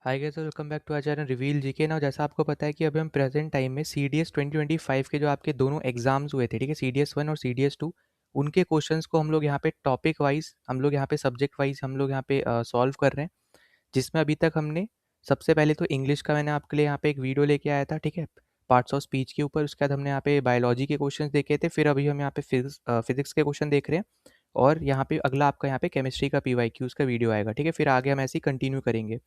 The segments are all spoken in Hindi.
Hi guys, welcome back to our channel reveal GK. ना जैसा आपको पता है कि अभी हम प्रेजेंट टाइम में सी डी एस 2025 के जो आपके दोनों एग्जाम्स हुए थे, ठीक है, सी डी एस 1 और सी डी एस 2, उनके क्वेश्चंस को हम लोग यहाँ पे टॉपिक वाइज, हम लोग यहाँ पे सब्जेक्ट वाइज हम लोग यहाँ पे सॉल्व कर रहे हैं। जिसमें अभी तक हमने सबसे पहले तो इंग्लिश का मैंने आपके लिए यहाँ पे एक वीडियो लेके आया था, ठीक है, पार्ट्स ऑफ स्पीच के ऊपर। उसके बाद हमने यहाँ पे बायोलॉजी के क्वेश्चन देखे थे, फिर अभी हम यहाँ पे फिजिक्स के क्वेश्चन देख रहे हैं। और यहाँ पे अगला आपका यहाँ पे केमिस्ट्री का पी वाई क्यूज़ का वीडियो आएगा, ठीक है, फिर आगे हम ऐसे ही कंटिन्यू करेंगे।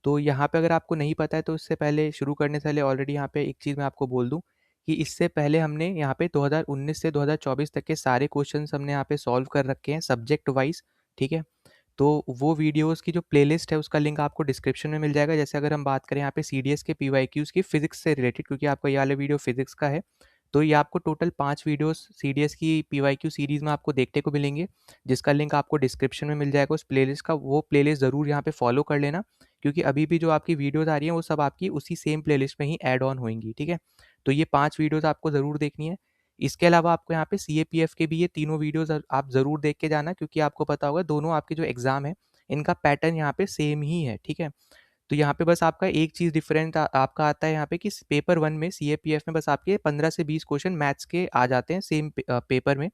तो यहाँ पे अगर आपको नहीं पता है तो इससे पहले शुरू करने से पहले ऑलरेडी यहाँ पे एक चीज़ मैं आपको बोल दूँ कि इससे पहले हमने यहाँ पे 2019 से 2024 तक के सारे क्वेश्चंस हमने यहाँ पे सॉल्व कर रखे हैं सब्जेक्ट वाइज, ठीक है। तो वो वीडियोस की जो प्लेलिस्ट है उसका लिंक आपको डिस्क्रिप्शन में मिल जाएगा। जैसे अगर हम बात करें यहाँ पे सी डी एस के पी वाई क्यूज़ की फिजिक्स से रिलेटेड, क्योंकि आपका ये वाला वीडियो फिजिक्स का है, तो ये आपको total 5 videos C D S की पी वाई क्यू सीरीज़ में आपको देखने को मिलेंगे, जिसका लिंक आपको डिस्क्रिप्शन में मिल जाएगा उस प्लेलिस्ट का। वो प्लेलिस्ट ज़रूर यहाँ पे फॉलो कर लेना, क्योंकि अभी भी जो आपकी वीडियोस आ रही हैं वो सब आपकी उसी सेम प्लेलिस्ट में ही ऐड ऑन होंगी, ठीक है। तो ये 5 वीडियोस आपको ज़रूर देखनी है। इसके अलावा आपको यहाँ पे सी ए पी एफ के भी ये तीनों वीडियोस आप ज़रूर देख के जाना, क्योंकि आपको पता होगा दोनों आपके जो एग्ज़ाम है इनका पैटर्न यहाँ पे सेम ही है, ठीक है। तो यहाँ पे बस आपका एक चीज़ डिफरेंट आपका आता है यहाँ पे कि पेपर 1 में सी ए पी एफ में बस आपके 15 से 20 क्वेश्चन मैथ्स के आ जाते हैं सेम पेपर में।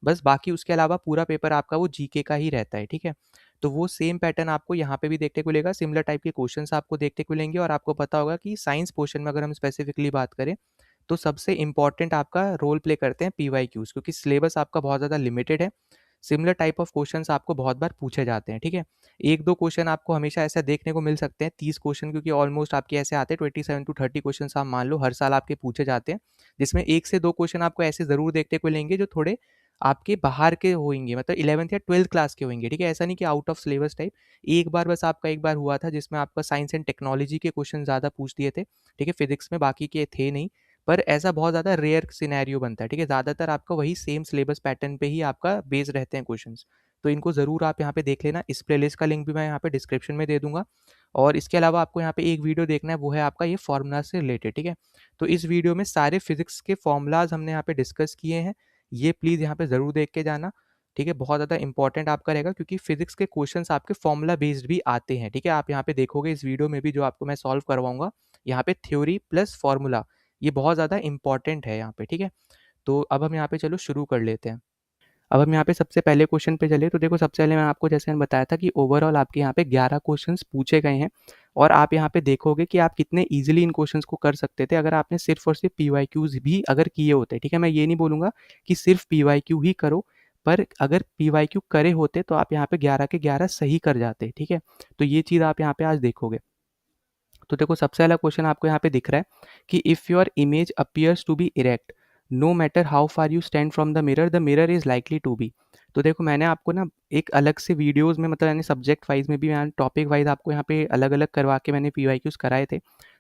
बस बाकी उसके अलावा पूरा पेपर आपका वो जीके का ही रहता है, ठीक है। तो वो सेम पैटर्न आपको यहाँ पे भी देखने को मिलेगा, सिमिलर टाइप के क्वेश्चंस आपको देखने को मिलेंगे। और आपको पता होगा कि साइंस पोर्शन में अगर हम स्पेसिफिकली बात करें तो सबसे इंपॉर्टेंट आपका रोल प्ले करते हैं पी वाई क्यूज़, क्योंकि सिलेबस आपका बहुत ज़्यादा लिमिटेड है। सिमिलर टाइप ऑफ क्वेश्चंस आपको बहुत बार पूछे जाते हैं, ठीक है। एक दो क्वेश्चन आपको हमेशा ऐसा देखने को मिल सकते हैं, 30 क्वेश्चन, क्योंकि ऑलमोस्ट आपके ऐसे आते हैं 27 टू 30 क्वेश्चन आप मान लो हर साल आपके पूछे जाते हैं, जिसमें एक से दो क्वेश्चन आपको ऐसे ज़रूर देखने को मिलेंगे जो थोड़े आपके बाहर के होंगे, मतलब 11th या 12th क्लास के होंगे, ठीक है। ऐसा नहीं कि आउट ऑफ सिलेबस टाइप। एक बार बस आपका एक बार हुआ था जिसमें आपका साइंस एंड टेक्नोलॉजी के क्वेश्चन ज़्यादा पूछ दिए थे, ठीक है, फिजिक्स में बाकी के थे नहीं। पर ऐसा बहुत ज़्यादा रेयर सिनेरियो बनता है, ठीक है। ज़्यादातर आपका वही सेम सिलेबस पैटर्न पे ही आपका बेस रहते हैं क्वेश्चंस। तो इनको ज़रूर आप यहाँ पे देख लेना। इस प्लेलिस्ट का लिंक भी मैं यहाँ पे डिस्क्रिप्शन में दे दूंगा। और इसके अलावा आपको यहाँ पे एक वीडियो देखना है, वो है आपका ये फार्मूला से रिलेटेड, ठीक है। तो इस वीडियो में सारे फिजिक्स के फॉर्मूलाज हमने यहाँ पे डिस्कस किए हैं। ये प्लीज़ यहाँ पे ज़रूर देख के जाना, ठीक है। बहुत ज़्यादा इंपॉर्टेंट आपका रहेगा, क्योंकि फिजिक्स के क्वेश्चंस आपके फॉर्मूला बेस्ड भी आते हैं, ठीक है। आप यहाँ पे देखोगे इस वीडियो में भी जो आपको मैं सॉल्व करवाऊंगा, यहाँ पे थ्योरी प्लस फॉर्मूला, ये बहुत ज़्यादा इंपॉर्टेंट है यहाँ पे, ठीक है। तो अब हम यहाँ पे चलो शुरू कर लेते हैं। अब हम यहाँ पे सबसे पहले क्वेश्चन पे चले तो देखो, सबसे पहले मैं आपको जैसे मैंने बताया था कि ओवरऑल आपके यहाँ पे 11 क्वेश्चंस पूछे गए हैं। और आप यहाँ पे देखोगे कि आप कितने इजीली इन क्वेश्चंस को कर सकते थे अगर आपने सिर्फ और सिर्फ पी वाई क्यूज भी अगर किए होते, ठीक है। मैं ये नहीं बोलूँगा कि सिर्फ पी वाई क्यू ही करो, पर अगर पी वाई क्यू करे होते तो आप यहाँ पे 11 के 11 सही कर जाते, ठीक है। तो ये चीज़ आप यहाँ पे आज देखोगे। तो देखो, सबसे पहला क्वेश्चन आपको यहाँ पे दिख रहा है कि if your image appears to be erect, no matter how far you stand from the mirror is likely to be. तो देखो, मैंने आपको ना एक अलग से वीडियोस में, मतलब यानी सब्जेक्ट वाइज में भी, मैंने टॉपिक वाइज आपको यहाँ पे अलग अलग करवा के मैंने पी वाई क्यूज़ कराए थे।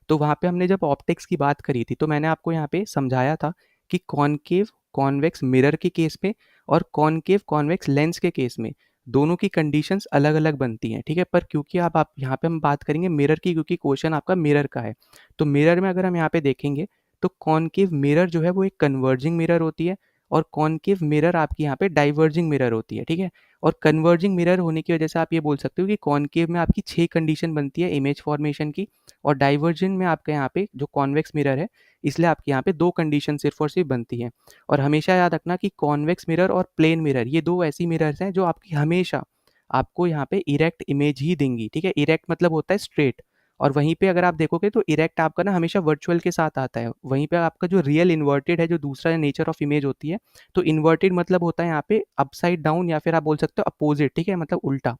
तो वहाँ पे हमने जब ऑप्टिक्स की बात करी थी तो मैंने आपको यहाँ पे समझाया था कि कॉनकेव कॉन्वेक्स मिरर के केस में और कॉनकेव कॉन्वेक्स लेंस के केस में दोनों की कंडीशंस अलग अलग बनती हैं, ठीक है। पर क्योंकि आप यहाँ पे हम बात करेंगे मिरर की, क्योंकि क्वेश्चन आपका मिरर का है। तो मिरर में अगर हम यहाँ पे देखेंगे तो कॉनकेव मिरर जो है वो एक कन्वर्जिंग मिरर होती है, और कॉनकेव मिरर आपकी यहाँ पे डाइवर्जिंग मिरर होती है, ठीक है। और कन्वर्जिंग मिरर होने की वजह से आप ये बोल सकते हो कि कॉनकेव में आपकी 6 कंडीशन बनती है इमेज फॉर्मेशन की, और डाइवर्जेंट में आपका यहाँ पे जो कॉन्वेक्स मिरर है, इसलिए आपके यहाँ पे 2 कंडीशन सिर्फ और सिर्फ बनती है। और हमेशा याद रखना कि कॉन्वेक्स मिरर और प्लेन मिरर, ये दो ऐसी मिरर्स हैं जो आपकी हमेशा आपको यहाँ पे इरेक्ट इमेज ही देंगी, ठीक है। इरेक्ट मतलब होता है स्ट्रेट, और वहीं पे अगर आप देखोगे तो इरेक्ट आपका ना हमेशा वर्चुअल के साथ आता है। वहीं पे आपका जो रियल इन्वर्टेड है, जो दूसरा नेचर ऑफ इमेज होती है, तो इन्वर्टेड मतलब होता है यहाँ पे अपसाइड डाउन, या फिर आप बोल सकते हो अपोजिट, ठीक है, मतलब उल्टा।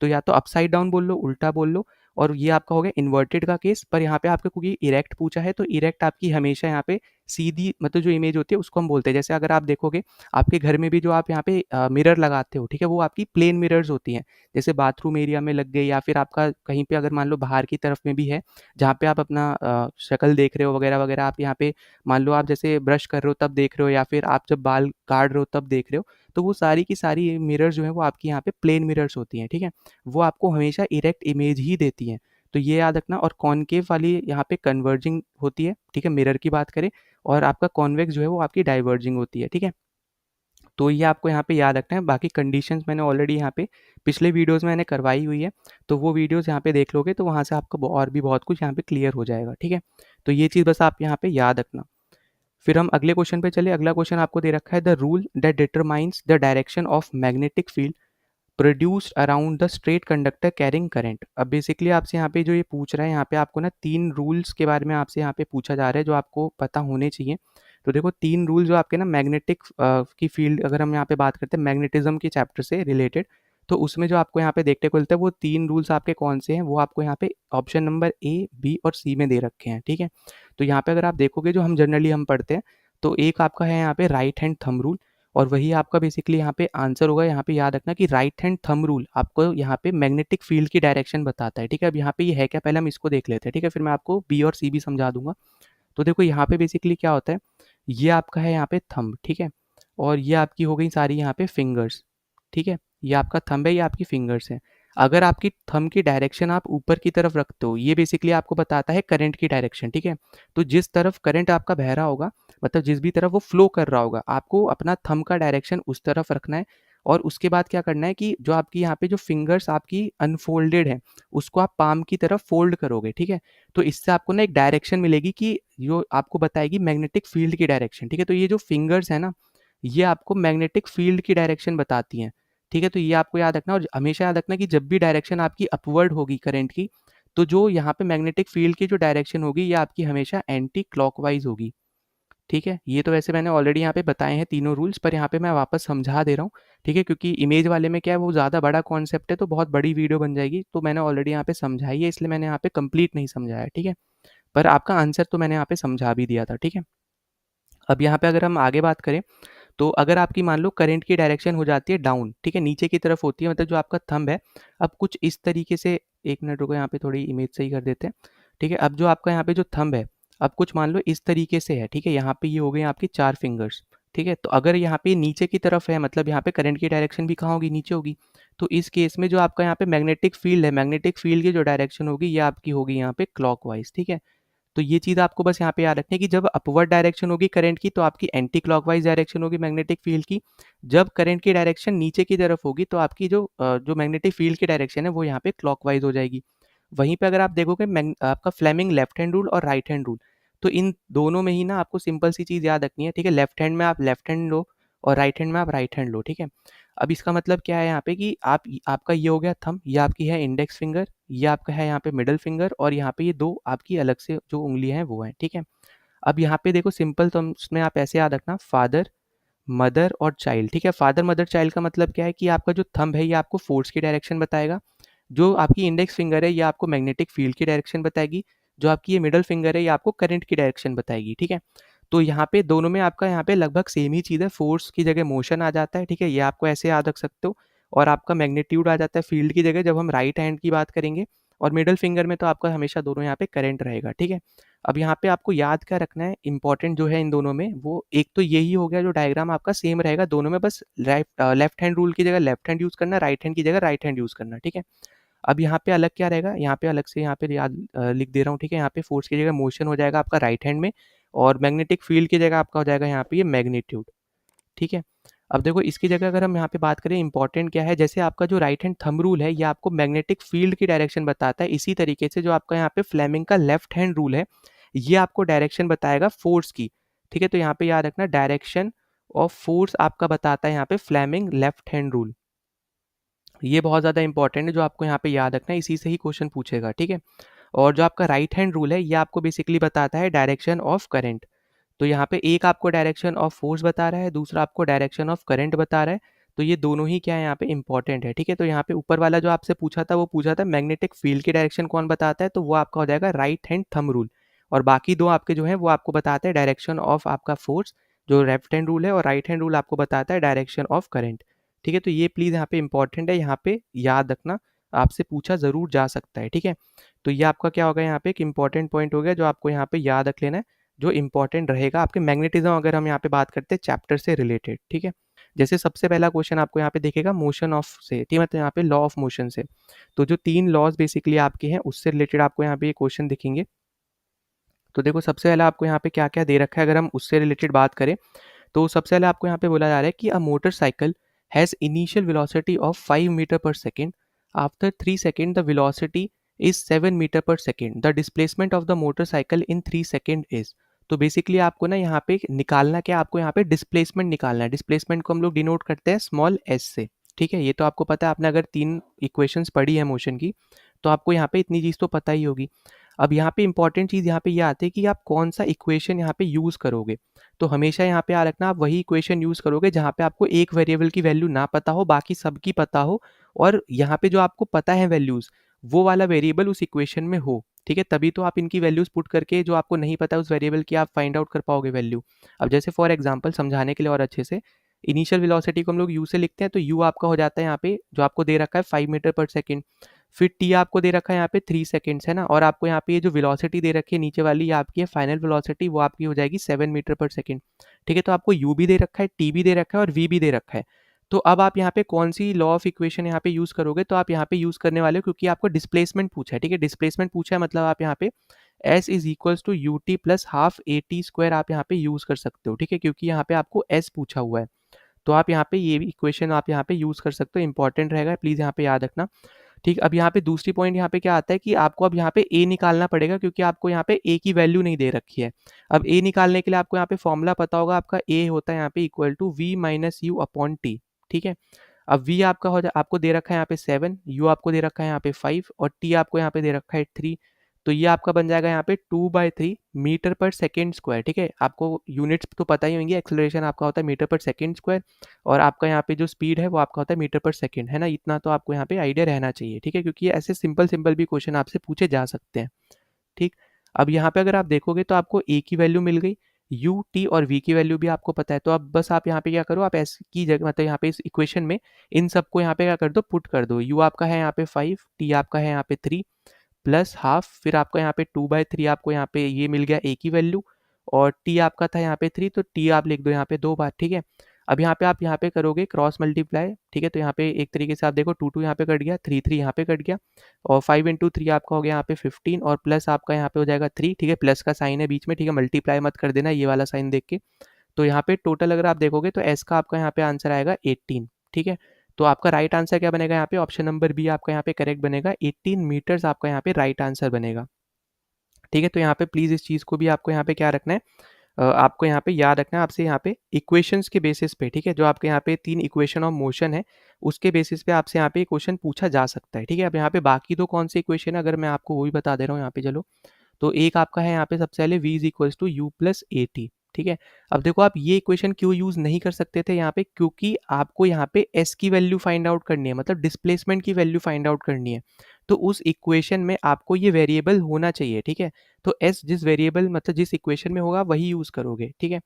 तो या तो अपसाइड डाउन बोल लो, उल्टा बोल लो। और ये आपका हो गया इन्वर्टेड का केस। पर यहाँ पे आपका क्योंकि इरेक्ट पूछा है तो इरेक्ट आपकी हमेशा यहाँ पे सीधी, मतलब जो इमेज होती है उसको हम बोलते हैं। जैसे अगर आप देखोगे आपके घर में भी जो आप यहाँ पे मिरर लगाते हो, ठीक है, वो आपकी प्लेन मिरर्स होती हैं। जैसे बाथरूम एरिया में लग गई, या फिर आपका कहीं पे अगर मान लो बाहर की तरफ में भी है, जहाँ पे आप अपना शक्ल देख रहे हो वगैरह वगैरह, आप यहाँ पे मान लो आप जैसे ब्रश कर रहे हो तब देख रहे हो, या फिर आप जब बाल काट रहे हो तब देख रहे हो, तो वो सारी की सारी मिरर्स जो है वो आपकी यहाँ पे प्लेन मिरर्स होती हैं, ठीक है। वो आपको हमेशा इरेक्ट इमेज ही देती हैं। तो ये याद रखना। और कॉनकेव वाली यहाँ पे कन्वर्जिंग होती है, ठीक है, मिरर की बात करें। और आपका कॉन्वेक्स जो है वो आपकी डाइवर्जिंग होती है, ठीक है। तो ये आपको यहाँ पे याद रखना है। बाकी कंडीशंस मैंने ऑलरेडी यहाँ पे पिछले वीडियोज़ में मैंने करवाई हुई है, तो वो वीडियोज़ यहाँ पे देख लोगे तो वहाँ से आपको और भी बहुत कुछ यहाँ पे क्लियर हो जाएगा, ठीक है? तो ये चीज़ बस आप यहाँ पे याद रखना। फिर हम अगले क्वेश्चन पे चले। अगला क्वेश्चन आपको दे रखा है, the rule that determines the direction of magnetic field produced around the straight conductor carrying current. अब बेसिकली आपसे यहाँ पे जो ये पूछ रहा है, यहाँ पे आपको ना 3 रूल्स के बारे में आपसे यहाँ पे पूछा जा रहा है जो आपको पता होने चाहिए। तो देखो 3 रूल जो आपके ना मैग्नेटिक की फील्ड, अगर हम यहाँ पे बात करते हैं मैग्नेटिज्म के चैप्टर से रिलेटेड, तो उसमें जो आपको यहाँ पे देखने को मिलता है वो 3 रूल्स आपके कौन से हैं, वो आपको यहाँ पे ऑप्शन नंबर ए, बी और सी में दे रखे हैं, ठीक है? तो यहाँ पे अगर आप देखोगे जो हम जनरली हम पढ़ते हैं, तो एक आपका है यहाँ पे राइट हैंड थंब रूल, और वही आपका बेसिकली यहाँ पे आंसर होगा। यहाँ पे याद रखना कि राइट हैंड थंब रूल आपको यहाँ पे मैग्नेटिक फील्ड की डायरेक्शन बताता है, ठीक है? अब यहाँ पे ये है क्या, पहले हम इसको देख लेते हैं, ठीक है? फिर मैं आपको बी और सी भी समझा दूंगा। तो देखो यहाँ पे बेसिकली क्या होता है, ये आपका है यहाँ पे थंब, ठीक है? और ये आपकी हो गई सारी यहाँ पे फिंगर्स, ठीक है? ये आपका थंब है, ये आपकी फिंगर्स है। अगर आपकी थंब की डायरेक्शन आप ऊपर की तरफ रखते हो, ये बेसिकली आपको बताता है करंट की डायरेक्शन, ठीक है? तो जिस तरफ करंट आपका बह रहा होगा, मतलब जिस भी तरफ वो फ्लो कर रहा होगा, आपको अपना थंब का डायरेक्शन उस तरफ रखना है। और उसके बाद क्या करना है कि जो आपकी यहाँ पे जो फिंगर्स आपकी अनफोल्डेड है, उसको आप पाम की तरफ फोल्ड करोगे, ठीक है? तो इससे आपको ना एक डायरेक्शन मिलेगी कि जो आपको बताएगी मैग्नेटिक फील्ड की डायरेक्शन, ठीक है? तो ये जो फिंगर्स है ना, ये आपको मैग्नेटिक फील्ड की डायरेक्शन बताती हैं, ठीक है? तो ये आपको याद रखना, और हमेशा याद रखना कि जब भी डायरेक्शन आपकी अपवर्ड होगी करंट की, तो जो यहाँ पे मैग्नेटिक फील्ड की जो डायरेक्शन होगी, ये आपकी हमेशा एंटी क्लॉकवाइज होगी, ठीक है? ये तो वैसे मैंने ऑलरेडी यहाँ पे बताए हैं तीनों रूल्स, पर यहाँ पे मैं वापस समझा दे रहा हूँ, ठीक है? क्योंकि इमेज वाले में क्या है, वो ज़्यादा बड़ा कॉन्सेप्ट है, तो बहुत बड़ी वीडियो बन जाएगी, तो मैंने ऑलरेडी यहाँ पे समझाई है, इसलिए मैंने यहाँ पे कंप्लीट नहीं समझाया, ठीक है? पर आपका आंसर तो मैंने यहाँ पे समझा भी दिया था, ठीक है? अब यहाँ पे अगर हम आगे बात करें, तो अगर आपकी मान लो करंट की डायरेक्शन हो जाती है डाउन, ठीक है? नीचे की तरफ होती है, मतलब जो आपका थंब है, अब कुछ इस तरीके से, एक मिनट रुको, यहाँ पे थोड़ी इमेज सही कर देते हैं, ठीक है? अब जो आपका यहाँ पे जो थंब है, अब कुछ मान लो इस तरीके से है, ठीक है? यहाँ पे ये हो गई आपकी 4 फिंगर्स, ठीक है? तो अगर यहाँ पे नीचे की तरफ है, मतलब यहाँ पे करंट की डायरेक्शन भी कहाँ होगी, नीचे होगी। तो इस केस में जो आपका यहाँ पे मैग्नेटिक फील्ड है, मैग्नेटिक फील्ड की जो डायरेक्शन होगी, ये आपकी होगी यहाँ पे क्लॉकवाइज, ठीक है? तो ये चीज़ आपको बस यहाँ पे याद रखनी है कि जब अपवर्ड डायरेक्शन होगी करंट की, तो आपकी एंटी क्लॉकवाइज डायरेक्शन होगी मैग्नेटिक फील्ड की। जब करंट की डायरेक्शन नीचे की तरफ होगी, तो आपकी जो मैग्नेटिक फील्ड की डायरेक्शन है, वो यहाँ पे क्लॉकवाइज हो जाएगी। वहीं पे अगर आप देखोगे आपका फ्लेमिंग लेफ्ट हैंड रूल और राइट हैंड रूल, तो इन दोनों में ही ना आपको सिंपल सी चीज़ याद रखनी है, ठीक है? लेफ्ट हैंड में आप लेफ्ट हैंड लो, और राइट हैंड में आप राइट हैंड लो, ठीक है? अब इसका मतलब क्या है यहाँ पे कि आपका ये हो गया थंब, ये आपकी है इंडेक्स फिंगर, ये आपका है यहाँ पे मिडल फिंगर, और यहाँ पे ये 2 आपकी अलग से जो उँगलियाँ हैं वो हैं, ठीक है? अब यहाँ पे देखो सिंपल टर्म्स में आप ऐसे याद रखना, फादर, मदर और चाइल्ड, ठीक है? फादर, मदर, चाइल्ड का मतलब क्या है कि आपका जो थंब है, ये आपको फोर्स की डायरेक्शन बताएगा। जो आपकी इंडेक्स फिंगर है, ये आपको मैग्नेटिक फील्ड की डायरेक्शन बताएगी। जो आपकी ये मिडल फिंगर है, ये आपको करंट की डायरेक्शन बताएगी, ठीक है? तो यहाँ पे दोनों में आपका यहाँ पे लगभग सेम ही चीज़ है, फोर्स की जगह मोशन आ जाता है, ठीक है? ये आपको ऐसे याद रख सकते हो, और आपका मैग्नीट्यूड आ जाता है फील्ड की जगह जब हम राइट हैंड की बात करेंगे, और मिडल फिंगर में तो आपका हमेशा दोनों यहाँ पे करंट रहेगा, ठीक है? अब यहाँ पे आपको याद क्या रखना है, इंपॉर्टेंट जो है इन दोनों में, वो एक तो यही हो गया, जो डायग्राम आपका सेम रहेगा दोनों में, बस लेफ्ट हैंड रूल की जगह लेफ्ट हैंड यूज़ करना, राइट हैंड की जगह राइट हैंड यूज़ करना, ठीक है? अब यहाँ पे अलग क्या रहेगा, यहाँ पे अलग से यहाँ पे याद लिख दे रहा हूँ, ठीक है? यहाँ पे फोर्स की जगह मोशन हो जाएगा आपका राइट हैंड में, और मैग्नेटिक फील्ड की जगह आपका हो जाएगा यहाँ पे ये मैग्नीट्यूड, ठीक है? अब देखो इसकी जगह अगर हम यहाँ पे बात करें, इंपॉर्टेंट क्या है, जैसे आपका जो राइट हैंड थंब रूल है, ये आपको मैग्नेटिक फील्ड की डायरेक्शन बताता है, इसी तरीके से जो आपका यहाँ पे फ्लेमिंग का लेफ्ट हैंड रूल है, ये आपको डायरेक्शन बताएगा फोर्स की, ठीक है? तो यहाँ पे याद रखना, डायरेक्शन ऑफ फोर्स आपका बताता है यहाँ पे फ्लेमिंग लेफ्ट हैंड रूल। ये बहुत ज़्यादा इंपॉर्टेंट है, जो आपको यहाँ पे याद रखना है, इसी से ही क्वेश्चन पूछेगा, ठीक है? और जो आपका राइट हैंड रूल है, ये आपको बेसिकली बताता है डायरेक्शन ऑफ करंट। तो यहाँ पे एक आपको डायरेक्शन ऑफ फोर्स बता रहा है, दूसरा आपको डायरेक्शन ऑफ करंट बता रहा है, तो ये दोनों ही क्या है यहाँ पे इंपॉर्टेंट है, ठीक है? तो यहाँ पे ऊपर वाला जो आपसे पूछा था, वो पूछा था मैग्नेटिक फील्ड की डायरेक्शन कौन बताता है, तो वो आपका हो जाएगा राइट हैंड थंब रूल, और बाकी दो आपके जो है वो आपको बताते हैं डायरेक्शन ऑफ आपका फोर्स, जो लेफ्ट हैंड रूल है, और राइट हैंड रूल आपको बताता है डायरेक्शन ऑफ करंट, ठीक है? तो ये प्लीज़ यहाँ पे इंपॉर्टेंट है, यहाँ पे याद रखना, आपसे पूछा ज़रूर जा सकता है, ठीक है? तो ये आपका क्या होगा, यहाँ पे एक इंपॉर्टेंट पॉइंट हो गया, जो आपको यहाँ पे याद रख लेना है, जो इंपॉर्टेंट रहेगा आपके मैग्नेटिज्म, अगर हम यहाँ पे बात करते हैं चैप्टर से रिलेटेड, ठीक है? जैसे सबसे पहला क्वेश्चन आपको यहाँ पे दिखेगा मोशन ऑफ से, ठीक है? मतलब यहाँ पे लॉ ऑफ मोशन से, तो जो 3 लॉज बेसिकली आपके हैं, उससे रिलेटेड आपको यहाँ पे ये क्वेश्चन दिखेंगे। तो देखो सबसे पहला आपको यहाँ पे क्या-क्या दे रखा है, अगर हम उससे रिलेटेड बात करें, तो सबसे पहले आपको यहाँ पे बोला जा रहा है कि a motorcycle has initial velocity of 5 metre per second, after 3 second the velocity is 7 metre per second, the displacement of the motorcycle in 3 second is. तो बेसिकली आपको ना यहाँ पे निकालना क्या, आपको यहाँ पे डिस्प्लेसमेंट निकालना है। डिस्प्लेसमेंट को हम लोग डिनोट करते हैं स्मॉल एस से, ठीक है। ये तो आपको पता है, आपने अगर 3 इक्वेशंस पढ़ी है मोशन की तो आपको यहाँ पे इतनी चीज़ तो पता ही होगी। अब यहाँ पे इंपॉर्टेंट चीज़ यहाँ पे ये आती है कि आप कौन सा इक्वेशन यहाँ पे यूज़ करोगे। तो हमेशा यहाँ पे याद रखना, आप वही इक्वेशन यूज़ करोगे जहाँ पे आपको एक वेरिएबल की वैल्यू ना पता हो, बाकी सबकी पता हो, और यहाँ पे जो आपको पता है वैल्यूज़, वो वाला वेरिएबल उस इक्वेशन में हो, ठीक है। तभी तो आप इनकी वैल्यूज़ पुट करके जो आपको नहीं पता है उस वेरिएबल की आप फाइंड आउट कर पाओगे वैल्यू। अब जैसे फॉर एग्जांपल समझाने के लिए और अच्छे से, इनिशियल वेलोसिटी को हम लोग यू से लिखते हैं, तो यू आपका हो जाता है यहाँ पे जो आपको दे रखा है 5 मीटर पर सेकेंड। फिर टी आपको दे रखा है यहाँ पे 3 सेकेंड्स, है ना। और आपको यहाँ पे ये जो वेलोसिटी दे रखी है नीचे वाली, ये आपकी है फाइनल वेलोसिटी, वो आपकी हो जाएगी 7 मीटर पर सेकेंड, ठीक है। तो आपको यू भी दे रखा है, टी भी दे रखा है और वी भी दे रखा है। तो अब आप यहाँ पे कौन सी लॉ ऑफ इक्वेशन यहाँ पे यूज़ करोगे, तो आप यहाँ पे यूज़ करने वाले हो, क्योंकि आपको डिस्प्लेसमेंट पूछा है, ठीक है। डिस्प्लेसमेंट पूछा है मतलब आप यहाँ पे s is equals to u t plus half a t square आप यहाँ पे यूज़ कर सकते हो, ठीक है, क्योंकि यहाँ पे आपको एस पूछा हुआ है। तो आप यहाँ पे ये इक्वेशन आप यहाँ पे यूज़ कर सकते हो, इंपॉर्टेंट रहेगा, प्लीज़ यहाँ पे याद रखना, ठीक। अब यहाँ पे दूसरी पॉइंट यहाँ पे क्या आता है कि आपको अब यहाँ पे ए निकालना पड़ेगा, क्योंकि आपको यहाँ पे ए की वैल्यू नहीं दे रखी है। अब ए निकालने के लिए आपको यहाँ पे फॉर्मूला पता होगा, आपका ए होता है यहाँ पे equal to v minus u upon t, ठीक है। अब वी आपका आपको दे रखा है यहाँ पे 7, यू आपको दे रखा है यहाँ पे 5 और टी आपको यहाँ पे दे रखा है 3। तो ये आपका बन जाएगा यहाँ पे 2/3 मीटर पर सेकेंड स्क्वायर, ठीक है। आपको यूनिट्स तो पता ही होंगी, एक्सेलरेशन आपका होता है मीटर पर सेकेंड स्क्वायर, और आपका यहाँ पे जो स्पीड है वो आपका होता है मीटर पर सेकेंड, है ना। इतना तो आपको यहाँ पे आइडिया रहना चाहिए, ठीक है, क्योंकि ऐसे सिंपल सिंपल भी क्वेश्चन आपसे पूछे जा सकते हैं, ठीक। अब यहाँ पे अगर आप देखोगे तो आपको ए की वैल्यू मिल गई, यू टी और वी की वैल्यू भी आपको पता है। तो अब बस आप यहाँ पे क्या करो, आप एस की जगह मतलब यहाँ पे इस इक्वेशन में इन सबको यहाँ पे क्या कर दो, पुट कर दो। यू आपका है यहाँ पे 5, टी आपका है यहाँ पे 3 प्लस हाफ, फिर आपका यहाँ पे 2/3 आपको यहाँ पे ये मिल गया ए की वैल्यू, और टी आपका था यहाँ पे 3, तो टी आप लिख दो यहाँ पे 2 बार, ठीक है। अब यहाँ पे आप यहाँ पे करोगे क्रॉस मल्टीप्लाई, ठीक है। तो यहाँ पे एक तरीके से आप देखो 2 यहाँ पे कट गया, 3 यहाँ पे कट गया, और 5 इंटू 3 आपका हो गया यहाँ पे 15, और प्लस आपका यहाँ पे हो जाएगा 3, ठीक है। प्लस का साइन है बीच में, ठीक है, मल्टीप्लाई मत कर देना ये वाला साइन देख के। तो यहाँ पे टोटल अगर आप देखोगे तो एस का आपका यहाँ पे आंसर आएगा 18, ठीक है। तो आपका राइट आंसर क्या बनेगा यहाँ पे, ऑप्शन नंबर बी आपका यहाँ पे करेक्ट बनेगा, 18 मीटर्स आपका यहाँ पे राइट आंसर बनेगा, ठीक है। तो यहाँ पे प्लीज़ इस चीज़ को भी आपको यहाँ पे क्या रखना है, आपको यहाँ पे याद रखना है, आपसे यहाँ पे इक्वेशंस के बेसिस पे, ठीक है, जो आपके यहाँ पे 3 इक्वेशन ऑफ मोशन है उसके बेसिस पे आपसे यहाँ पे क्वेश्चन पूछा जा सकता है, ठीक है। अब यहाँ पे बाकी तो कौन से इक्वेशन है, अगर मैं आपको वो भी बता दे रहा हूँ यहाँ पे, चलो। तो एक आपका है यहाँ पे सबसे पहले v is equals to u plus a t, ठीक है। अब देखो आप ये इक्वेशन क्यों यूज नहीं कर सकते थे यहाँ पे, क्योंकि आपको यहाँ पे s की वैल्यू फाइंड आउट करनी है, मतलब डिस्प्लेसमेंट की वैल्यू फाइंड आउट करनी है। तो उस इक्वेशन में आपको ये वेरिएबल होना चाहिए, ठीक है। तो s जिस वेरिएबल मतलब जिस इक्वेशन में होगा वही यूज करोगे, ठीक है।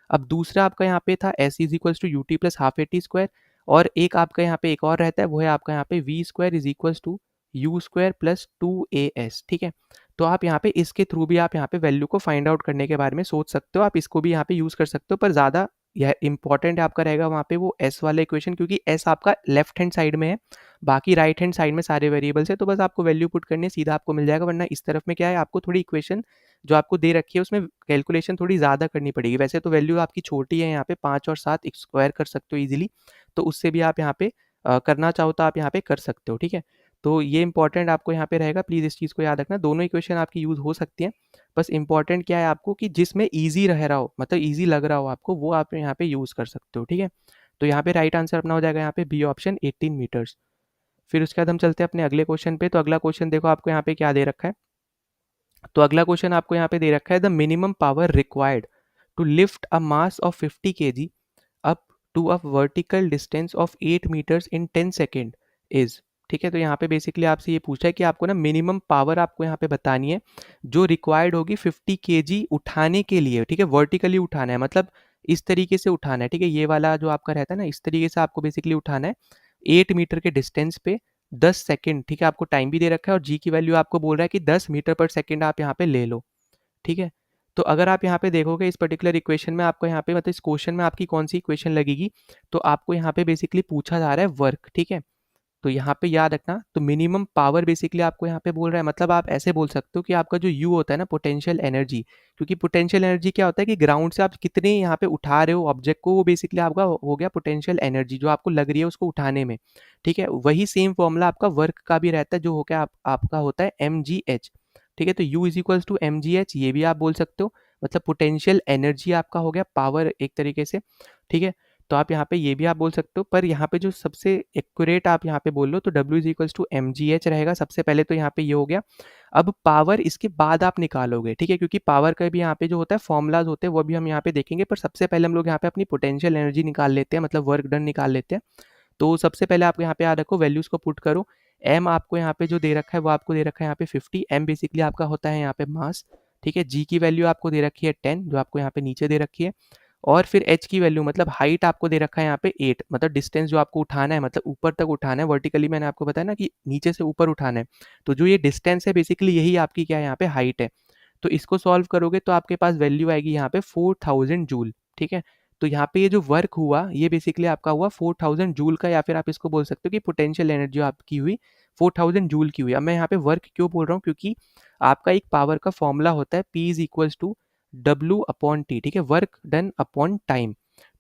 अब दूसरा आपका यहाँ पे था s is equals to u t plus half a t square, और एक आपका यहाँ पे एक और रहता है, वो है आपका यहाँ पे v square is equals to u square plus 2as, ठीक है। तो आप यहाँ पे इसके थ्रू भी आप यहाँ पे वैल्यू को फाइंड आउट करने के बारे में सोच सकते हो, आप इसको भी यहाँ पे यूज़ कर सकते हो, पर ज़्यादा यह इंपॉर्टेंट आपका रहेगा वहाँ पे वो एस वाला इक्वेशन, क्योंकि एस आपका लेफ्ट हैंड साइड में है, बाकी राइट हैंड साइड में सारे वेरिएबल्स है। तो बस आपको वैल्यू पुट करनी है, सीधा आपको मिल जाएगा, वरना इस तरफ में क्या है, आपको थोड़ी इक्वेशन जो आपको दे रखी है उसमें कैलकुलेशन थोड़ी ज़्यादा करनी पड़ेगी। वैसे तो वैल्यू आपकी छोटी है, यहाँ पे 5 और 7 स्क्वायर कर सकते हो ईजिली, तो उससे भी आप यहाँ पे करना चाहो तो आप यहाँ पे कर सकते हो, ठीक है। तो ये इंपॉर्टेंट आपको यहाँ पे रहेगा, प्लीज़ इस चीज़ को याद रखना, दोनों इक्वेशन आपकी यूज़ हो सकती हैं, बस इंपॉर्टेंट क्या है आपको कि जिसमें ईजी रह रहा हो, मतलब ईजी लग रहा हो आपको, वो आप यहाँ पे यूज़ कर सकते हो, ठीक है। तो यहाँ पे राइट आंसर अपना हो जाएगा यहाँ पे बी ऑप्शन 18 मीटर्स। फिर उसके बाद हम चलते हैं अपने अगले क्वेश्चन पे। तो अगला क्वेश्चन देखो आपको यहाँ पे क्या दे रखा है। तो अगला क्वेश्चन आपको यहाँ पे दे रखा है, the minimum power required to lift a mass of 50 kg up to a vertical distance of 8 meters in 10 second is, ठीक है। तो यहाँ पे बेसिकली आपसे ये पूछा है कि आपको ना मिनिमम पावर आपको यहाँ पे बतानी है जो रिक्वायर्ड होगी 50 kg उठाने के लिए, ठीक है। वर्टिकली उठाना है, मतलब इस तरीके से उठाना है, ठीक है। ये वाला जो आपका रहता है ना, इस तरीके से आपको बेसिकली उठाना है 8 मीटर के डिस्टेंस पे 10 सेकेंड, ठीक है। आपको टाइम भी दे रखा है और जी की वैल्यू आपको बोल रहा है कि 10 मीटर पर सेकेंड आप यहाँ पे ले लो, ठीक है। तो अगर आप यहाँ पे देखोगे इस पर्टिकुलर इक्वेशन में, आपको यहाँ पे मतलब इस क्वेश्चन में आपकी कौन सी इक्वेशन लगेगी, तो आपको यहाँ पे बेसिकली पूछा जा रहा है वर्क, ठीक है। तो यहाँ पे याद रखना, तो मिनिमम पावर बेसिकली आपको यहाँ पे बोल रहा है, मतलब आप ऐसे बोल सकते हो कि आपका जो यू होता है ना, पोटेंशियल एनर्जी, क्योंकि पोटेंशियल एनर्जी क्या होता है कि ग्राउंड से आप कितने यहाँ पे उठा रहे हो ऑब्जेक्ट को, वो बेसिकली आपका हो गया पोटेंशियल एनर्जी जो आपको लग रही है उसको उठाने में। ठीक है, वही सेम फॉर्मूला आपका वर्क का भी रहता है, जो हो गया आपका होता है mgh। ठीक है, तो U is equals to mgh, ये भी आप बोल सकते हो, मतलब पोटेंशियल एनर्जी आपका हो गया पावर एक तरीके से। ठीक है, तो आप यहाँ पे ये भी आप बोल सकते हो, पर यहाँ पे जो सबसे एक्यूरेट आप यहाँ पे बोल लो तो W is equals to mgh रहेगा सबसे पहले, तो यहाँ पे ये हो गया। अब पावर इसके बाद आप निकालोगे, ठीक है, क्योंकि पावर का भी यहाँ पे जो होता है फॉर्मूलाज होते हैं वो भी हम यहाँ पे देखेंगे, पर सबसे पहले हम लोग यहाँ पे अपनी पोटेंशियल एनर्जी निकाल लेते हैं, मतलब वर्क डन निकाल लेते हैं। तो सबसे पहले आप यहाँ पे याद रखो, वैल्यूज को पुट करो। एम आपको यहाँ पे जो दे रखा है वो आपको दे रखा है यहाँ पे 50, एम बेसिकली आपका होता है यहाँ पे मास। ठीक है, जी की वैल्यू आपको दे रखी है 10, जो आपको यहाँ पे नीचे दे रखी है, और फिर एच की वैल्यू मतलब हाइट आपको दे रखा है यहाँ पे 8, मतलब डिस्टेंस जो आपको उठाना है, मतलब ऊपर तक उठाना है वर्टिकली, मैंने आपको बताया ना कि नीचे से ऊपर उठाना है, तो जो ये डिस्टेंस है बेसिकली यही आपकी क्या है यहाँ पे हाइट है। तो इसको सॉल्व करोगे तो आपके पास वैल्यू आएगी यहाँ पे 4000 जूल। ठीक है, तो यहाँ पे ये जो वर्क हुआ ये बेसिकली आपका हुआ 4000 जूल का, या फिर आप इसको बोल सकते हो कि पोटेंशियल एनर्जी आपकी हुई 4000 जूल की हुई। अब मैं यहाँ पे वर्क क्यों बोल रहा हूँ, क्योंकि आपका एक पावर का फॉर्मूला होता है P is equals to W upon t. ठीक है, वर्क डन अपॉन टाइम,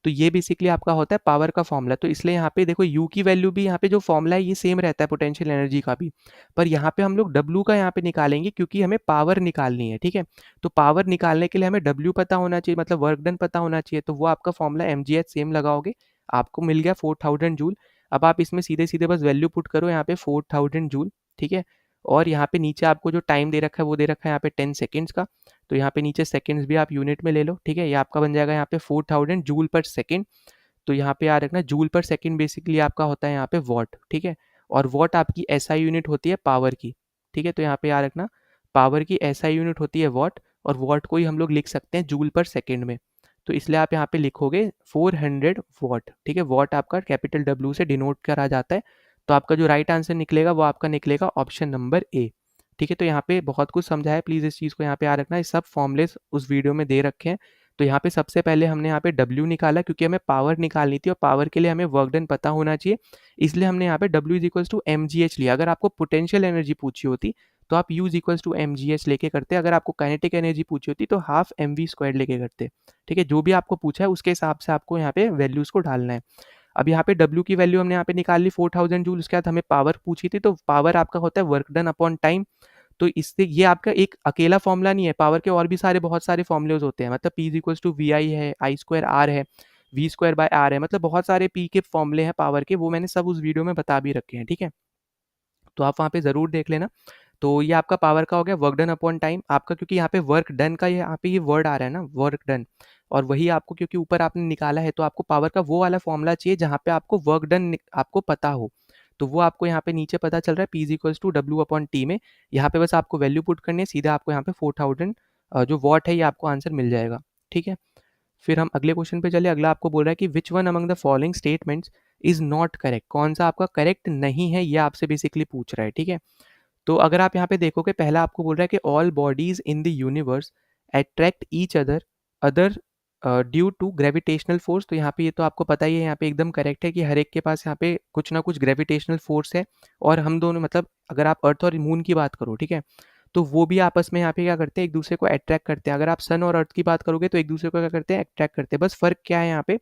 तो ये बेसिकली आपका होता है पावर का फॉर्मूला। तो इसलिए यहाँ पे देखो U की वैल्यू भी यहाँ पे जो फॉर्मूला है ये सेम रहता है पोटेंशियल एनर्जी का भी, पर यहाँ पे हम लोग W का यहाँ पे निकालेंगे क्योंकि हमें पावर निकालनी है। ठीक है, तो पावर निकालने के लिए हमें W पता होना चाहिए, मतलब वर्क डन पता होना चाहिए, तो वो आपका फॉर्मूला mgh सेम लगाओगे, आपको मिल गया 4000 जूल। अब आप इसमें सीधे सीधे बस वैल्यू पुट करो यहाँ पे 4000 जूल। ठीक है, और यहाँ पे नीचे आपको जो टाइम दे रखा है वो दे रखा है यहाँ पे 10 सेकेंड्स का, तो यहाँ पे नीचे सेकेंड्स भी आप यूनिट में ले लो। ठीक है, ये आपका बन जाएगा यहाँ पे 4000 जूल पर सेकेंड। तो यहाँ पे याद रखना जूल पर सेकेंड बेसिकली आपका होता है यहाँ पे वॉट। ठीक है, और वॉट आपकी एसआई यूनिट होती है पावर की। ठीक है, तो यहाँ पे याद रखना पावर की एसआई यूनिट होती है वॉट, और वॉट को ही हम लोग लिख सकते हैं जूल पर सेकेंड में, तो इसलिए आप यहाँ पे लिखोगे 400 वॉट। ठीक है, वॉट आपका कैपिटल W से डिनोट करा जाता है, तो आपका जो राइट आंसर निकलेगा वो आपका निकलेगा ऑप्शन नंबर ए। ठीक है, तो यहाँ पे बहुत कुछ समझा है, प्लीज़ इस चीज़ को यहाँ पे याद रखना, ये सब फॉर्मूलेस उस वीडियो में दे रखे हैं। तो यहाँ पे सबसे पहले हमने यहाँ पे W निकाला क्योंकि हमें पावर निकालनी थी, और पावर के लिए हमें वर्क डन पता होना चाहिए, इसलिए हमने यहाँ पे W is equals to mgh लिया। अगर आपको पोटेंशियल एनर्जी पूछी होती तो आप U is equals to mgh लेके करते, अगर आपको काइनेटिक एनर्जी पूछी होती तो हाफ mv² लेके करते। ठीक है, जो भी आपको पूछा है उसके हिसाब से आपको यहाँ पे वैल्यूज को डालना है। अब यहाँ पे W की वैल्यू हमने यहाँ पे निकाल ली 4000 जूल, उसके बाद हमें पावर पूछी थी, तो पावर आपका होता है वर्क डन अपॉन टाइम। तो इससे ये आपका एक अकेला फॉर्मूला नहीं है, पावर के और भी सारे बहुत सारे फॉर्मूलेज होते हैं, मतलब P is equals to V I है, आई स्क्वायर आर है, वी स्क्वायर बाय आर है, मतलब बहुत सारे P के फॉर्मूले हैं पावर के, वो मैंने सब उस वीडियो में बता भी रखे हैं। ठीक है, तो आप वहाँ पे ज़रूर देख लेना। तो ये आपका पावर का हो गया वर्क डन अपॉन टाइम आपका, क्योंकि यहाँ पे वर्क डन का यहाँ पे ये वर्ड आ रहा है ना वर्क डन, और वही आपको क्योंकि ऊपर आपने निकाला है तो आपको पावर का वो वाला फॉर्मूला चाहिए जहाँ पे आपको वर्क डन आपको पता हो, तो वो आपको यहाँ पे नीचे पता चल रहा है P is equals to W upon t में। यहाँ पे बस आपको वैल्यू पुट करनी है, सीधा आपको यहाँ पे 4000 जो वॉट है ये आपको आंसर मिल जाएगा। ठीक है, फिर हम अगले क्वेश्चन पे चले। अगला आपको बोल रहा है कि which one among the following statements is not correct, कौन सा आपका करेक्ट नहीं है, ये आपसे बेसिकली पूछ रहा है। ठीक है, तो अगर आप यहाँ पे देखोगे पहला आपको बोल रहा है कि all bodies in the universe attract each other other due to gravitational force, तो यहाँ पे ये तो आपको पता ही है, यहाँ पे एकदम करेक्ट है कि हर एक के पास यहाँ पे कुछ ना कुछ ग्रेविटेशनल फोर्स है, और हम दोनों मतलब अगर आप अर्थ और मून की बात करो, ठीक है, तो वो भी आपस में यहाँ पे क्या करते हैं, एक दूसरे को अट्रैक्ट करते हैं। अगर आप सन और अर्थ की बात करोगे तो एक दूसरे को क्या करते हैं, अट्रैक्ट करते हैं। बस फर्क क्या है यहाँ पे,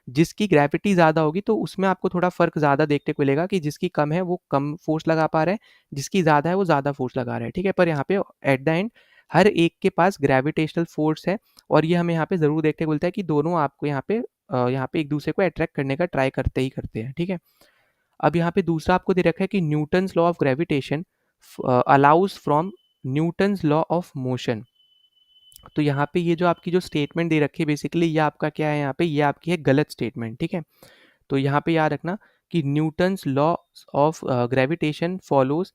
जिसकी ग्रेविटी ज़्यादा होगी तो उसमें आपको थोड़ा फर्क ज़्यादा देखने को मिलेगा, कि जिसकी कम है वो कम फोर्स लगा पा रहा है, जिसकी ज़्यादा है वो ज़्यादा फोर्स लगा रहा है। ठीक है, पर यहाँ पे एट द एंड हर एक के पास ग्रेविटेशनल फोर्स है, और ये हमें यहाँ पे ज़रूर देखने को मिलता है कि दोनों आपको यहाँ पे एक दूसरे को अट्रैक्ट करने का ट्राई करते ही करते हैं। ठीक है, अब यहाँ पे दूसरा आपको दे रखा है कि Newton's law of gravitation allows from Newton's law of motion. तो यहाँ पे ये जो आपकी जो स्टेटमेंट दे रखी है बेसिकली ये आपका क्या है, यहाँ पे ये आपकी है गलत स्टेटमेंट। ठीक है, तो यहाँ पे याद रखना कि Newton's law of gravitation follows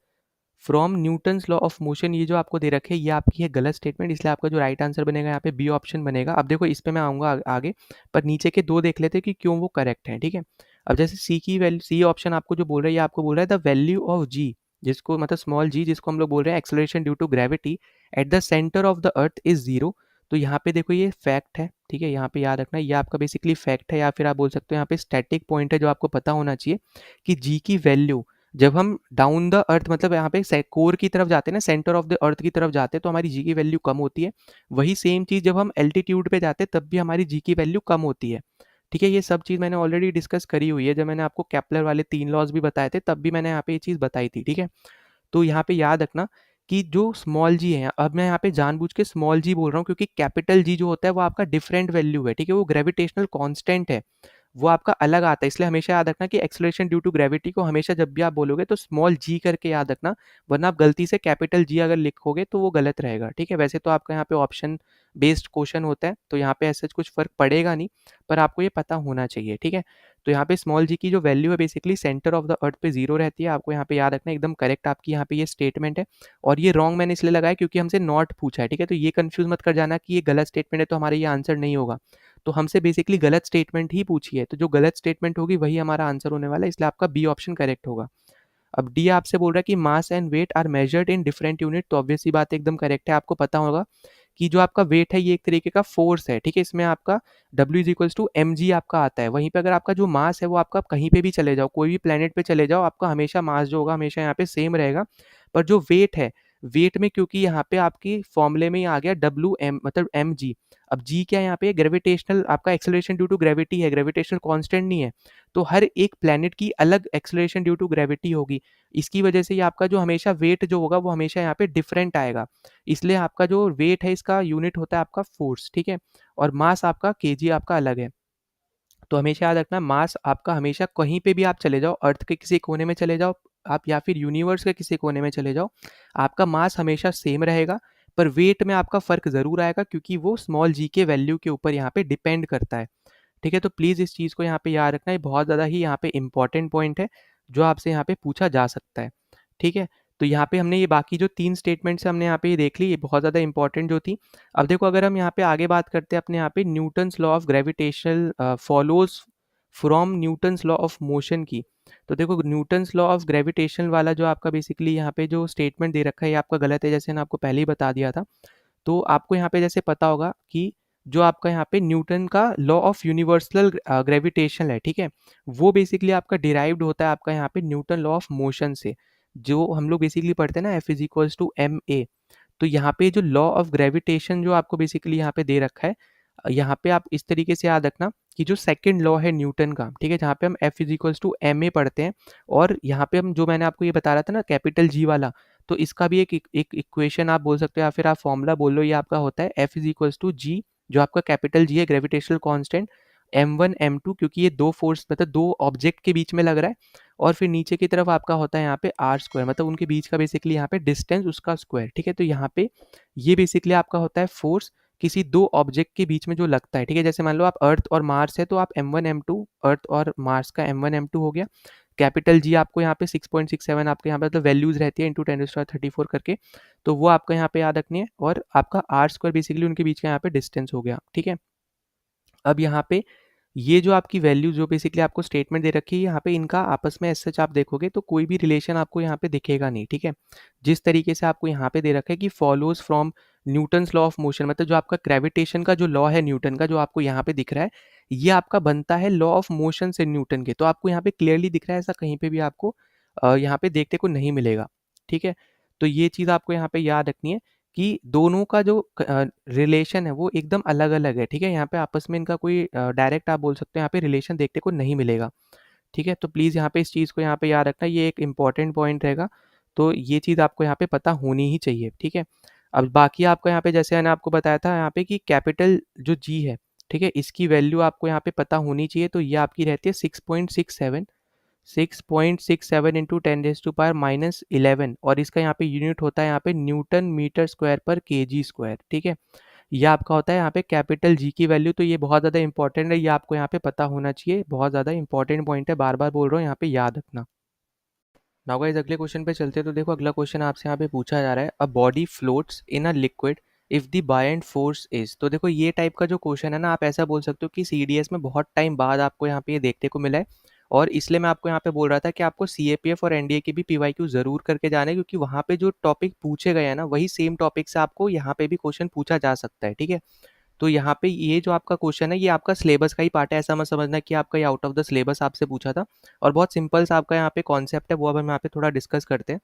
from Newton's law of motion, ये जो आपको दे रखे है ये आपकी है गलत स्टेटमेंट, इसलिए आपका जो राइट आंसर बनेगा यहाँ पे बी ऑप्शन बनेगा। अब देखो इस पे मैं आऊँगा आगे, पर नीचे के दो देख लेते हैं कि क्यों वो करेक्ट है। ठीक है, अब जैसे सी की वैल्यू, सी ऑप्शन आपको जो बोल रहा है ये आपको बोल रहा है द वैल्यू ऑफ जी, जिसको मतलब स्मॉल जी, जिसको हम लोग बोल रहे हैं acceleration due to gravity at the centre of the earth is zero. तो यहाँ पे देखो ये फैक्ट है। ठीक है, यहाँ पे याद रखना ये आपका बेसिकली फैक्ट है, या फिर आप बोल सकते हो यहाँ पे स्टैटिक पॉइंट है जो आपको पता होना चाहिए कि जी की वैल्यू जब हम डाउन द अर्थ मतलब यहाँ पे कोर की तरफ जाते हैं ना, सेंटर ऑफ द अर्थ की तरफ जाते हैं, तो हमारी जी की वैल्यू कम होती है। वही सेम चीज़ जब हम एल्टीट्यूड पे जाते हैं तब भी हमारी जी की वैल्यू कम होती है। ठीक है, ये सब चीज़ मैंने ऑलरेडी डिस्कस करी हुई है, जब मैंने आपको केपलर वाले 3 लॉज़ भी बताए थे तब भी मैंने यहाँ पे ये चीज़ बताई थी। ठीक है, तो यहाँ पे याद रखना कि जो स्मॉल जी है, अब मैं यहाँ पे जानबूझ के स्मॉल जी बोल रहा हूँ क्योंकि कैपिटल जी जो होता है वो आपका डिफरेंट वैल्यू है। ठीक है, वो ग्रेविटेशनल कांस्टेंट है, वो आपका अलग आता है, इसलिए हमेशा याद रखना कि एक्सेलरेशन ड्यू टू ग्रेविटी को हमेशा जब भी आप बोलोगे तो स्मॉल जी करके याद रखना, वरना आप गलती से कैपिटल जी अगर लिखोगे तो वो गलत रहेगा। ठीक है, वैसे तो आपका यहाँ पे ऑप्शन बेस्ड क्वेश्चन होता है तो यहाँ पे ऐसा कुछ फर्क पड़ेगा नहीं, पर आपको ये पता होना चाहिए। ठीक है, तो यहाँ पे स्मॉल जी की जो वैल्यू है बेसिकली सेंटर ऑफ द अर्थ पे जीरो रहती है, आपको यहाँ पे याद रखना, एकदम करेक्ट आपकी यहाँ पे ये स्टेटमेंट है। और ये रॉन्ग मैंने इसलिए लगाया क्योंकि हमसे नॉट पूछा है। ठीक है, तो ये कंफ्यूज मत कर जाना कि ये गलत स्टेटमेंट है तो हमारा ये आंसर नहीं होगा। तो हमसे बेसिकली गलत स्टेटमेंट ही पूछी है, तो जो गलत स्टेटमेंट होगी वही हमारा आंसर होने वाला है, इसलिए आपका बी ऑप्शन करेक्ट होगा। अब डी आपसे बोल रहा है कि mass and weight are measured in different unit, तो ऑब्वियस सी बात एकदम करेक्ट है। आपको पता होगा कि जो आपका वेट है ये एक तरीके का फोर्स है। ठीक है, इसमें आपका W is equals to m g आपका आता है। वहीं पे अगर आपका जो मास है वो आपका कहीं पे भी चले जाओ, कोई भी प्लेनेट पे चले जाओ, आपका हमेशा मास जो होगा हमेशा यहाँ पे सेम रहेगा। पर जो वेट है, वेट में क्योंकि यहाँ पे आपकी फॉर्मूले में ही आ गया डब्ल्यू एम मतलब एम जी। अब जी क्या है यहाँ पे, ग्रेविटेशनल आपका एक्सेलरेशन ड्यू टू ग्रेविटी है, ग्रेविटेशनल कांस्टेंट नहीं है। तो हर एक प्लेनेट की अलग एक्सेलरेशन ड्यू टू ग्रेविटी होगी, इसकी वजह से ये आपका जो हमेशा वेट जो होगा वो हमेशा यहाँ पे डिफरेंट आएगा। इसलिए आपका जो वेट है इसका यूनिट होता है आपका फोर्स। ठीक है, और मास आपका केजी आपका अलग है। तो हमेशा याद रखना, मास आपका हमेशा कहीं पे भी आप चले जाओ, अर्थ के किसी कोने में चले जाओ आप या फिर यूनिवर्स के किसी कोने में चले जाओ, आपका मास हमेशा सेम रहेगा। पर वेट में आपका फर्क जरूर आएगा क्योंकि वो स्मॉल जी के वैल्यू के ऊपर यहाँ पे डिपेंड करता है। ठीक है, तो प्लीज़ इस चीज़ को यहाँ पे याद रखना, ये बहुत ज़्यादा ही यहाँ पे इंपॉर्टेंट पॉइंट है जो आपसे यहाँ पे पूछा जा सकता है। ठीक है, तो यहाँ पे हमने ये बाकी जो 3 स्टेटमेंट्स हमने यहाँ पे ये देख ली, ये बहुत ज़्यादा इंपॉर्टेंट जो थी। अब देखो अगर हम यहाँ पे आगे बात करते हैं अपने यहाँ पे Newton's law of gravitational follows from Newton's law of motion की, तो देखो न्यूटन्स लॉ ऑफ ग्रेविटेशन वाला जो आपका बेसिकली यहाँ पे जो स्टेटमेंट दे रखा है ये आपका गलत है, जैसे मैंने आपको पहले ही बता दिया था। तो आपको यहाँ पे जैसे पता होगा कि जो आपका यहाँ पे न्यूटन का लॉ ऑफ यूनिवर्सल ग्रेविटेशन है, ठीक है, वो बेसिकली आपका डिराइव्ड होता है आपका यहाँ पे न्यूटन लॉ ऑफ मोशन से, जो हम लोग बेसिकली पढ़ते हैं ना F is equals to m a. तो यहाँ पे जो लॉ ऑफ ग्रेविटेशन जो आपको बेसिकली यहाँ पे दे रखा है, यहाँ पे आप इस तरीके से याद रखना कि जो सेकंड लॉ है न्यूटन का, ठीक है, जहाँ पे हम F is equals to m a पढ़ते हैं, और यहाँ पे हम जो मैंने आपको ये बता रहा था ना कैपिटल जी वाला, तो इसका भी एक इक्वेशन आप बोल सकते हो या फिर आप फॉर्मूला बोल लो, ये आपका होता है एफ इज इक्वल्स टू जी, जो आपका कैपिटल जी है ग्रेविटेशनल कांस्टेंट, M1 M2, क्योंकि ये दो फोर्स मतलब दो ऑब्जेक्ट के बीच में लग रहा है, और फिर नीचे की तरफ आपका होता है यहाँ पे आर स्क्वायर, मतलब उनके बीच का बेसिकली यहाँ पे डिस्टेंस उसका स्क्वायर। ठीक है, तो यहाँ पे ये बेसिकली आपका होता है फोर्स किसी दो ऑब्जेक्ट के बीच में जो लगता है। ठीक है, जैसे मान लो आप अर्थ और मार्स है तो आप M1 M2, अर्थ और मार्स का M1 M2 हो गया। कैपिटल जी आपको यहाँ पे 6.67 आपके यहाँ पे मतलब वैल्यूज रहती है इंटू 10⁻34 करके, तो वो आपका यहाँ पे याद रखनी है, और आपका आर स्क्वायर बेसिकली उनके बीच का यहाँ पे डिस्टेंस हो गया। ठीक है, अब यहाँ पे ये जो आपकी वैल्यू जो बेसिकली आपको स्टेटमेंट दे रखी है, यहाँ पे इनका आपस में सच आप देखोगे तो कोई भी रिलेशन आपको यहाँ पे दिखेगा नहीं। ठीक है, जिस तरीके से आपको यहाँ पे दे रखा है कि follows from Newton's law of motion, मतलब जो आपका ग्रेविटेशन का जो लॉ है न्यूटन का जो आपको यहाँ पे दिख रहा है, ये आपका बनता है लॉ ऑफ मोशन से न्यूटन के, तो आपको यहाँ पे क्लियरली दिख रहा है, ऐसा कहीं पे भी आपको यहाँ पे देखने को नहीं मिलेगा। ठीक है, तो ये चीज़ आपको यहाँ पे याद रखनी है कि दोनों का जो रिलेशन है वो एकदम अलग अलग है। ठीक है, यहाँ पे आपस में इनका कोई डायरेक्ट आप बोल सकते हो यहाँ पे रिलेशन देखने को नहीं मिलेगा। ठीक है, तो प्लीज़ यहाँ पे इस चीज़ को यहाँ पे याद रखना, ये एक इंपॉर्टेंट पॉइंट रहेगा, तो ये चीज़ आपको यहाँ पे पता होनी ही चाहिए। ठीक है, अब बाकी आपको यहाँ पे जैसे मैंने आपको बताया था यहाँ पे कि कैपिटल जो जी है, ठीक है, इसकी वैल्यू आपको यहाँ पे पता होनी चाहिए, तो ये आपकी रहती है 6.67, 6.67 इंटू 10⁻⁻11, और इसका यहाँ पे यूनिट होता है यहाँ पे न्यूटन मीटर स्क्वायर पर केजी स्क्वायर। ठीक है, ये आपका होता है यहाँ पे कैपिटल जी की वैल्यू, तो ये बहुत ज़्यादा इंपॉर्टेंट है, ये आपको यहाँ पे पता होना चाहिए, बहुत ज़्यादा इंपॉर्टेंट पॉइंट है, बार बार बोल रहा हूँ यहाँ पे याद रखना। नाउ गाइस अगले क्वेश्चन पे चलते हैं, तो देखो अगला क्वेश्चन आपसे यहाँ पे पूछा जा रहा है, a body floats in a liquid if the buoyant force is, तो देखो ये टाइप का जो क्वेश्चन है ना, आप ऐसा बोल सकते हो कि सीडीएस में बहुत टाइम बाद आपको यहाँ पे ये देखने को मिला है, और इसलिए मैं आपको यहाँ पे बोल रहा था कि आपको सीएपीएफ और एनडीए की भी पीवाईक्यू जरूर करके जाना है, क्योंकि वहाँ पे जो टॉपिक पूछे गए हैं ना वही सेम टॉपिक से आपको यहाँ पे भी क्वेश्चन पूछा जा सकता है। ठीक है, तो यहाँ पे ये जो आपका क्वेश्चन है ये आपका सिलेबस का ही पार्ट है, ऐसा मत समझना कि आपका ये आउट ऑफ द सिलेबस आपसे पूछा था। और बहुत सिंपल सा आपका यहाँ पे कॉन्सेप्ट है, वो अब हम यहाँ पे थोड़ा डिस्कस करते हैं।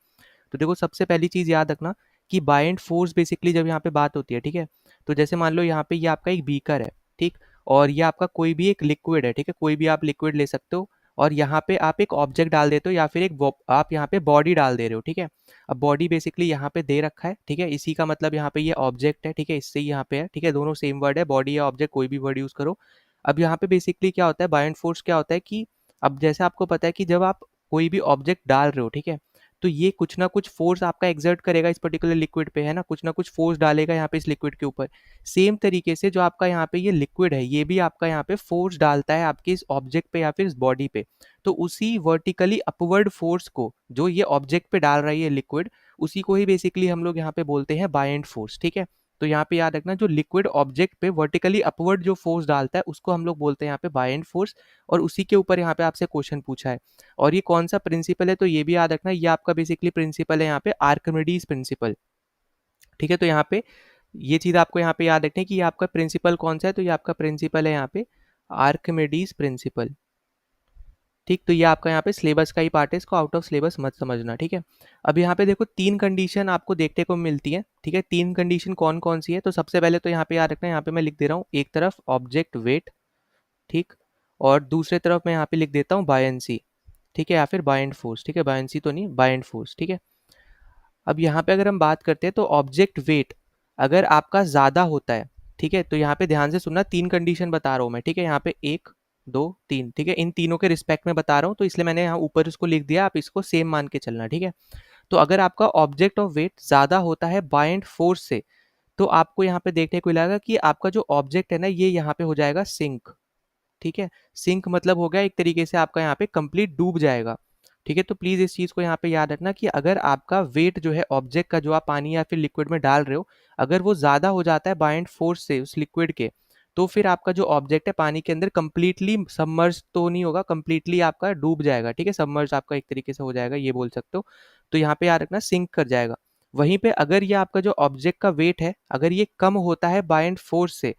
तो देखो सबसे पहली चीज़ याद रखना कि बाय फोर्स बेसिकली जब यहाँ पे बात होती है, ठीक है, तो जैसे मान लो यहाँ पे ये आपका एक बीकर है, ठीक, और ये आपका कोई भी एक लिक्विड है, ठीक है, कोई भी आप लिक्विड ले सकते हो, और यहाँ पे आप एक ऑब्जेक्ट डाल देते हो या फिर आप यहाँ पे बॉडी डाल दे रहे हो, ठीक है। अब बॉडी बेसिकली यहाँ पे दे रखा है, ठीक है, इसी का मतलब यहाँ पे ये ऑब्जेक्ट है, ठीक है, इससे यहाँ पे है, ठीक है, दोनों सेम वर्ड है, बॉडी या ऑब्जेक्ट कोई भी वर्ड यूज करो। अब यहाँ पे बेसिकली क्या होता है, बाय फोर्स क्या होता है कि अब जैसे आपको पता है कि जब आप कोई भी ऑब्जेक्ट डाल रहे हो, ठीक है, तो ये कुछ ना कुछ फोर्स आपका एक्सर्ट करेगा इस पर्टिकुलर लिक्विड पे, है ना कुछ फोर्स डालेगा यहाँ पे इस लिक्विड के ऊपर। सेम तरीके से जो आपका यहाँ पे ये लिक्विड है ये भी आपका यहाँ पे फोर्स डालता है आपके इस ऑब्जेक्ट पे या फिर इस बॉडी पे। तो उसी वर्टिकली अपवर्ड फोर्स को जो ये ऑब्जेक्ट पे डाल रहा है ये लिक्विड, उसी को ही बेसिकली हम लोग यहाँ पे बोलते हैं बायएंड फोर्स, ठीक है। तो यहाँ पे याद रखना जो लिक्विड ऑब्जेक्ट पे वर्टिकली अपवर्ड जो फोर्स डालता है उसको हम लोग बोलते हैं यहाँ पे बायएंड फोर्स, और उसी के ऊपर यहाँ पे आपसे क्वेश्चन पूछा है। और ये कौन सा प्रिंसिपल है तो ये भी याद रखना, ये आपका बेसिकली प्रिंसिपल है यहाँ पे आर्किमिडीज प्रिंसिपल, ठीक है। तो यहाँ पे ये चीज आपको यहाँ पे याद रखनी है कि ये आपका प्रिंसिपल कौन सा है, तो ये आपका प्रिंसिपल है यहाँ पे आर्किमिडीज प्रिंसिपल, ठीक। तो ये आपका यहाँ पे सिलेबस का ही पार्ट है, इसको आउट ऑफ सिलेबस मत समझना, ठीक है। अब यहाँ पे देखो तीन कंडीशन आपको देखने को मिलती है, ठीक है, तीन कंडीशन कौन कौन सी है, तो सबसे पहले तो यहाँ पे याद रखना है, यहाँ पे मैं लिख दे रहा हूँ एक तरफ ऑब्जेक्ट वेट, ठीक, और दूसरे तरफ मैं यहाँ पे लिख देता हूँ बायंसी, ठीक है, या फिर बायंड फोर्स, ठीक है, बायंसी तो नहीं बायंड फोर्स, ठीक है। अब यहाँ पे अगर हम बात करते हैं तो ऑब्जेक्ट वेट अगर आपका ज़्यादा होता है, ठीक है, तो यहाँ पे ध्यान से सुनना, तीन कंडीशन बता रहा हूँ मैं, ठीक है, यहाँ पे एक दो तीन, ठीक है, इन तीनों के रिस्पेक्ट में बता रहा हूँ, तो इसलिए मैंने यहाँ ऊपर इसको लिख दिया, आप इसको सेम मान के चलना, ठीक है। तो अगर आपका ऑब्जेक्ट ऑफ वेट ज़्यादा होता है बायंड फोर्स से, तो आपको यहाँ पे देखने को मिलेगा कि आपका जो ऑब्जेक्ट है ना ये यहाँ पे हो जाएगा सिंक, ठीक है। सिंक मतलब हो गया एक तरीके से आपका यहाँ पे कंप्लीट डूब जाएगा, ठीक है। तो प्लीज इस चीज को यहाँ पे याद रखना कि अगर आपका वेट जो है ऑब्जेक्ट का जो आप पानी या फिर लिक्विड में डाल रहे हो, अगर वो ज्यादा हो जाता है बाइंड फोर्स से उस लिक्विड के, तो फिर आपका जो ऑब्जेक्ट है पानी के अंदर कंप्लीटली सबमर्ज तो नहीं होगा, कंप्लीटली आपका डूब जाएगा, ठीक है, सबमर्ज आपका एक तरीके से हो जाएगा ये बोल सकते हो। तो यहाँ पे याद रखना सिंक कर जाएगा। वहीं पे अगर ये आपका जो ऑब्जेक्ट का वेट है अगर ये कम होता है बाइंड फोर्स से,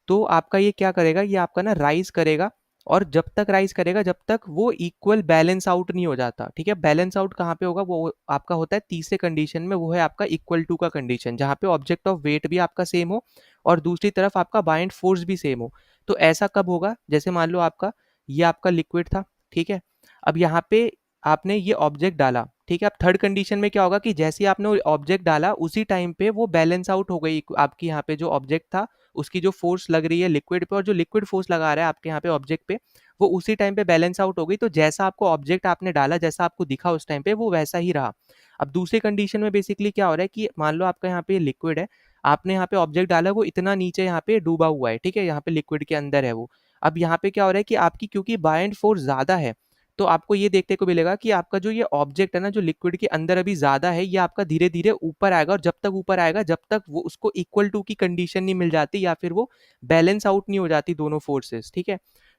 तो आपका ये क्या करेगा, ये आपका ना राइज करेगा, और जब तक राइज करेगा जब तक वो इक्वल बैलेंस आउट नहीं हो जाता, ठीक है। बैलेंस आउट कहाँ पे होगा, वो आपका होता है तीसरे कंडीशन में, वो है आपका इक्वल टू का कंडीशन, जहाँ पे ऑब्जेक्ट ऑफ वेट भी आपका सेम हो और दूसरी तरफ आपका बाइंड फोर्स भी सेम हो। तो ऐसा कब होगा, जैसे मान लो आपका ये आपका लिक्विड था, ठीक है, अब यहाँ पे आपने ये ऑब्जेक्ट डाला, ठीक है। अब थर्ड कंडीशन में क्या होगा कि जैसे ही आपने ऑब्जेक्ट डाला उसी टाइम पे वो बैलेंस आउट हो गई, आपकी यहाँ पे जो ऑब्जेक्ट था उसकी जो फोर्स लग रही है लिक्विड पे और जो लिक्विड फोर्स लगा रहा है आपके यहाँ पे ऑब्जेक्ट पे, वो उसी टाइम पे बैलेंस आउट हो गई। तो जैसा आपको ऑब्जेक्ट आपने डाला जैसा आपको दिखा उस टाइम पे वो वैसा ही रहा। अब दूसरी कंडीशन में बेसिकली क्या हो रहा है कि मान लो आपका यहाँ पे लिक्विड है, आपने यहाँ पे ऑब्जेक्ट डाला, वो इतना नीचे यहाँ पे डूबा हुआ है, ठीक है, यहाँ पे लिक्विड के अंदर है वो। अब यहाँ पे क्या हो रहा है कि आपकी क्योंकि बाइंड फोर्स ज्यादा है, तो आपको ये देखने को मिलेगा कि आपका जो ये ऑब्जेक्ट है ना जो लिक्विड के अंदर अभी ज्यादा है, ये आपका धीरे धीरे ऊपर आएगा, और जब तक ऊपर आएगा जब तक वो उसको इक्वल टू की कंडीशन नहीं मिल जाती या फिर वो बैलेंस आउट नहीं हो जाती दोनों फोर्सेस, ठीक है।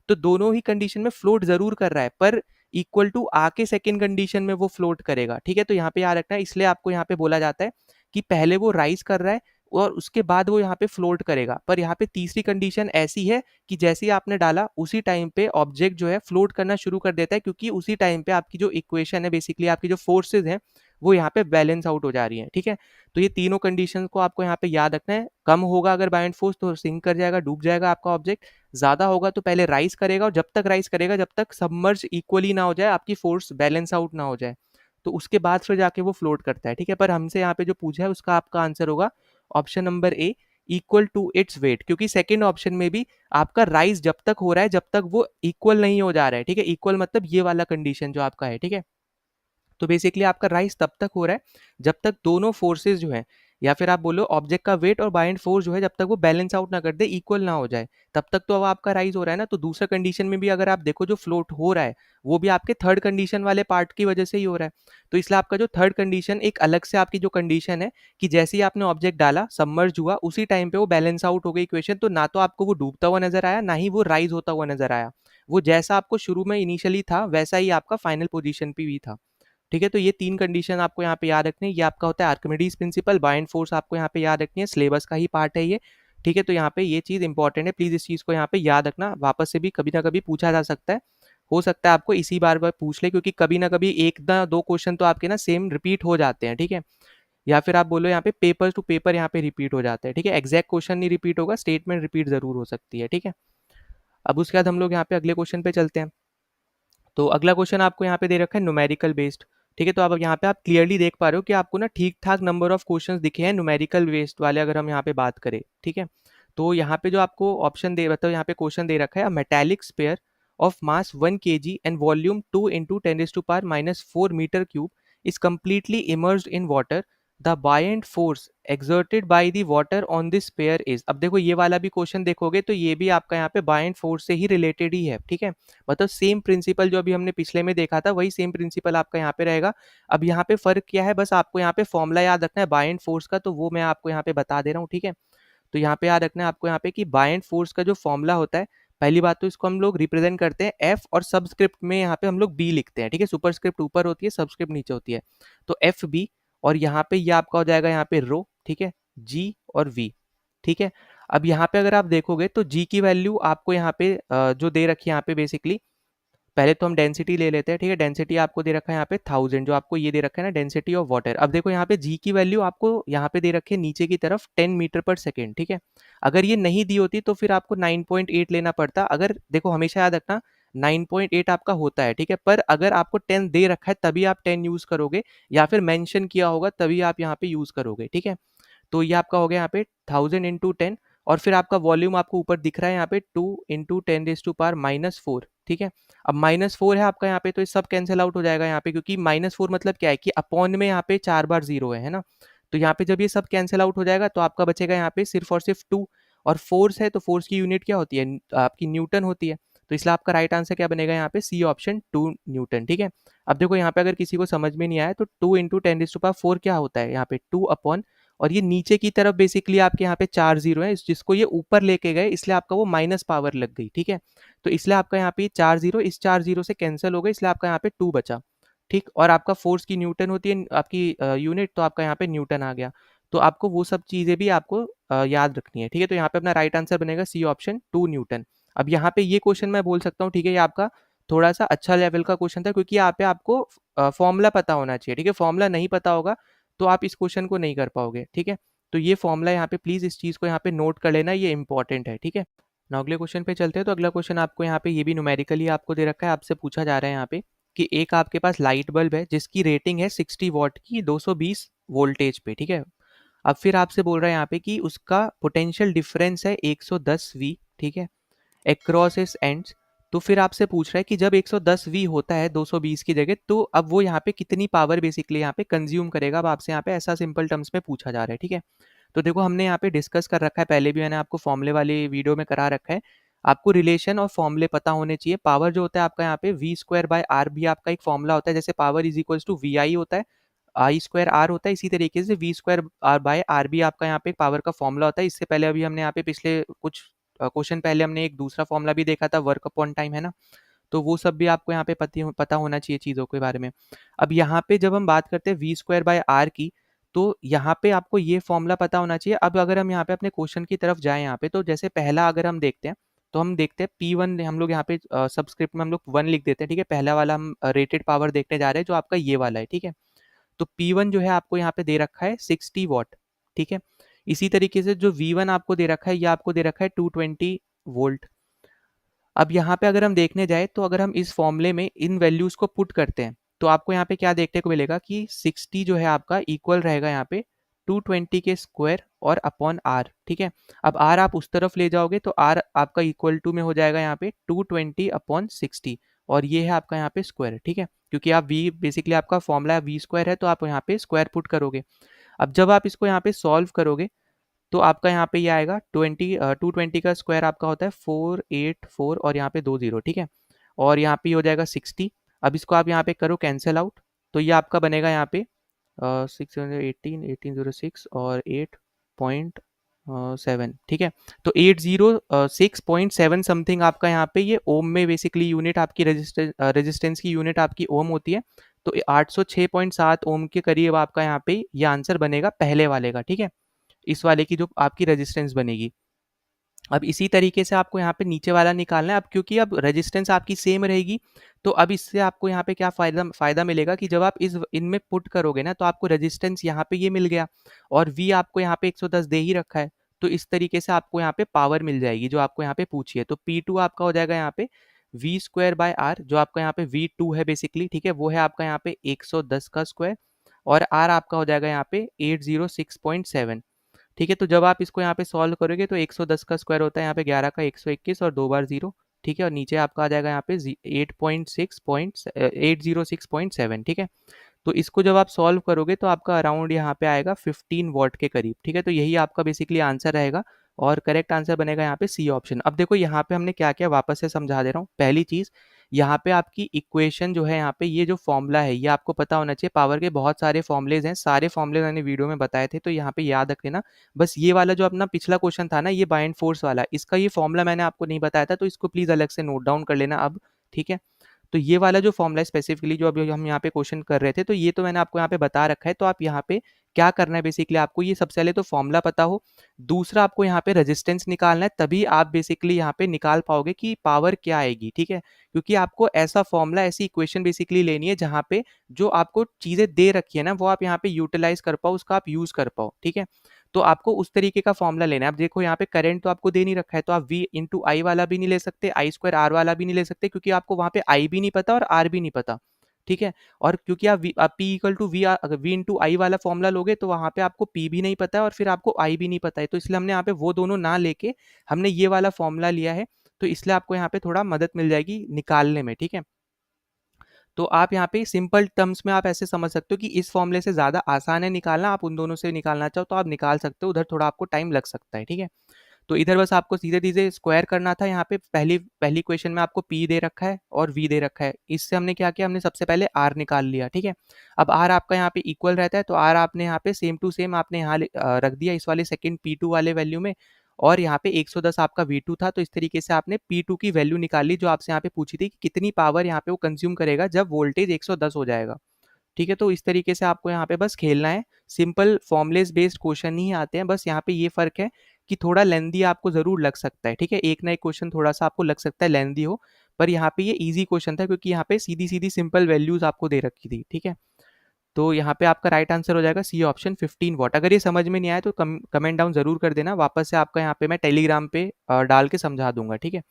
तो दोनों ही कंडीशन में फ्लोट जरूर कर रहा है पर इक्वल टू आके सेकेंड कंडीशन में वो फ्लोट करेगा, ठीक है। तो यहाँ पे याद रखना है, इसलिए आपको यहाँ पे बोला जाता है कि पहले वो राइज कर रहा है और उसके बाद वो यहाँ पे फ्लोट करेगा। पर यहाँ पे तीसरी कंडीशन ऐसी है कि जैसे ही आपने डाला उसी टाइम पे ऑब्जेक्ट जो है फ्लोट करना शुरू कर देता है, क्योंकि उसी टाइम पे आपकी जो इक्वेशन है बेसिकली आपकी जो फोर्सेज हैं वो यहाँ पे बैलेंस आउट हो जा रही है, ठीक है। तो ये तीनों कंडीशन को आपको यहाँ पे याद रखना है। कम होगा अगर बाइंड फोर्स तो सिंक कर जाएगा, डूब जाएगा आपका ऑब्जेक्ट। ज्यादा होगा तो पहले राइज करेगा और जब तक राइज करेगा जब तक सबमर्ज इक्वली ना हो जाए, आपकी फोर्स बैलेंस आउट ना हो जाए, तो उसके बाद फिर जाके वो फ्लोट करता है, ठीक है। पर हमसे यहाँ पे जो पूछा है उसका आपका आंसर होगा option number A, equal to its weight, क्योंकि सेकंड ऑप्शन में भी आपका राइज जब तक हो रहा है जब तक वो इक्वल नहीं हो जा रहा है, ठीक है। इक्वल मतलब ये वाला कंडीशन जो आपका है, ठीक है। तो बेसिकली आपका राइज तब तक हो रहा है जब तक दोनों फोर्सेज जो है या फिर आप बोलो ऑब्जेक्ट का वेट और बाइंड फोर्स जो है जब तक वो बैलेंस आउट ना कर दे, इक्वल ना हो जाए, तब तक तो अब आपका राइज हो रहा है ना। तो दूसरा कंडीशन में भी अगर आप देखो जो फ्लोट हो रहा है वो भी आपके थर्ड कंडीशन वाले पार्ट की वजह से ही हो रहा है। तो इसलिए आपका जो थर्ड कंडीशन एक अलग से आपकी जो कंडीशन है कि जैसे ही आपने ऑब्जेक्ट डाला सबमर्ज हुआ उसी टाइम पे वो बैलेंस आउट हो गई इक्वेशन, तो ना तो आपको वो डूबता हुआ नजर आया ना ही वो राइज होता हुआ नजर आया, वो जैसा आपको शुरू में इनिशियली था वैसा ही आपका फाइनल पोजीशन पे भी था, ठीक है। तो ये तीन कंडीशन आपको यहाँ पे याद रखनी है, ये आपका होता है आर्किमिडीज प्रिंसिपल। बाइंड फोर्स आपको यहाँ पे याद रखनी है, सिलेबस का ही पार्ट है ये, ठीक है, तो यहाँ पे ये चीज़ इंपॉर्टेंट है, प्लीज़ इस चीज़ को यहाँ पे याद रखना, वापस से भी कभी ना कभी पूछा जा सकता है, हो सकता है आपको इसी बार पूछ ले, क्योंकि कभी ना कभी एक ना दो क्वेश्चन तो आपके ना सेम रिपीट हो जाते हैं, ठीक है, या फिर आप बोलो यहाँ पे पेपर टू पेपर यहाँ पे रिपीट हो जाता है, ठीक है, एग्जैक्ट क्वेश्चन नहीं रिपीट होगा, स्टेटमेंट रिपीट जरूर हो सकती है, ठीक है। अब उसके बाद हम लोग यहाँ पे अगले क्वेश्चन पे चलते हैं। तो अगला क्वेश्चन आपको यहाँ पे दे रखा है न्यूमेरिकल बेस्ड, ठीक है, तो अब यहाँ पे आप क्लियरली देख पा रहे हो कि आपको ना ठीक ठाक नंबर ऑफ क्वेश्चंस दिखे हैं न्यूमेरिकल बेस्ड वाले, अगर हम यहाँ पे बात करें, ठीक है। तो यहाँ पे जो आपको ऑप्शन दे, मतलब यहाँ पे क्वेश्चन दे रखा है, metallic sphere of mass 1 kg and volume 2 × 10⁻⁴ metre cube is completely immersed in water, the buoyant force exerted by the water on this sphere is। अब देखो ये वाला भी क्वेश्चन देखोगे तो ये भी आपका यहाँ पे बायेंट फोर्स से ही रिलेटेड ही है, ठीक है, मतलब सेम प्रिंसिपल जो अभी हमने पिछले में देखा था वही सेम प्रिंसिपल आपका यहाँ पे रहेगा। अब यहाँ पे फर्क क्या है, बस आपको यहाँ पे फॉर्मूला याद रखना है बायेंट फोर्स का, तो वो मैं आपको यहाँ पे बता दे रहा हूँ, ठीक है। तो यहाँ पे याद रखना है आपको यहाँ पे कि बायेंट फोर्स का जो फॉर्मूला होता है, पहली बात तो इसको हम लोग रिप्रेजेंट करते हैं एफ और सबस्क्रिप्ट में यहाँ पे हम लोग बी लिखते हैं, ठीक है, सुपरस्क्रिप्ट ऊपर होती है, सबस्क्रिप्ट नीचे होती है, तो एफ बी, और यहाँ पे ये आपका हो जाएगा यहाँ पे रो, ठीक है, जी और वी, ठीक है। अब यहाँ पे अगर आप देखोगे तो जी की वैल्यू आपको यहाँ पे जो दे रखी है यहाँ पे बेसिकली, पहले तो हम डेंसिटी ले लेते हैं, ठीक है, डेंसिटी आपको दे रखा है यहाँ पे 1000, जो आपको ये दे रखा है ना डेंसिटी ऑफ वाटर। अब देखो यहाँ पे जी की वैल्यू आपको यहाँ पे दे रखी है नीचे की तरफ 10 मीटर पर सेकेंड, ठीक है, अगर ये नहीं दी होती तो फिर आपको 9.8 लेना पड़ता, अगर देखो हमेशा याद रखना 9.8 आपका होता है, ठीक है, पर अगर आपको 10 दे रखा है तभी आप 10 यूज करोगे, या फिर मेंशन किया होगा तभी आप यहाँ पे यूज करोगे, ठीक है। तो ये आपका हो गया यहाँ पे 1000 × 10, और फिर आपका वॉल्यूम आपको ऊपर दिख रहा है यहाँ पे 2 × 10⁻⁴, ठीक है। अब -4 है आपका यहाँ पे, तो ये सब कैंसिल आउट हो जाएगा यहाँ पे, क्योंकि -4 मतलब क्या है कि अपॉन में यहाँ पे 4 बार 0 है ना, तो यहाँ पे जब ये सब कैंसिल आउट हो जाएगा तो आपका बचेगा यहाँ पे सिर्फ और सिर्फ 2, और फोर्स है तो फोर्स की यूनिट क्या होती है, आपकी न्यूटन होती है, तो इसलिए आपका राइट आंसर क्या बनेगा यहाँ पे, सी ऑप्शन 2 न्यूटन, ठीक है। अब देखो यहाँ पे अगर किसी को समझ में नहीं आया तो 2 × 10⁴ क्या होता है, यहाँ पे 2 अपॉन, और ये नीचे की तरफ बेसिकली आपके यहाँ पे 4 जीरो है, जिसको ये ऊपर लेके गए इसलिए आपका वो माइनस पावर लग गई, ठीक है, तो इसलिए आपका यहाँ पे 4 जीरो इस 4 जीरो से कैंसिल हो गए, इसलिए आपका यहाँ पे 2 बचा, ठीक, और आपका फोर्स की न्यूटन होती है आपकी यूनिट, तो आपका यहाँ पे न्यूटन आ गया, तो आपको वो सब चीज़ें भी आपको याद रखनी है, ठीक है, तो यहाँ पे अपना राइट आंसर बनेगा सी ऑप्शन 2 न्यूटन। अब यहाँ पे ये क्वेश्चन मैं बोल सकता हूँ, ठीक है, ये आपका थोड़ा सा अच्छा लेवल का क्वेश्चन था, क्योंकि यहाँ पे आपको फॉर्मूला पता होना चाहिए, ठीक है, फॉर्मूला नहीं पता होगा तो आप इस क्वेश्चन को नहीं कर पाओगे, ठीक है, तो ये फॉर्मूला यहाँ पे प्लीज इस चीज को यहाँ पे नोट कर लेना, ये इंपॉर्टेंट है, ठीक है। ना अगले क्वेश्चन पे चलते हैं, तो अगला क्वेश्चन आपको यहाँ पे ये भी न्यूमेरिकली आपको दे रखा है, आपसे पूछा जा रहा है यहाँ पे कि एक आपके पास लाइट बल्ब है जिसकी रेटिंग है 60 वॉट की 220 वोल्टेज पे, ठीक है। अब फिर आपसे बोल रहा है यहाँ पे कि उसका पोटेंशियल डिफरेंस है 110 वी, ठीक है, अक्रॉस इस एंड्स, तो फिर आपसे पूछ रहा है कि जब 110 वी होता है 220 की जगह, तो अब वो यहाँ पे कितनी पावर बेसिकली यहाँ पे कंज्यूम करेगा, अब आपसे यहाँ पे ऐसा सिंपल टर्म्स में पूछा जा रहा है, ठीक है। तो देखो हमने यहाँ पे डिस्कस कर रखा है, पहले भी मैंने आपको फॉर्मूले वाली वीडियो में करा रखा है, आपको रिलेशन और फॉर्मूले पता होने चाहिए। पावर जो होता है आपका यहाँ पे v²/r भी आपका एक फॉर्मूला होता है, जैसे power is equals to vi होता है, I²R होता है, इसी तरीके से v²/r भी आपका यहाँ पे पावर का फॉर्मूला होता है। इससे पहले अभी हमने यहाँ पे पिछले कुछ क्वेश्चन पहले हमने एक दूसरा फॉर्मूला भी देखा था, वर्क अपॉन टाइम, है ना, तो वो सब भी आपको यहाँ पे पता होना चाहिए चीज़ों के बारे में। अब यहाँ पे जब हम बात करते हैं v²/r की, तो यहाँ पे आपको ये फॉर्मूला पता होना चाहिए। अब अगर हम यहाँ पे अपने क्वेश्चन की तरफ जाएं यहाँ पे, तो जैसे पहला अगर हम देखते हैं तो हम देखते हैं P1, हम लोग यहाँ पे सबस्क्रिप्ट में हम लोग 1 लिख देते हैं, ठीक है, पहला वाला हम रेटेड पावर देखने जा रहे हैं जो आपका ये वाला है, ठीक है। तो P1 जो है आपको यहाँ पे दे रखा है 60 वॉट, ठीक है। इसी तरीके से जो V1 आपको दे रखा है, ये आपको दे रखा है 220 वोल्ट। अब यहाँ पे अगर हम देखने जाए तो अगर हम इस फॉर्मूले में इन वैल्यूज को पुट करते हैं तो आपको यहाँ पे क्या देखने को मिलेगा कि 60 जो है आपका इक्वल रहेगा यहाँ पे 220 के स्क्वायर और अपॉन आर, ठीक है। अब आर आप उस तरफ ले जाओगे तो आर आपका इक्वल टू में हो जाएगा यहाँ पे 220/60, और ये है आपका यहाँ पे स्क्वायर, ठीक है, क्योंकि आप वी बेसिकली आपका फॉर्मूला v² है तो आप यहाँ पे स्क्वायर पुट करोगे। अब जब आप इसको यहाँ पे सॉल्व करोगे तो आपका यहाँ पे ये आएगा 220 का स्क्वायर आपका होता है 484 और यहाँ पे 20, ठीक है, और यहाँ पे हो जाएगा 60। अब इसको आप यहाँ पे करो कैंसिल आउट, तो ये आपका बनेगा यहाँ पे 1806 और 8.7, ठीक है, तो 806.7 समथिंग आपका यहाँ पे ये ओम में बेसिकली यूनिट आपकी रेजिस्टेंस की यूनिट आपकी ओम होती है, तो 806.7 ओम के करीब आपका यहाँ पे ये आंसर बनेगा पहले वाले का, ठीक है, इस वाले की जो आपकी रेजिस्टेंस बनेगी। अब इसी तरीके से आपको यहाँ पे नीचे वाला निकालना है। अब क्योंकि अब रेजिस्टेंस आपकी सेम रहेगी, तो अब इससे आपको यहाँ पे क्या फ़ायदा मिलेगा कि जब आप इनमें पुट करोगे ना, तो आपको रेजिस्टेंस यहाँ पे ये मिल गया और V आपको यहाँ पे 110 दे ही रखा है। तो इस तरीके से आपको यहाँ पे पावर मिल जाएगी जो आपको यहाँ पे पूछी है। तो P2 आपका हो जाएगा यहाँ पे V स्क्वायर बाय R, जो आपका यहाँ पे V2 है बेसिकली, ठीक है? वो है आपका यहाँ पे 110 का स्क्वायर और R आपका हो जाएगा यहाँ पे 806.7। ठीक है, तो जब आप इसको यहाँ पे सॉल्व करोगे तो 110 का स्क्वायर होता है यहाँ पे 11 का 121 और 2 बार 0। ठीक है, और नीचे आपका आ जाएगा यहाँ पे 806.7। ठीक है, तो इसको जब आप सॉल्व करोगे तो आपका अराउंड यहाँ पे आएगा 15 वॉट के करीब। ठीक है, तो यही आपका बेसिकली आंसर रहेगा और करेक्ट आंसर बनेगा यहाँ पे सी ऑप्शन। अब देखो यहाँ पे हमने क्या क्या वापस से समझा दे रहा हूँ। पहली चीज़, यहाँ पे आपकी इक्वेशन जो है, यहाँ पे ये जो फॉर्मूला है ये आपको पता होना चाहिए। पावर के बहुत सारे फॉर्मूलेज हैं, सारे फॉर्मूले मैंने वीडियो में बताए थे, तो यहाँ पे याद रख लेना। बस ये वाला जो अपना पिछला क्वेश्चन था ना, ये बाइंड फोर्स वाला, इसका ये फॉर्मूला मैंने आपको नहीं बताया था, तो इसको प्लीज़ अलग से नोट डाउन कर लेना अब। ठीक है, तो ये वाला जो फॉर्मूला है स्पेसिफिकली जो अभी हम यहाँ पे क्वेश्चन कर रहे थे, तो ये तो मैंने आपको यहाँ पे बता रखा है। तो आप यहाँ पे क्या करना है, बेसिकली आपको ये सबसे पहले तो फॉर्मूला पता हो, दूसरा आपको यहाँ पे रेजिस्टेंस निकालना है, तभी आप बेसिकली यहाँ पे निकाल पाओगे कि पावर क्या आएगी। ठीक है, क्योंकि आपको ऐसा फॉर्मूला, ऐसी इक्वेशन बेसिकली लेनी है जहाँ पे जो आपको चीज़ें दे रखी है ना, वो आप यहाँ पे यूटिलाइज कर पाओ, उसका आप यूज़ कर पाओ। ठीक है, तो आपको उस तरीके का फॉर्मूला लेना है। अब देखो यहाँ पे करंट तो आपको दे नहीं रखा है, तो आप V इंटू आई वाला भी नहीं ले सकते, आई स्क्वायर आर वाला भी नहीं ले सकते, क्योंकि आपको वहाँ पे आई भी नहीं पता और आर भी नहीं पता। ठीक है, और क्योंकि आप P इक्वल टू वी, अगर V इंटू आई वाला फॉर्मूला लोगे तो वहाँ पे आपको P भी नहीं पता है और फिर आपको I भी नहीं पता है, तो इसलिए हमने यहाँ पे वो दोनों ना लेके हमने ये वाला फॉर्मूला लिया है। तो इसलिए आपको यहाँ पे थोड़ा मदद मिल जाएगी निकालने में। ठीक है, तो आप यहाँ पे सिंपल टर्म्स में आप ऐसे समझ सकते हो कि इस फॉर्मूले से ज़्यादा आसान है निकालना, आप उन दोनों से निकालना चाहो तो आप निकाल सकते हो, उधर थोड़ा आपको टाइम लग सकता है। ठीक है, तो इधर बस आपको सीधे सीधे स्क्वायर करना था। यहाँ पे पहली पहली क्वेश्चन में आपको P दे रखा है और V दे रखा है, इससे हमने क्या किया, हमने सबसे पहले R निकाल लिया। ठीक है, अब R आपका यहाँ पे इक्वल रहता है, तो R आपने यहाँ पे सेम टू सेम आपने यहाँ रख दिया इस वाले सेकंड P2 वाले वैल्यू में, और यहाँ पे 110 आपका V2 था, तो इस तरीके से आपने P2 की वैल्यू निकाल ली जो आपसे यहाँ पे पूछी थी कि कितनी पावर यहाँ पे वो कंज्यूम करेगा जब वोल्टेज 110 हो जाएगा। ठीक है, तो इस तरीके से आपको यहाँ पे बस खेलना है। सिंपल फॉर्मुलेस बेस्ड क्वेश्चन ही आते हैं, बस यहाँ पे ये फर्क है कि थोड़ा लेंदी आपको जरूर लग सकता है। ठीक है, एक ना एक क्वेश्चन थोड़ा सा आपको लग सकता है लेंदी हो, पर यहाँ पे ये इजी क्वेश्चन था क्योंकि यहाँ पे सीधी सीधी सिंपल वैल्यूज आपको दे रखी थी। ठीक है, तो यहाँ पे आपका राइट आंसर हो जाएगा सी ऑप्शन 15 वॉट। अगर ये समझ में नहीं आया तो कमेंट डाउन जरूर कर देना, वापस से आपका यहाँ पे मैं टेलीग्राम पे डाल के समझा दूंगा। ठीक है,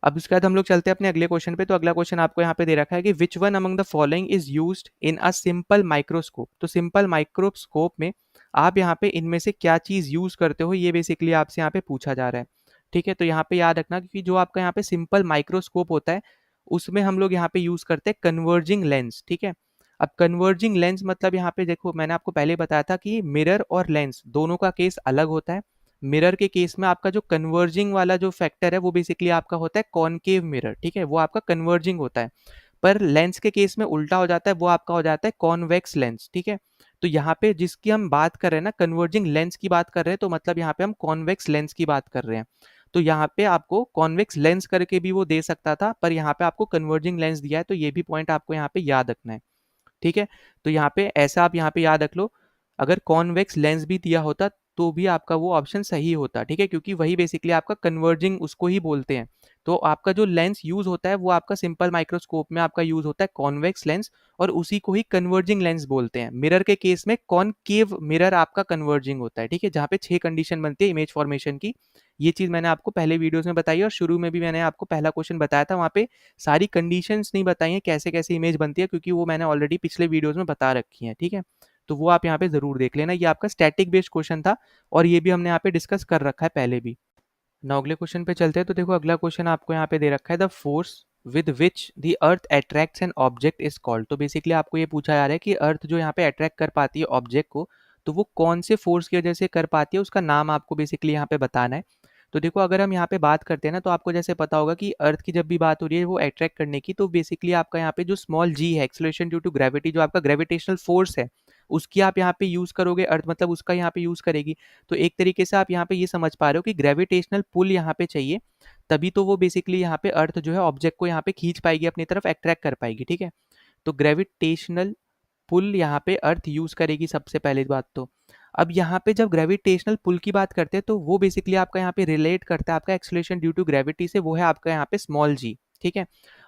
अब उसके बाद हम लोग चलते हैं अपने अगले क्वेश्चन पे। तो अगला क्वेश्चन आपको यहाँ पे दे रखा है कि which one among the following is used in a simple microscope. तो सिंपल माइक्रोस्कोप में आप यहाँ पे इनमें से क्या चीज यूज करते हो, ये बेसिकली आपसे यहाँ पे पूछा जा रहा है। ठीक है, तो यहाँ पे याद रखना कि जो आपका यहाँ पे सिंपल माइक्रोस्कोप होता है उसमें हम लोग यहाँ पे यूज करते हैं कन्वर्जिंग लेंस। ठीक है, अब कन्वर्जिंग लेंस मतलब यहाँ पे देखो, मैंने आपको पहले बताया था कि मिरर और लेंस दोनों का केस अलग होता है। मिरर के केस में आपका जो कन्वर्जिंग वाला जो फैक्टर है वो बेसिकली आपका होता है कॉनकेव मिरर। ठीक है, वो आपका कन्वर्जिंग होता है, पर लेंस के केस में उल्टा हो जाता है, वो आपका हो जाता है कॉन्वेक्स लेंस। ठीक है, तो यहाँ पे जिसकी हम बात कर रहे हैं ना, कन्वर्जिंग लेंस की बात कर रहे हैं, तो मतलब यहाँ पे हम कॉन्वेक्स लेंस की बात कर रहे हैं। तो यहाँ पे आपको कॉन्वेक्स लेंस करके भी वो दे सकता था, पर यहाँ पे आपको कन्वर्जिंग लेंस दिया है, तो ये भी पॉइंट आपको यहाँ पे याद रखना है। ठीक है, तो यहाँ पे ऐसा आप यहाँ पे याद रख लो, अगर कॉन्वेक्स लेंस भी दिया होता तो भी आपका वो ऑप्शन सही होता। ठीक है, क्योंकि वही बेसिकली आपका कन्वर्जिंग उसको ही बोलते हैं। तो आपका जो लेंस यूज होता है वो आपका सिंपल माइक्रोस्कोप में आपका यूज होता है कॉन्वेक्स लेंस, और उसी को ही कन्वर्जिंग लेंस बोलते हैं। मिरर के केस में कॉनकेव मिरर आपका कन्वर्जिंग होता है। ठीक है, जहाँ पे 6 कंडीशन बनती है इमेज फॉर्मेशन की, ये चीज मैंने आपको पहले वीडियोस में बताई और शुरू में भी मैंने आपको पहला क्वेश्चन बताया था, वहाँ पे सारी कंडीशंस नहीं बताई हैं कैसे कैसे इमेज बनती है, क्योंकि वो मैंने ऑलरेडी पिछले वीडियोस में बता रखी हैं। ठीक है, तो वो आप यहाँ पे जरूर देख लेना, ये आपका स्टैटिक बेस्ड क्वेश्चन था और ये भी हमने यहाँ पे डिस्कस कर रखा है पहले भी। नाउ अगले क्वेश्चन पे चलते हैं। तो देखो अगला क्वेश्चन आपको यहाँ पे दे रखा है, the force with which the earth attracts an object is called. तो बेसिकली आपको ये पूछा जा रहा है कि अर्थ जो यहाँ पे अट्रैक्ट कर पाती है ऑब्जेक्ट को, तो वो कौन से फोर्स की वजह से कर पाती है, उसका नाम आपको बेसिकली यहाँ पे बताना है। तो देखो अगर हम यहाँ पे बात करते हैं ना, तो आपको जैसे पता होगा कि अर्थ की जब भी बात हो रही है वो अट्रैक्ट करने की, तो बेसिकली आपका यहाँ पे जो स्मॉल जी है, एक्सेलरेशन ड्यू टू ग्रेविटी, जो आपका ग्रेविटेशनल फोर्स है, उसकी आप यहाँ पे यूज करोगे, अर्थ मतलब उसका यहाँ पे यूज करेगी। तो एक तरीके से आप यहाँ पे ये समझ पा रहे हो कि ग्रेविटेशनल पुल यहाँ पे चाहिए, तभी तो वो बेसिकली यहाँ पे अर्थ जो है ऑब्जेक्ट को यहाँ पे खींच पाएगी, अपनी तरफ अट्रैक्ट कर पाएगी। ठीक है, तो ग्रेविटेशनल पुल यहाँ पे अर्थ यूज करेगी सबसे पहले बात तो। अब यहाँ पे जब ग्रेविटेशनल पुल की बात करते हैं तो वो बेसिकली आपका यहाँ पे रिलेट करता है आपका एक्सेलरेशन ड्यू टू ग्रेविटी से, वो है आपका यहाँ पे स्मॉल जी, ठीक है।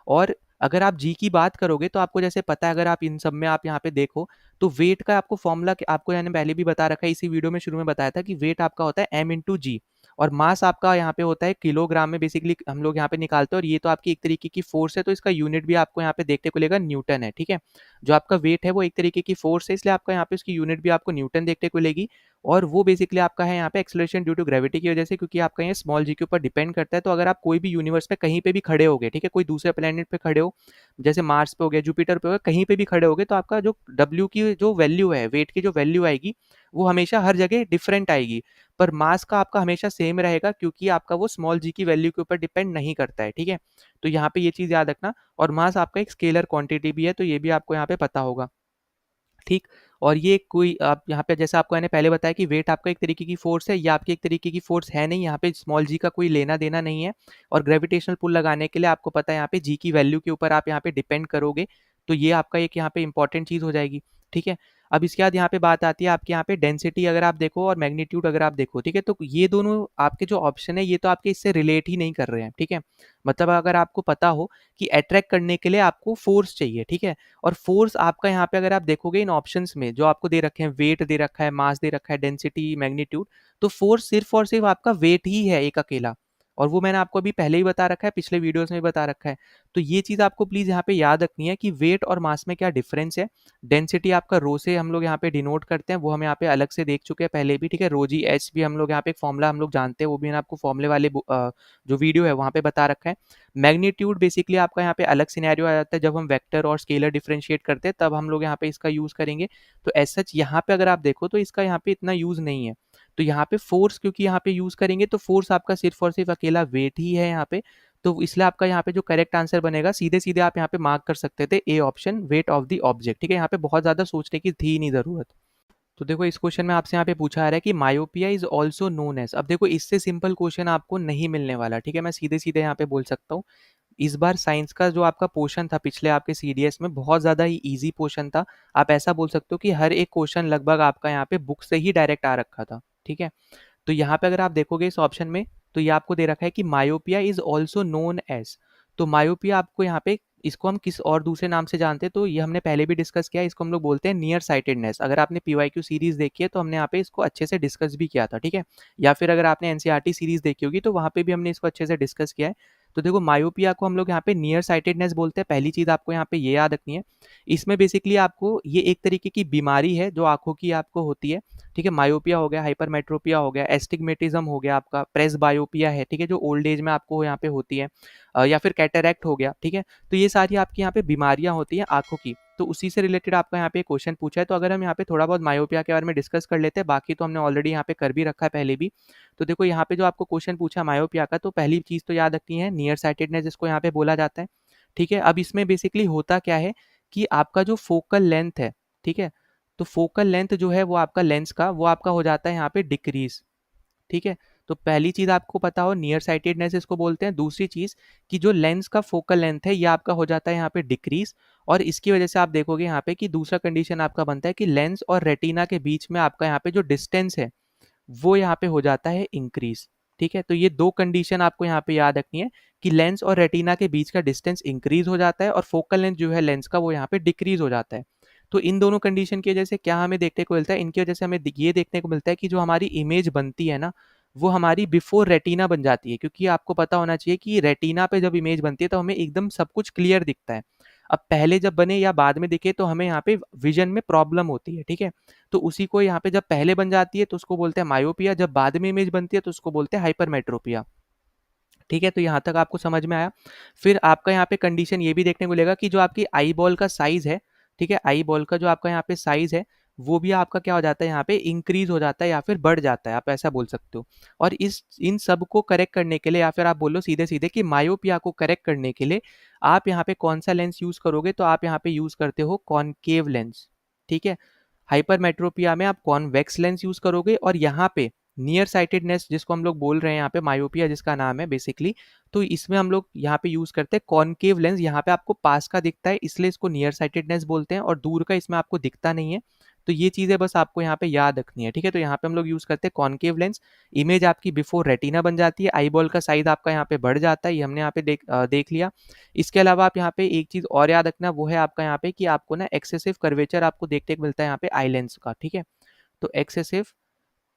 और अगर आप जी की बात करोगे तो आपको जैसे पता है, अगर आप इन सब में आप यहाँ पे देखो तो वेट का आपको फॉर्मूला आपको मैंने पहले भी बता रखा है, इसी वीडियो में शुरू में बताया था कि वेट आपका होता है एम इंटू जी, और मास आपका यहाँ पे होता है किलोग्राम में बेसिकली हम लोग यहाँ पे निकालते हैं, और ये तो आपकी एक तरीके की फोर्स है, तो इसका यूनिट भी आपको यहाँ पे देखने को मिलेगा न्यूटन है, ठीक है। जो आपका वेट है वो एक तरीके की फोर्स है, इसलिए आपका यहाँ पे उसकी यूनिट भी आपको न्यूटन देखने को मिलेगी, और वो बेसिकली आपका है यहाँ पे एक्सेलरेशन ड्यू टू ग्रेविटी की वजह से, क्योंकि आपका ये स्मॉल जी के ऊपर डिपेंड करता है। तो अगर आप कोई भी यूनिवर्स में कहीं पे भी खड़े होगे, ठीक है, कोई दूसरे प्लेनेट पे खड़े हो, जैसे मार्स पे हो गया, जुपिटर पे हो गया, कहीं पे भी खड़े होगे, तो आपका जो डब्ल्यू की जो वैल्यू है, वेट की जो वैल्यू आएगी, वो हमेशा हर जगह डिफरेंट आएगी, पर मास का आपका हमेशा सेम रहेगा, क्योंकि आपका वो स्मॉल जी की वैल्यू के ऊपर डिपेंड नहीं करता है, ठीक है। तो यहाँ पे ये चीज़ याद रखना, और मास आपका एक स्केलर क्वांटिटी भी है, तो ये भी आपको यहाँ पे पता होगा, ठीक। और ये कोई आप यहाँ पे जैसा आपको मैंने पहले बताया कि वेट आपका एक तरीके की फोर्स है, ये आपकी एक तरीके की फोर्स है नहीं, यहाँ पे स्मॉल जी का कोई लेना देना नहीं है, और ग्रेविटेशनल पुल लगाने के लिए आपको पता है यहाँ पे जी की वैल्यू के ऊपर आप यहाँ पे डिपेंड करोगे, तो ये आपका एक यहाँ पे इंपॉर्टेंट चीज़ हो जाएगी, ठीक है। अब इसके बाद यहाँ पे बात आती है आपके यहाँ पे डेंसिटी अगर आप देखो और मैग्नीट्यूड अगर आप देखो, ठीक है, तो ये दोनों आपके जो ऑप्शन है ये तो आपके इससे रिलेट ही नहीं कर रहे हैं, ठीक है। मतलब अगर आपको पता हो कि अट्रैक्ट करने के लिए आपको फोर्स चाहिए, ठीक है, और फोर्स आपका यहाँ पे अगर आप देखोगे इन ऑप्शंस में जो आपको दे रखे हैं, वेट दे रखा है, मास दे रखा है, डेंसिटी, मैग्नीट्यूड, तो फोर्स सिर्फ और सिर्फ आपका वेट ही है एक अकेला, और वो मैंने आपको अभी पहले ही बता रखा है, पिछले वीडियोस में भी बता रखा है। तो ये चीज़ आपको प्लीज़ यहाँ पे याद रखनी है कि वेट और मास में क्या डिफरेंस है। डेंसिटी आपका रो से हम लोग यहाँ पे डिनोट करते हैं, वो हम यहाँ पे अलग से देख चुके हैं पहले भी, ठीक है। रो जी एच भी हम लोग यहाँ पे एक फॉर्मूला हम लोग जानते हैं, वो भी मैंने आपको फॉर्मूले वाले जो वीडियो है वहाँ पे बता रखा है। मैग्नीट्यूड बेसिकली आपका यहाँ पे अलग सिनेरियो आ जाता है, जब हम वेक्टर और स्केलर डिफरेंशिएट करते हैं तब हम लोग यहाँ पे इसका यूज़ करेंगे। तो एज सच यहाँ पे अगर आप देखो तो इसका यहाँ पे इतना यूज़ नहीं है। तो यहाँ पे फोर्स क्योंकि यहाँ पे यूज़ करेंगे तो फोर्स आपका सिर्फ और सिर्फ अकेला वेट ही है यहाँ पे, तो इसलिए आपका यहाँ पे जो करेक्ट आंसर बनेगा सीधे सीधे आप यहाँ पे मार्क कर सकते थे A option, weight of the object, ठीक है। यहाँ पे बहुत ज़्यादा सोचने की थी नहीं ज़रूरत। तो देखो इस क्वेश्चन में आपसे यहाँ पे पूछा आ रहा है कि myopia is also known as, अब देखो इससे सिंपल क्वेश्चन आपको नहीं मिलने वाला, ठीक है, मैं सीधे सीधे यहाँ पे बोल सकता हूँ। इस बार साइंस का जो आपका पोर्शन था पिछले आपके सीडीएस में बहुत ज़्यादा ही इजी पोर्शन था। आप ऐसा बोल सकते हो कि हर एक क्वेश्चन लगभग आपका यहाँ पे बुक से ही डायरेक्ट आ रखा था, ठीक है। तो यहाँ पे अगर आप देखोगे इस ऑप्शन में तो ये आपको दे रखा है कि myopia is also known as, तो मायोपिया आपको यहाँ पे इसको हम किस और दूसरे नाम से जानते हैं, तो ये हमने पहले भी डिस्कस किया, इसको हम लोग बोलते हैं नियर साइटेडनेस। अगर आपने पीवाईक्यू सीरीज देखी है तो हमने यहाँ पे इसको अच्छे से डिस्कस भी किया था, ठीक है। या फिर अगर आपने एनसीईआरटी सीरीज देखी होगी तो वहाँ पे भी हमने इसको अच्छे से डिस्कस किया है। तो देखो मायोपिया को हम लोग यहाँ पे नियर साइटेडनेस बोलते हैं, पहली चीज आपको यहाँ पे ये याद रखनी है। इसमें बेसिकली आपको ये एक तरीके की बीमारी है जो आंखों की आपको होती है, ठीक है। मायोपिया हो गया, हाइपरमेट्रोपिया हो गया, एस्टिग्मेटिज्म हो गया, आपका प्रेस बायोपिया है, ठीक है, जो ओल्ड एज में आपको यहाँ पे होती है, या फिर कैटरैक्ट हो गया, ठीक है। तो ये सारी आपकी यहाँ पे बीमारियां होती हैं आंखों की, तो उसी से रिलेटेड आपका यहाँ पे क्वेश्चन पूछा है। तो अगर हम यहाँ पे थोड़ा बहुत मायोपिया के बारे में डिस्कस कर लेते हैं, बाकी तो हमने ऑलरेडी यहाँ पे कर भी रखा है पहले भी। तो देखो यहाँ पे जो आपको क्वेश्चन पूछा मायोपिया का, तो पहली चीज तो याद रखनी है नियर साइटेडनेस जिसको यहाँ पे बोला जाता है, ठीक है। अब इसमें बेसिकली होता क्या है कि आपका जो फोकल लेंथ है, ठीक है, तो फोकल लेंथ जो है वो आपका लेंस का वो आपका हो जाता है यहाँ पे डिक्रीज, ठीक है। तो पहली चीज आपको पता हो नियर साइटेडनेस इसको बोलते हैं। दूसरी चीज कि जो लेंस का फोकल लेंथ है ये आपका हो जाता है यहाँ पे डिक्रीज, और इसकी वजह से आप देखोगे यहाँ पे कि दूसरा कंडीशन आपका बनता है कि लेंस और रेटिना के बीच में आपका यहाँ पे जो डिस्टेंस है वो यहाँ पे हो जाता है इंक्रीज, ठीक है। तो ये दो कंडीशन आपको यहाँ पे याद रखनी है कि लेंस और रेटिना के बीच का डिस्टेंस इंक्रीज हो जाता है और फोकल लेंथ जो है लेंस का वो यहाँ पे डिक्रीज हो जाता है। तो इन दोनों कंडीशन की वजह से क्या हमें देखने को मिलता है, इनकी वजह से हमें ये देखने को मिलता है कि जो हमारी इमेज बनती है ना वो हमारी बिफोर रेटिना बन जाती है, क्योंकि आपको पता होना चाहिए कि रेटिना पे जब इमेज बनती है तो हमें एकदम सब कुछ क्लियर दिखता है। अब पहले जब बने या बाद में दिखे तो हमें यहाँ पे विजन में प्रॉब्लम होती है, ठीक है। तो उसी को यहाँ पे जब पहले बन जाती है तो उसको बोलते हैं मायोपिया, जब बाद में इमेज बनती है तो उसको बोलते हैं हाइपरमेट्रोपिया, ठीक है। तो यहाँ तक आपको समझ में आया। फिर आपका यहाँ पे कंडीशन ये भी देखने को मिलेगा कि जो आपकी आई बॉल का साइज है, ठीक है, आई बॉल का जो आपका यहाँ पे साइज है वो भी आपका क्या हो जाता है यहाँ पे इंक्रीज हो जाता है या फिर बढ़ जाता है, आप ऐसा बोल सकते हो। और इस इन सब को करेक्ट करने के लिए या फिर आप बोलो सीधे सीधे कि मायोपिया को करेक्ट करने के लिए आप यहाँ पे कौन सा लेंस यूज करोगे, तो आप यहाँ पे यूज करते हो कॉनकेव लेंस, ठीक है। हाइपरमेट्रोपिया में आप कॉन्वेक्स लेंस यूज करोगे, और यहाँ पे नियर साइटेडनेस जिसको हम लोग बोल रहे हैं यहाँ पे मायोपिया जिसका नाम है बेसिकली, तो इसमें हम लोग यहाँ पे यूज करते हैं कॉनकेव लेंस। यहाँ पे आपको पास का दिखता है इसलिए इसको नियर साइटेडनेस बोलते हैं, और दूर का इसमें आपको दिखता नहीं है तो ये चीज़ें बस आपको यहाँ पे याद रखनी है, ठीक है। तो यहाँ पे हम लोग यूज़ करते हैं कॉनकेव लेंस, इमेज आपकी बिफोर रेटिना बन जाती है, आई बॉल का साइज आपका यहाँ पे बढ़ जाता है, ये हमने यहाँ पे देख लिया। इसके अलावा आप यहाँ पे एक चीज़ और याद रखना, वो है आपका यहाँ पे कि आपको ना एक्सेसिव कर्वेचर आपको देखने को मिलता है यहाँ पे आई लेंस का, ठीक है। तो एक्सेसिव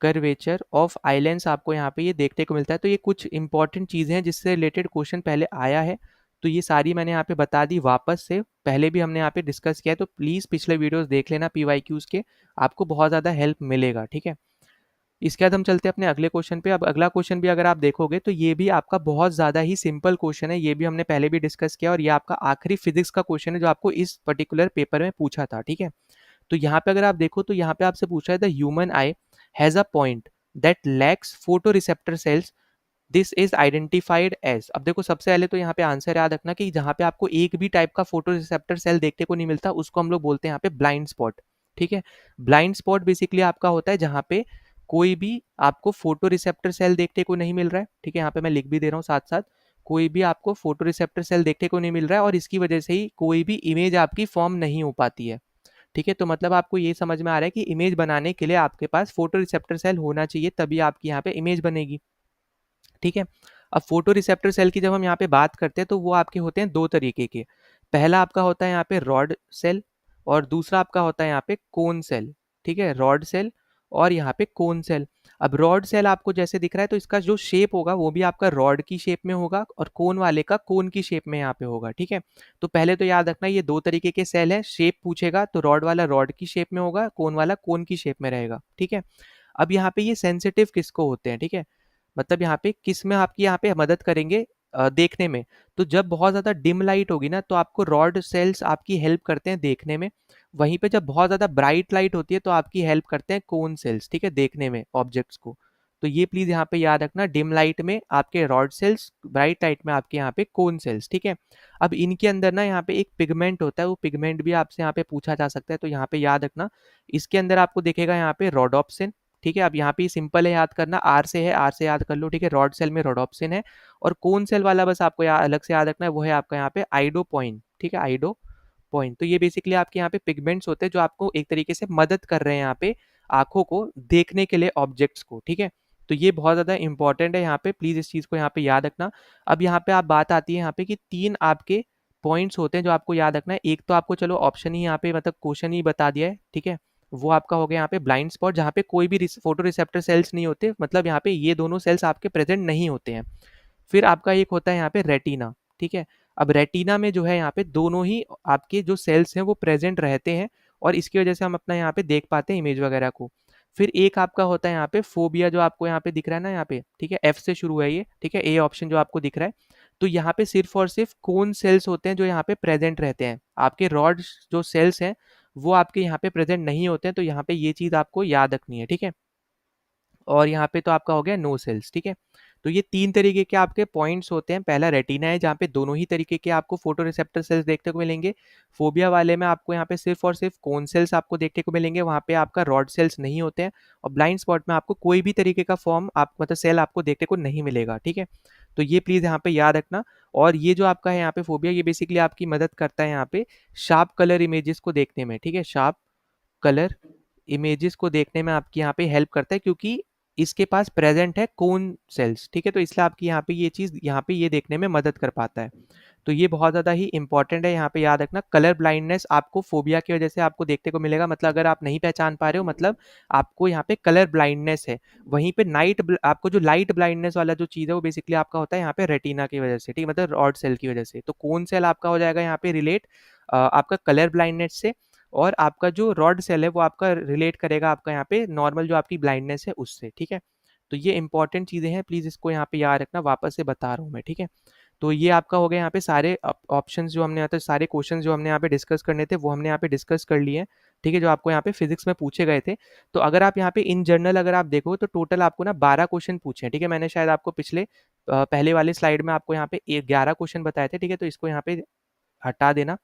कर्वेचर ऑफ आइलैंड्स आपको यहाँ पे ये देखने को मिलता है। तो ये कुछ इंपॉर्टेंट चीज़ें हैं जिससे रिलेटेड क्वेश्चन पहले आया है, तो ये सारी मैंने यहाँ पे बता दी वापस से, पहले भी हमने यहाँ पे डिस्कस किया है, तो प्लीज़ पिछले वीडियोस देख लेना पीवाईक्यूज के, आपको बहुत ज़्यादा हेल्प मिलेगा, ठीक है। इसके बाद हम चलते हैं अपने अगले क्वेश्चन पे। अब अगला क्वेश्चन भी अगर आप देखोगे तो ये भी आपका बहुत ज़्यादा ही सिंपल क्वेश्चन है, ये भी हमने पहले भी डिस्कस किया और ये आपका आखिरी फिजिक्स का क्वेश्चन है जो आपको इस पर्टिकुलर पेपर में पूछा था, ठीक है। तो यहाँ पे अगर आप देखो तो यहाँ पे आपसे पूछा है the human eye has a point that lacks photo receptor cells, this is identified as. अब देखो सबसे पहले तो यहाँ पे आंसर याद रखना कि जहाँ पे आपको एक भी टाइप का फोटो रिसेप्टर सेल देखने को नहीं मिलता उसको हम लोग बोलते हैं यहाँ पे ब्लाइंड स्पॉट, ठीक है। ब्लाइंड स्पॉट बेसिकली आपका होता है जहाँ पे कोई भी आपको फोटो रिसेप्टर सेल देखने को नहीं मिल रहा है, ठीक है। यहाँ पे मैं लिख भी दे रहा हूँ साथ साथ, कोई भी आपको फोटो रिसेप्टर सेल देखने को नहीं मिल रहा है और इसकी वजह से ही कोई भी इमेज आपकी फॉर्म नहीं हो पाती है, ठीक है। तो मतलब आपको ये समझ में आ रहा है कि इमेज बनाने के लिए आपके पास फोटो रिसेप्टर सेल होना चाहिए, तभी आपकी यहाँ पे इमेज बनेगी, ठीक है। अब फोटो रिसेप्टर सेल की जब हम यहाँ पे बात करते हैं तो वो आपके होते हैं दो तरीके के, पहला आपका होता है यहाँ पे रॉड सेल और दूसरा आपका होता है यहाँ पे कोन सेल, ठीक है। रॉड सेल और यहाँ पे कोन सेल। अब रॉड सेल आपको जैसे दिख रहा है तो इसका जो शेप होगा वो भी आपका रॉड की शेप में होगा और कोन वाले का कोन की शेप में यहाँ पे होगा, ठीक है। तो पहले तो याद रखना ये दो तरीके के सेल है, शेप पूछेगा तो रॉड वाला रॉड की शेप में होगा, कोन वाला कोन की शेप में रहेगा, ठीक है। अब यहाँ पे ये सेंसिटिव किसको होते हैं, ठीक है, मतलब यहाँ पे किस में आपकी यहाँ पे मदद करेंगे देखने में। तो जब बहुत ज़्यादा डिम लाइट होगी ना तो आपको रॉड सेल्स आपकी हेल्प करते हैं देखने में, वहीं पे जब बहुत ज़्यादा ब्राइट लाइट होती है तो आपकी हेल्प करते हैं कोन सेल्स, ठीक है, देखने में ऑब्जेक्ट्स को। तो ये प्लीज़ यहाँ पे याद रखना, डिम लाइट में आपके रॉड सेल्स, ब्राइट लाइट में आपके यहाँ पे कोन सेल्स, ठीक है। अब इनके अंदर ना यहाँ पे एक पिगमेंट होता है, वो पिगमेंट भी आपसे यहाँ पे पूछा जा सकता है, तो यहाँ पे याद रखना इसके अंदर आपको दिखेगा यहाँ पे रोडोप्सिन, ठीक है। अब यहाँ पे सिंपल है याद करना, आर से है, आर से याद कर लो, ठीक है। रॉड सेल में रोडोप्सिन है और कोन सेल वाला बस आपको अलग से याद रखना है, वो है आपका यहाँ पे आइडोपोइन, ठीक है, आइडो पॉइंट। तो ये बेसिकली आपके यहाँ पे पिगमेंट्स होते हैं जो आपको एक तरीके से मदद कर रहे हैं यहाँ पे आंखों को देखने के लिए ऑब्जेक्ट्स को, ठीक है। तो ये बहुत ज़्यादा इंपॉर्टेंट है यहाँ पे, प्लीज़ इस चीज़ को यहाँ पे याद रखना। अब यहाँ पे आप बात आती है यहाँ पे कि तीन आपके पॉइंट्स होते हैं जो आपको याद रखना है। एक तो आपको चलो ऑप्शन ही यहाँ पे मतलब क्वेश्चन ही बता दिया है, ठीक है, वो आपका हो गया यहाँ पे ब्लाइंड स्पॉट, जहाँ पे कोई भी फोटो रिसेप्टर सेल्स नहीं होते, मतलब यहाँ पे ये दोनों सेल्स आपके प्रेजेंट नहीं होते हैं। फिर आपका एक होता है यहाँ पे रेटिना, ठीक है। अब रेटिना में जो है यहाँ पे दोनों ही आपके जो सेल्स हैं वो प्रेजेंट रहते हैं और इसकी वजह से हम अपना यहाँ पे देख पाते हैं इमेज वगैरह को। फिर एक आपका होता है यहाँ पे फोबिया, जो आपको यहाँ पे दिख रहा है ना यहाँ पे, ठीक है, एफ से शुरू है ये, ठीक है, ए ऑप्शन जो आपको दिख रहा है। तो यहाँ पे सिर्फ और सिर्फ कोन सेल्स होते हैं जो यहाँ पे प्रेजेंट रहते हैं, आपके रॉड जो सेल्स हैं वो आपके यहाँ पे प्रेजेंट नहीं होते हैं, तो यहाँ पे ये चीज़ आपको याद रखनी है, ठीक है। और यहाँ पे तो आपका हो गया नो सेल्स, ठीक है। तो ये तीन तरीके के आपके पॉइंट्स होते हैं, पहला रेटिना है जहाँ पे दोनों ही तरीके के आपको फोटो रिसेप्टर सेल्स देखने को मिलेंगे। फोबिया वाले में आपको यहाँ पे सिर्फ और सिर्फ कोन सेल्स आपको देखने को मिलेंगे, वहाँ पे आपका रॉड सेल्स नहीं होते हैं। और ब्लाइंड स्पॉट में आपको कोई भी तरीके का फॉर्म आप मतलब सेल आपको देखने को नहीं मिलेगा, ठीक है। तो ये प्लीज़ यहाँ पे याद रखना। और ये जो आपका है यहाँ पे फोबिया, ये बेसिकली आपकी मदद करता है यहाँ पे शार्प कलर इमेजेस को देखने में, ठीक है, शार्प कलर इमेजेस को देखने में आपकी यहाँ पे हेल्प करता है, क्योंकि इसके पास प्रेजेंट है कोन सेल्स, ठीक है। तो इसलिए आपकी यहाँ पे ये चीज़ यहाँ पे ये देखने में मदद कर पाता है। तो ये बहुत ज़्यादा ही इंपॉर्टेंट है, यहाँ पे याद रखना। कलर ब्लाइंडनेस आपको फोबिया की वजह से आपको देखने को मिलेगा, मतलब अगर आप नहीं पहचान पा रहे हो मतलब आपको यहाँ पे कलर ब्लाइंडनेस है। वहीं पे आपको जो लाइट ब्लाइंडनेस वाला जो चीज़ है वो बेसिकली आपका होता है यहाँ पे रेटिना की वजह से, ठीक है, मतलब रॉड सेल की वजह से। तो कोन सेल आपका हो जाएगा यहाँ पे रिलेट आपका कलर ब्लाइंडनेस से, और आपका जो रॉड सेल है वो आपका रिलेट करेगा आपका यहाँ पे नॉर्मल जो आपकी ब्लाइंडनेस है उससे, ठीक है। तो ये इंपॉर्टेंट चीज़ें हैं, प्लीज़ इसको यहाँ पे याद रखना, वापस से बता रहा हूँ मैं, ठीक है। तो ये आपका हो गया यहाँ पे सारे ऑप्शंस जो हमने यहाँ पे, सारे क्वेश्चन जो हमने यहाँ पे डिस्कस करने थे वो हमने यहाँ पे डिस्कस कर लिए हैं, ठीक है, जो आपको यहाँ पे फिजिक्स में पूछे गए थे। तो अगर आप यहाँ पे इन जनरल अगर आप देखो तो टोटल आपको ना 12 क्वेश्चन पूछे हैं, ठीक है। मैंने शायद आपको पिछले पहले वाले स्लाइड में आपको यहाँ पे 11 क्वेश्चन बताए थे, ठीक है। तो इसको यहाँ पे हटा देना,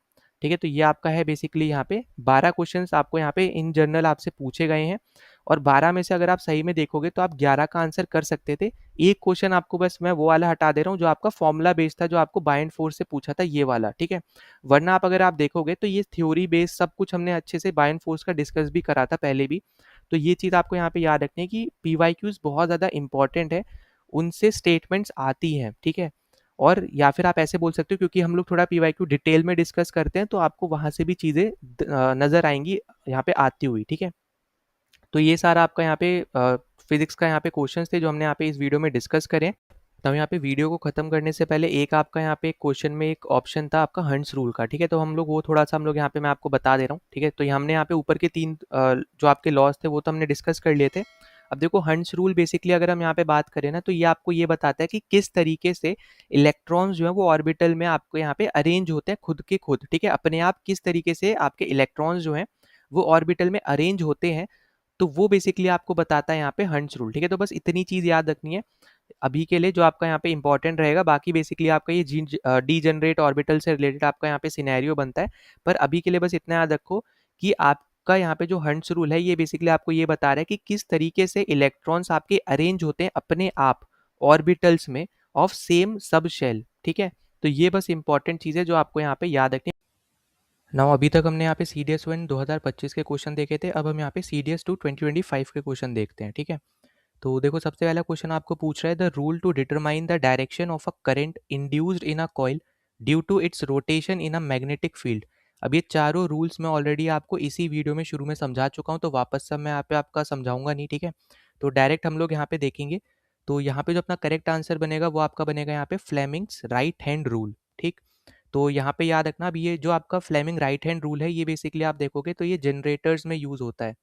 ठीक है। तो ये आपका है बेसिकली यहाँ पे 12 क्वेश्चंस आपको यहाँ पे इन जनरल आपसे पूछे गए हैं। और 12 में से अगर आप सही में देखोगे तो आप 11 का आंसर कर सकते थे। एक क्वेश्चन आपको बस मैं वो वाला हटा दे रहा हूँ जो आपका फॉर्मूला बेस्ड था, जो आपको बाय फोर्स से पूछा था ये वाला, ठीक है। वरना आप अगर आप देखोगे तो ये थ्योरी बेस्ड सब कुछ हमने अच्छे से बाय फोर्स का डिस्कस भी करा था पहले भी। तो ये चीज़ आपको यहाँ पे याद रखनी है कि पीवाईक्यूज बहुत ज़्यादा इंपॉर्टेंट है, उनसे स्टेटमेंट्स आती हैं, ठीक है। और या फिर आप ऐसे बोल सकते हो, क्योंकि हम लोग थोड़ा पीवाईक्यू डिटेल में डिस्कस करते हैं तो आपको वहाँ से भी चीज़ें नज़र आएंगी यहाँ पे आती हुई, ठीक है। तो ये सारा आपका यहाँ पे फिजिक्स का यहाँ पे क्वेश्चंस थे जो हमने यहाँ पे इस वीडियो में डिस्कस करें। तो यहाँ पे वीडियो को ख़त्म करने से पहले एक आपका यहाँ पे क्वेश्चन में एक ऑप्शन था आपका हंट्स रूल का, ठीक है। तो हम लोग वो थोड़ा सा हम लोग यहाँ पे मैं आपको बता दे रहा हूँ, ठीक है। तो हमने यहाँ पे ऊपर के 3 जो आपके लॉज थे वो तो हमने डिस्कस कर लिए थे। अब देखो हंट्स रूल बेसिकली अगर हम यहाँ पे बात करें ना, तो ये आपको ये बताता है कि किस तरीके से इलेक्ट्रॉन्स जो है वो ऑर्बिटल में आपको यहाँ पे अरेंज होते हैं खुद के खुद, ठीक है। अपने आप किस तरीके से आपके इलेक्ट्रॉन्स जो हैं वो ऑर्बिटल में अरेंज होते हैं, तो वो बेसिकली आपको बताता है यहाँ पे हंट्स रूल, ठीक है। तो बस इतनी चीज़ याद रखनी है अभी के लिए जो आपका यहाँ पे इंपॉर्टेंट रहेगा। बाकी बेसिकली आपका ये डीजनरेट ऑर्बिटल से रिलेटेड आपका यहाँ पे सिनेरियो बनता है। पर अभी के लिए बस इतना याद रखो कि आपका यहाँ पे जो हंट्स रूल है ये बेसिकली आपको ये बता रहा है कि किस तरीके से इलेक्ट्रॉन्स आपके अरेंज होते हैं अपने आप ऑर्बिटल्स में ऑफ सेम सब शेल, ठीक है। तो ये बस इंपॉर्टेंट चीज़ है जो आपको यहाँ पे याद रखनी है। नाउ अभी तक हमने यहाँ पे सी डी एस 1 2025 के क्वेश्चन देखे थे, अब हम यहाँ पे सी डी एस 2 2025 के क्वेश्चन देखते हैं, ठीक है। तो देखो सबसे पहला क्वेश्चन आपको पूछ रहा है the rule to determine the direction of a current induced in a coil due to its rotation in a magnetic field. अब ये चारों रूल्स मैं ऑलरेडी आपको इसी वीडियो में शुरू में समझा चुका हूँ, तो वापस से मैं यहाँ पे आपका समझाऊंगा नहीं, ठीक है। तो डायरेक्ट हम लोग यहाँ पे देखेंगे। तो यहाँ पे जो अपना करेक्ट आंसर बनेगा वो आपका बनेगा यहाँ पे फ्लेमिंग्स राइट हैंड रूल, ठीक। तो यहाँ पे याद रखना, अब ये जो आपका फ्लेमिंग राइट हैंड रूल है ये बेसिकली आप देखोगे तो ये जनरेटर्स में यूज़ होता है,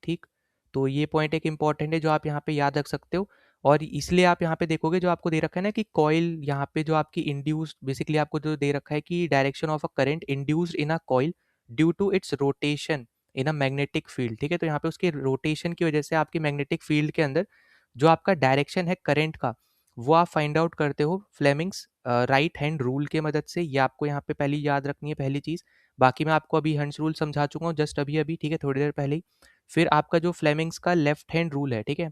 ठीक। तो ये पॉइंट एक इंपॉर्टेंट है जो आप यहाँ पे याद रख सकते हो। और इसलिए आप यहाँ पे देखोगे जो आपको दे रखा है ना कि कॉइल यहाँ पे जो आपकी इंड्यूस्ड बेसिकली आपको जो दे रखा है कि direction of a current induced in a coil due to its rotation in a magnetic field, ठीक है। तो यहाँ पे उसके रोटेशन की वजह से आपकी मैग्नेटिक फील्ड के अंदर जो आपका डायरेक्शन है करंट का वो आप फाइंड आउट करते हो फ्लेमिंग्स राइट हैंड रूल के मदद से। ये आपको यहाँ पे पहली याद रखनी है पहली चीज़। बाकी मैं आपको अभी हैंड्स रूल समझा चुका हूँ जस्ट अभी अभी, ठीक है, थोड़ी देर पहले ही। फिर आपका जो फ्लेमिंग्स का लेफ्ट हैंड रूल है, ठीक है।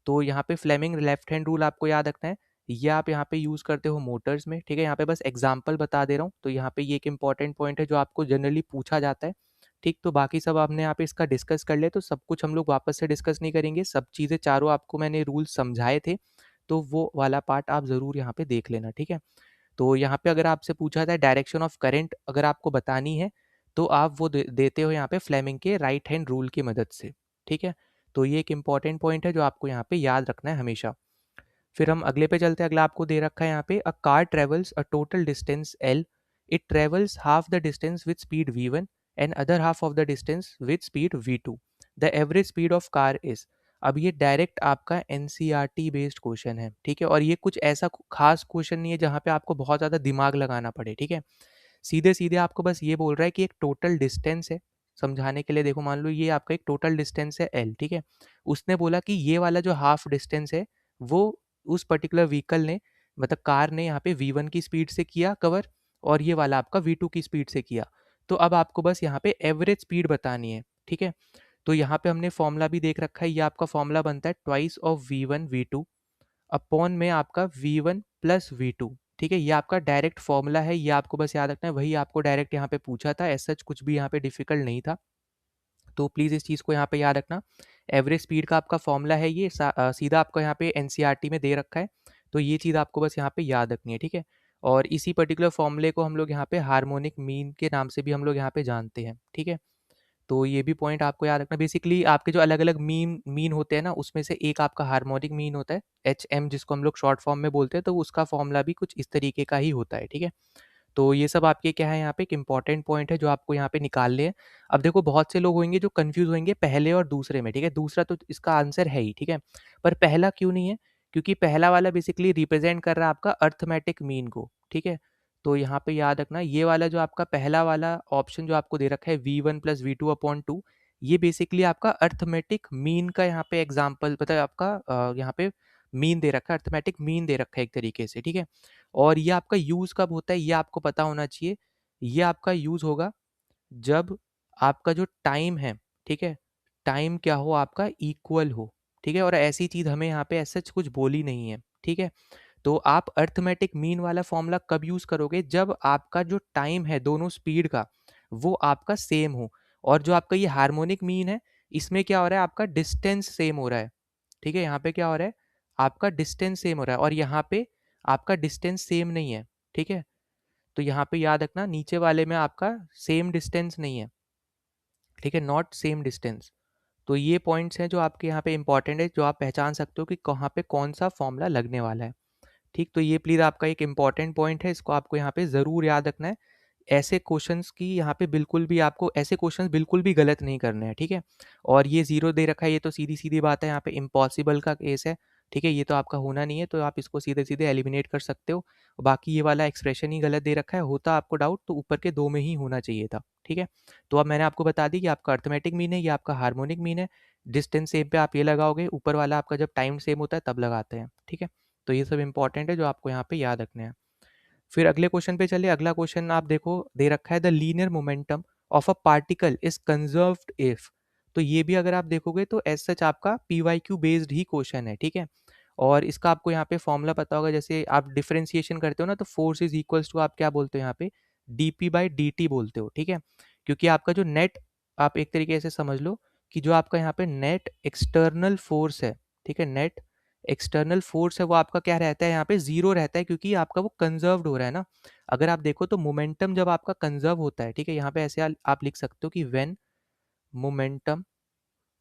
तो यहाँ पे फ्लेमिंग लेफ्ट हैंड रूल आपको याद रखना है। ये आप यहाँ पे यूज़ करते हो मोटर्स में, ठीक है। यहाँ पे बस एग्जांपल बता दे रहा हूँ। तो यहाँ पे ये एक इंपॉर्टेंट पॉइंट है जो आपको जनरली पूछा जाता है, ठीक। तो बाकी सब आपने यहाँ पे इसका डिस्कस कर लिया, तो सब कुछ हम लोग वापस से डिस्कस नहीं करेंगे। सब चीज़ें चारों आपको मैंने रूल समझाए थे, तो वो वाला पार्ट आप ज़रूर यहाँ पे देख लेना, ठीक है। तो यहाँ पे अगर आपसे पूछा जाए डायरेक्शन ऑफ करंट अगर आपको बतानी है, तो आप वो देते हो यहाँ पे फ्लेमिंग के राइट हैंड रूल की मदद से, ठीक है। तो ये एक इंपॉर्टेंट पॉइंट है जो आपको यहाँ पे याद रखना है हमेशा। फिर हम अगले पे चलते हैं। अगला आपको दे रखा है यहाँ पे a car travels a total distance L, it travels half the distance with speed v1 and other half of the distance with speed v2, the average speed of car is. अब ये डायरेक्ट आपका एनसीईआरटी बेस्ड क्वेश्चन है, ठीक है। और ये कुछ ऐसा खास क्वेश्चन नहीं है जहाँ पे आपको बहुत ज़्यादा दिमाग लगाना पड़े, ठीक है। सीधे सीधे आपको बस ये बोल रहा है कि एक टोटल डिस्टेंस है। समझाने के लिए देखो, मान लो ये आपका एक टोटल डिस्टेंस है एल, ठीक है। उसने बोला कि ये वाला जो हाफ डिस्टेंस है वो उस पर्टिकुलर व्हीकल ने, मतलब कार ने यहाँ पे v1 की स्पीड से किया कवर, और ये वाला आपका v2 की स्पीड से किया। तो अब आपको बस यहाँ पे एवरेज स्पीड बतानी है, ठीक है। तो यहाँ पे हमने फॉर्मूला भी देख रखा है। ये आपका फॉर्मूला बनता है twice of v1 v2 upon में आपका v1 प्लस v2, ठीक है। ये आपका डायरेक्ट फॉर्मूला है, ये आपको बस याद रखना है। वही आपको डायरेक्ट यहाँ पे पूछा था, ऐसा कुछ भी यहाँ पे डिफिकल्ट नहीं था। तो प्लीज़ इस चीज़ को यहाँ पे याद रखना। एवरेज स्पीड का आपका फॉर्मूला है ये, सीधा आपको यहाँ पे एनसीईआरटी में दे रखा है। तो ये चीज़ आपको बस यहाँ पे याद रखनी है, ठीक है। और इसी पर्टिकुलर फॉर्मूले को हम लोग यहाँ पे हार्मोनिक मीन के नाम से भी हम लोग यहाँ पे जानते हैं, ठीक है। तो ये भी पॉइंट आपको याद रखना। बेसिकली आपके जो अलग अलग मीन होते हैं ना, उसमें से एक आपका हार्मोनिक मीन होता है HM, जिसको हम लोग शॉर्ट फॉर्म में बोलते हैं। तो उसका फॉर्मूला भी कुछ इस तरीके का ही होता है, ठीक है। तो ये सब आपके क्या है, यहाँ पे एक इंपॉर्टेंट पॉइंट है जो आपको यहाँ पे निकालने हैं। अब देखो बहुत से लोग होंगे जो कंफ्यूज होंगे पहले और दूसरे में, ठीक है। दूसरा तो इसका आंसर है ही, ठीक है। पर पहला क्यों नहीं है? क्योंकि पहला वाला बेसिकली रिप्रेजेंट कर रहा है आपका अर्थमेटिक मीन को, ठीक है। तो यहाँ पे याद रखना, ये वाला जो आपका पहला वाला ऑप्शन जो आपको दे रखा है v1 प्लस v2 अपॉन 2, ये बेसिकली आपका अर्थमेटिक मीन का यहाँ पे एग्जाम्पल, मतलब आपका यहाँ पे मीन दे रखा है, अर्थमेटिक मीन दे रखा है एक तरीके से, ठीक है। और ये आपका यूज़ कब होता है ये आपको पता होना चाहिए। ये आपका यूज़ होगा जब आपका जो टाइम है, ठीक है, टाइम क्या हो आपका इक्वल हो, ठीक है, और ऐसी चीज़ हमें यहाँ पे ऐसा कुछ बोली नहीं है, ठीक है। तो आप अर्थमेटिक मीन वाला फॉर्मूला कब यूज़ करोगे, जब आपका जो टाइम है दोनों स्पीड का वो आपका सेम हो, और जो आपका ये हार्मोनिक मीन है इसमें क्या हो रहा है, आपका डिस्टेंस सेम हो रहा है, ठीक है। यहाँ पे क्या हो रहा है, आपका डिस्टेंस सेम हो रहा है, और यहाँ पे आपका डिस्टेंस सेम नहीं है, ठीक है। तो यहाँ पे याद रखना, नीचे वाले में आपका सेम डिस्टेंस नहीं है, ठीक है, नॉट सेम डिस्टेंस। तो ये पॉइंट्स हैं जो आपके यहाँ पे इंपॉर्टेंट है, जो आप पहचान सकते हो कि कहाँ पे कौन सा फॉर्मूला लगने वाला है, ठीक। तो ये प्लीज़ आपका एक इंपॉर्टेंट पॉइंट है, इसको आपको यहाँ पे ज़रूर याद रखना है। ऐसे क्वेश्चंस की यहाँ पे बिल्कुल भी आपको ऐसे क्वेश्चंस बिल्कुल भी गलत नहीं करने हैं, ठीक है। और ये जीरो दे रखा है, ये तो सीधी सीधी बात है, यहाँ पे इम्पॉसिबल का केस है, ठीक है, ये तो आपका होना नहीं है, तो आप इसको सीधे सीधे एलिमिनेट कर सकते हो। बाकी ये वाला एक्सप्रेशन ही गलत दे रखा है, होता आपको डाउट तो ऊपर के दो में ही होना चाहिए था, ठीक है। तो अब मैंने आपको बता दी कि आपका अर्थमेटिक मीन है, ये आपका हार्मोनिक मीन है, डिस्टेंस सेम पे आप ये लगाओगे, ऊपर वाला आपका जब टाइम सेम होता है तब लगाते हैं, ठीक है। तो ये सब इंपॉर्टेंट है जो आपको यहाँ पे याद रखने हैं। फिर अगले क्वेश्चन पे चलिए। अगला क्वेश्चन आप देखो, दे रखा है the linear momentum of a particle is conserved if. तो ये भी अगर आप देखोगे तो एज सच आपका पीवाईक्यू बेस्ड ही क्वेश्चन है, ठीक है। और इसका आपको यहाँ पे फॉर्मूला पता होगा, जैसे आप डिफरेंशिएशन करते हो ना, तो फोर्स इज इक्वल्स टू आप क्या बोलते हो यहाँ पे, डीपी बाई डी टी बोलते हो, ठीक है। क्योंकि आपका जो नेट, आप एक तरीके से समझ लो कि जो आपका यहाँ पे नेट एक्सटर्नल फोर्स है, ठीक है, नेट एक्सटर्नल फोर्स है वो आपका क्या रहता है, यहाँ पे जीरो रहता है, क्योंकि आपका वो कंजर्व्ड हो रहा है ना। अगर आप देखो तो मोमेंटम जब आपका कंजर्व होता है, ठीक है, यहाँ पे ऐसे आप लिख सकते हो कि when momentum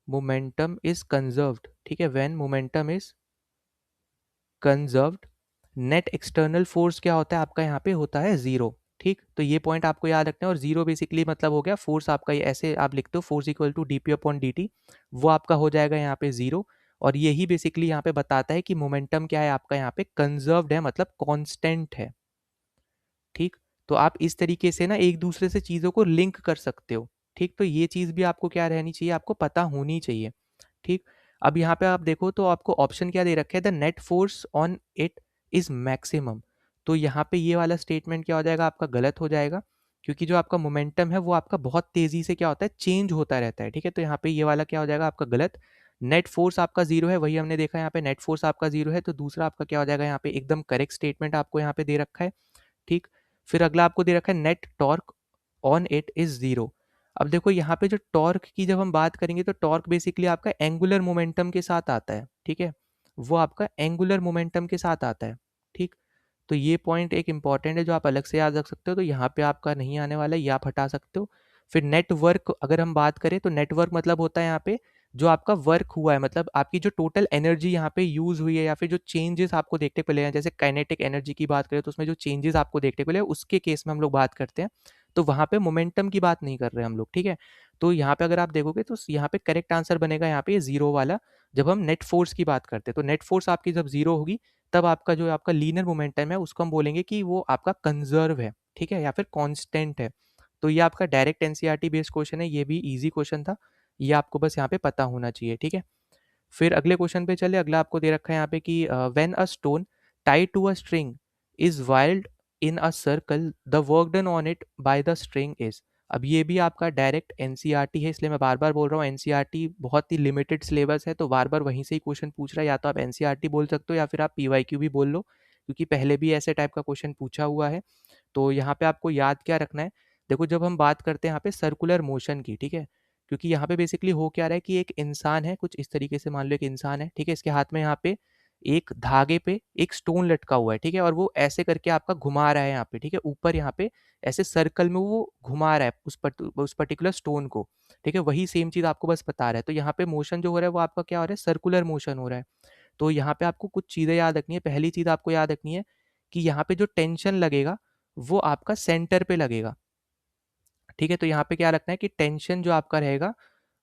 momentum is conserved, ठीक है, when momentum is conserved, net external force क्या होता है आपका यहाँ पे होता है जीरो, ठीक। तो ये पॉइंट आपको याद रखना है। और जीरो बेसिकली मतलब हो गया फोर्स आपका, ये ऐसे आप लिखते हो force equal to dp upon d, वो आपका हो जाएगा यहाँ पे जीरो। और यही बेसिकली यहाँ पे बताता है कि मोमेंटम क्या है आपका यहाँ पे कंजर्व्ड है, मतलब कांस्टेंट है, ठीक। तो आप इस तरीके से ना एक दूसरे से चीज़ों को लिंक कर सकते हो, ठीक। तो ये चीज़ भी आपको क्या रहनी चाहिए, आपको पता होनी चाहिए, ठीक। अब यहाँ पे आप देखो तो आपको ऑप्शन क्या दे रखे है, the net force on it is maximum. तो यहाँ पे ये वाला स्टेटमेंट क्या हो जाएगा, आपका गलत हो जाएगा, क्योंकि जो आपका मोमेंटम है वो आपका बहुत तेजी से क्या होता है, चेंज होता रहता है, ठीक है। तो यहाँ पे ये वाला क्या हो जाएगा आपका गलत। नेट फोर्स आपका जीरो है, वही हमने देखा यहाँ पे नेट फोर्स आपका जीरो है, तो दूसरा आपका क्या हो जाएगा यहाँ पे एकदम करेक्ट स्टेटमेंट आपको यहाँ पे दे रखा है, ठीक। फिर अगला आपको दे रखा है net torque on it is zero. अब देखो यहाँ पे जो टॉर्क की जब हम बात करेंगे तो टॉर्क बेसिकली आपका एंगुलर मोमेंटम के साथ आता है, ठीक है, वो आपका एंगुलर मोमेंटम के साथ आता है, ठीक। तो ये पॉइंट एक इंपॉर्टेंट है जो आप अलग से याद रख सकते हो, तो यहाँ पे आपका नहीं आने वाला है, ये आप हटा सकते हो। फिर नेटवर्क अगर हम बात करें तो नेटवर्क मतलब होता है यहाँ पे जो आपका वर्क हुआ है, मतलब आपकी जो टोटल एनर्जी यहाँ पे यूज हुई है, या फिर जो चेंजेस आपको देखने को मिले हैं, जैसे काइनेटिक एनर्जी की बात करें तो उसमें जो चेंजेस आपको देखने को मिले उसके केस में हम लोग बात करते हैं। तो वहाँ पे मोमेंटम की बात नहीं कर रहे हम लोग, ठीक है। तो यहाँ पे अगर आप देखोगे तो यहाँ पे करेक्ट आंसर बनेगा यहाँ पे जीरो वाला, जब हम नेट फोर्स की बात करते हैं। तो नेट फोर्स आपकी जब जीरो होगी तब आपका जो आपका लीनियर मोमेंटम है उसको हम बोलेंगे कि वो आपका कंजर्व है, ठीक है, या फिर कांस्टेंट है। तो ये आपका डायरेक्ट एनसीईआरटी बेस्ड क्वेश्चन है, ये भी इजी क्वेश्चन था, ये आपको बस यहाँ पे पता होना चाहिए, ठीक है। फिर अगले क्वेश्चन पे चले। अगला आपको दे रखा है यहाँ पे कि when a stone tied to a string is whirled in a circle the work done on it by the string is. अब ये भी आपका डायरेक्ट एनसीईआरटी है, इसलिए मैं बार बार बोल रहा हूँ, एनसीईआरटी बहुत ही लिमिटेड सिलेबस है, तो बार बार वहीं से ही क्वेश्चन पूछ रहा है, या तो आप एनसीईआरटी बोल सकते हो या फिर आप पीवाईक्यू भी बोल लो, क्योंकि पहले भी ऐसे टाइप का क्वेश्चन पूछा हुआ है। तो यहाँ पे आपको याद क्या रखना है, देखो जब हम बात करते हैं यहाँ पे सर्कुलर मोशन की, ठीक है, क्योंकि यहाँ पे बेसिकली हो क्या रहा है कि एक इंसान है, कुछ इस तरीके से मान लो एक इंसान है, ठीक है, इसके हाथ में यहाँ पे एक धागे पे एक स्टोन लटका हुआ है, ठीक है, और वो ऐसे करके आपका घुमा रहा है यहाँ पे, ठीक है, ऊपर यहाँ पे ऐसे सर्कल में वो घुमा रहा है उस पर्टिकुलर स्टोन को, ठीक है, वही सेम चीज आपको बस बता रहा है। तो यहाँ पे मोशन जो हो रहा है वो आपका क्या हो रहा है, सर्कुलर मोशन हो रहा है। तो यहाँ पे आपको कुछ चीजें याद रखनी है। पहली चीज आपको याद रखनी है कि यहाँ पे जो टेंशन लगेगा वो आपका सेंटर पे लगेगा, ठीक है। तो यहाँ पे क्या रखना है कि टेंशन जो आपका रहेगा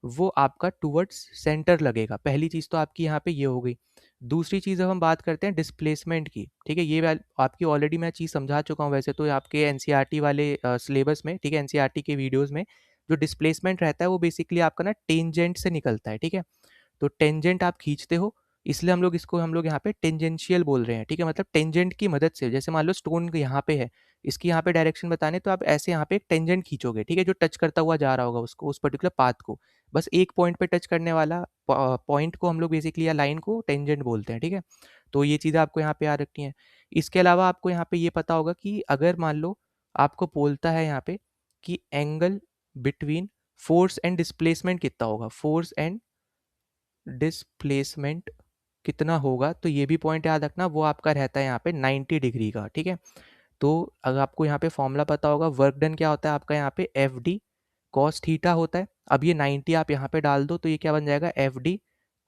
वो आपका टुवर्ड्स सेंटर लगेगा। पहली चीज तो आपकी यहाँ पे ये हो गई। दूसरी चीज अब हम बात करते हैं डिस्प्लेसमेंट की, ठीक है, ये आपकी ऑलरेडी मैं चीज समझा चुका हूँ वैसे तो आपके एनसीईआरटी वाले सिलेबस में, ठीक है, एनसीईआरटी के वीडियोस में जो डिस्प्लेसमेंट रहता है वो बेसिकली आपका ना टेंजेंट से निकलता है, ठीक है। तो टेंजेंट आप खींचते हो इसलिए हम लोग यहाँ पे टेंजेंशियल बोल रहे हैं, ठीक है, मतलब टेंजेंट की मदद से, जैसे मान लो स्टोन यहाँ पे है, इसकी यहाँ पे डायरेक्शन बताने तो आप ऐसे यहाँ पे एक टेंजेंट खींचोगे, ठीक है, जो टच करता हुआ जा रहा होगा उसको, उस पर्टिकुलर पाथ को, बस एक पॉइंट पे टच करने वाला पॉइंट को हम लोग बेसिकली, या लाइन को टेंजेंट बोलते हैं, ठीक है। तो ये चीज़ें आपको यहाँ पे याद रखनी है। इसके अलावा आपको यहाँ पे ये पता होगा कि अगर मान लो आपको बोलता है यहाँ पे कि angle between force and displacement कितना होगा, फोर्स एंड डिस्प्लेसमेंट कितना होगा, तो ये भी पॉइंट याद रखना, वो आपका रहता है यहाँ पे 90 डिग्री का, ठीक है। तो अगर आपको यहाँ पे फॉर्मूला पता होगा, वर्क डन क्या होता है आपका यहाँ पे एफ डी कॉस थीटा होता है। अब ये 90 आप यहाँ पे डाल दो तो ये क्या बन जाएगा, F D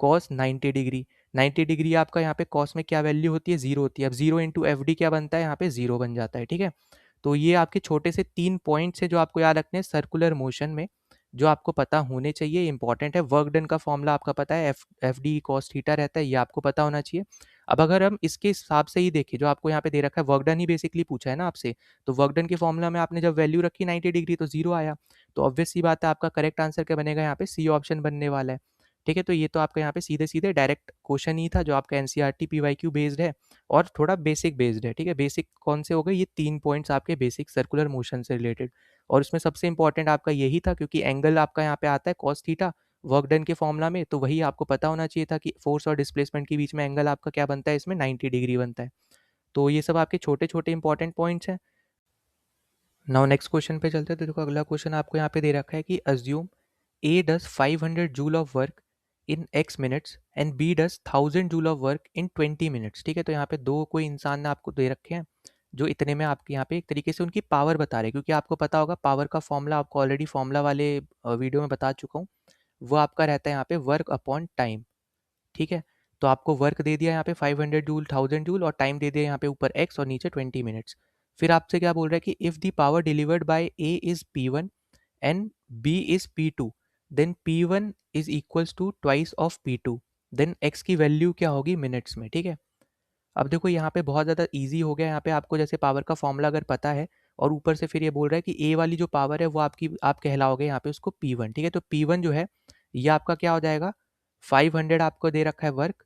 cos 90 degree. 90 degree आपका यहाँ पे कॉस में क्या वैल्यू होती है, जीरो होती है। अब जीरो इंटू एफ डी क्या बनता है, यहाँ पे जीरो बन जाता है, ठीक है। तो ये आपके छोटे से 3 पॉइंट्स हैं जो आपको याद रखने हैं सर्कुलर मोशन में, जो आपको पता होने चाहिए, इंपॉर्टेंट है। वर्क डन का फॉर्मूला आपका पता है, एफ डी कॉस थीटा रहता है, ये आपको पता होना चाहिए। अब अगर हम इसके हिसाब से ही देखें, जो आपको यहाँ पे दे रखा है, वर्क डन ही बेसिकली पूछा है ना आपसे, तो वर्क डन के फॉर्मूला में आपने जब वैल्यू रखी 90 डिग्री तो जीरो आया, तो ऑब्वियस सी बात है आपका करेक्ट आंसर क्या बनेगा, यहाँ पे सी ऑप्शन बनने वाला है, ठीक है। तो ये तो आपका यहाँ पे सीधे सीधे डायरेक्ट क्वेश्चन ही था जो आपका एनसीईआरटी पीवाईक्यू बेस्ड है और थोड़ा बेसिक बेस्ड है, ठीक है। बेसिक कौन से हो गए, ये 3 पॉइंट्स आपके बेसिक सर्कुलर मोशन से रिलेटेड, और उसमें सबसे इंपॉर्टेंट आपका यही था क्योंकि एंगल आपका यहाँ पे आता है कॉस थीटा वर्क डन के फॉर्मूला में, तो वही आपको पता होना चाहिए था कि फोर्स और डिस्प्लेसमेंट के बीच में एंगल आपका क्या बनता है, इसमें 90 डिग्री बनता है। तो ये सब आपके छोटे छोटे इंपॉर्टेंट पॉइंट्स हैं। नाउ नेक्स्ट क्वेश्चन पे चलते हैं। तो देखो अगला क्वेश्चन आपको यहाँ पे दे रखा है कि assume A does 500 joule of work in x minutes and B does 1000 joule of work in 20 minutes, ठीक है। तो यहाँ पे दो कोई इंसान ने आपको दे रखे हैं जो इतने में आपके यहाँ पे एक तरीके से उनकी पावर बता रहे हैं, क्योंकि आपको पता होगा पावर का फॉर्मूला आपको ऑलरेडी फॉर्मूला वाले वीडियो में बता चुका हूँ, वो आपका रहता है यहाँ पे वर्क अपॉन टाइम, ठीक है। तो आपको वर्क दे दिया यहाँ पे 500 जूल, 1000 जूल, और टाइम दे दिया यहाँ पे ऊपर एक्स और नीचे 20 मिनट्स। फिर आपसे क्या बोल रहा है कि if the power delivered by A is P1 and B is P2, then P1 is equals to twice of P2, then x की वैल्यू क्या होगी मिनट्स में, ठीक है। अब देखो यहाँ पे बहुत ज़्यादा ईजी हो गया, यहाँ पे आपको जैसे पावर का फॉर्मूला अगर पता है और ऊपर से फिर ये बोल रहा है कि ए वाली जो पावर है वो आपकी, आप कहलाओगे यहाँ पे उसको P1, ठीक है। तो P1 जो है ये आपका क्या हो जाएगा, 500 आपको दे रखा है वर्क,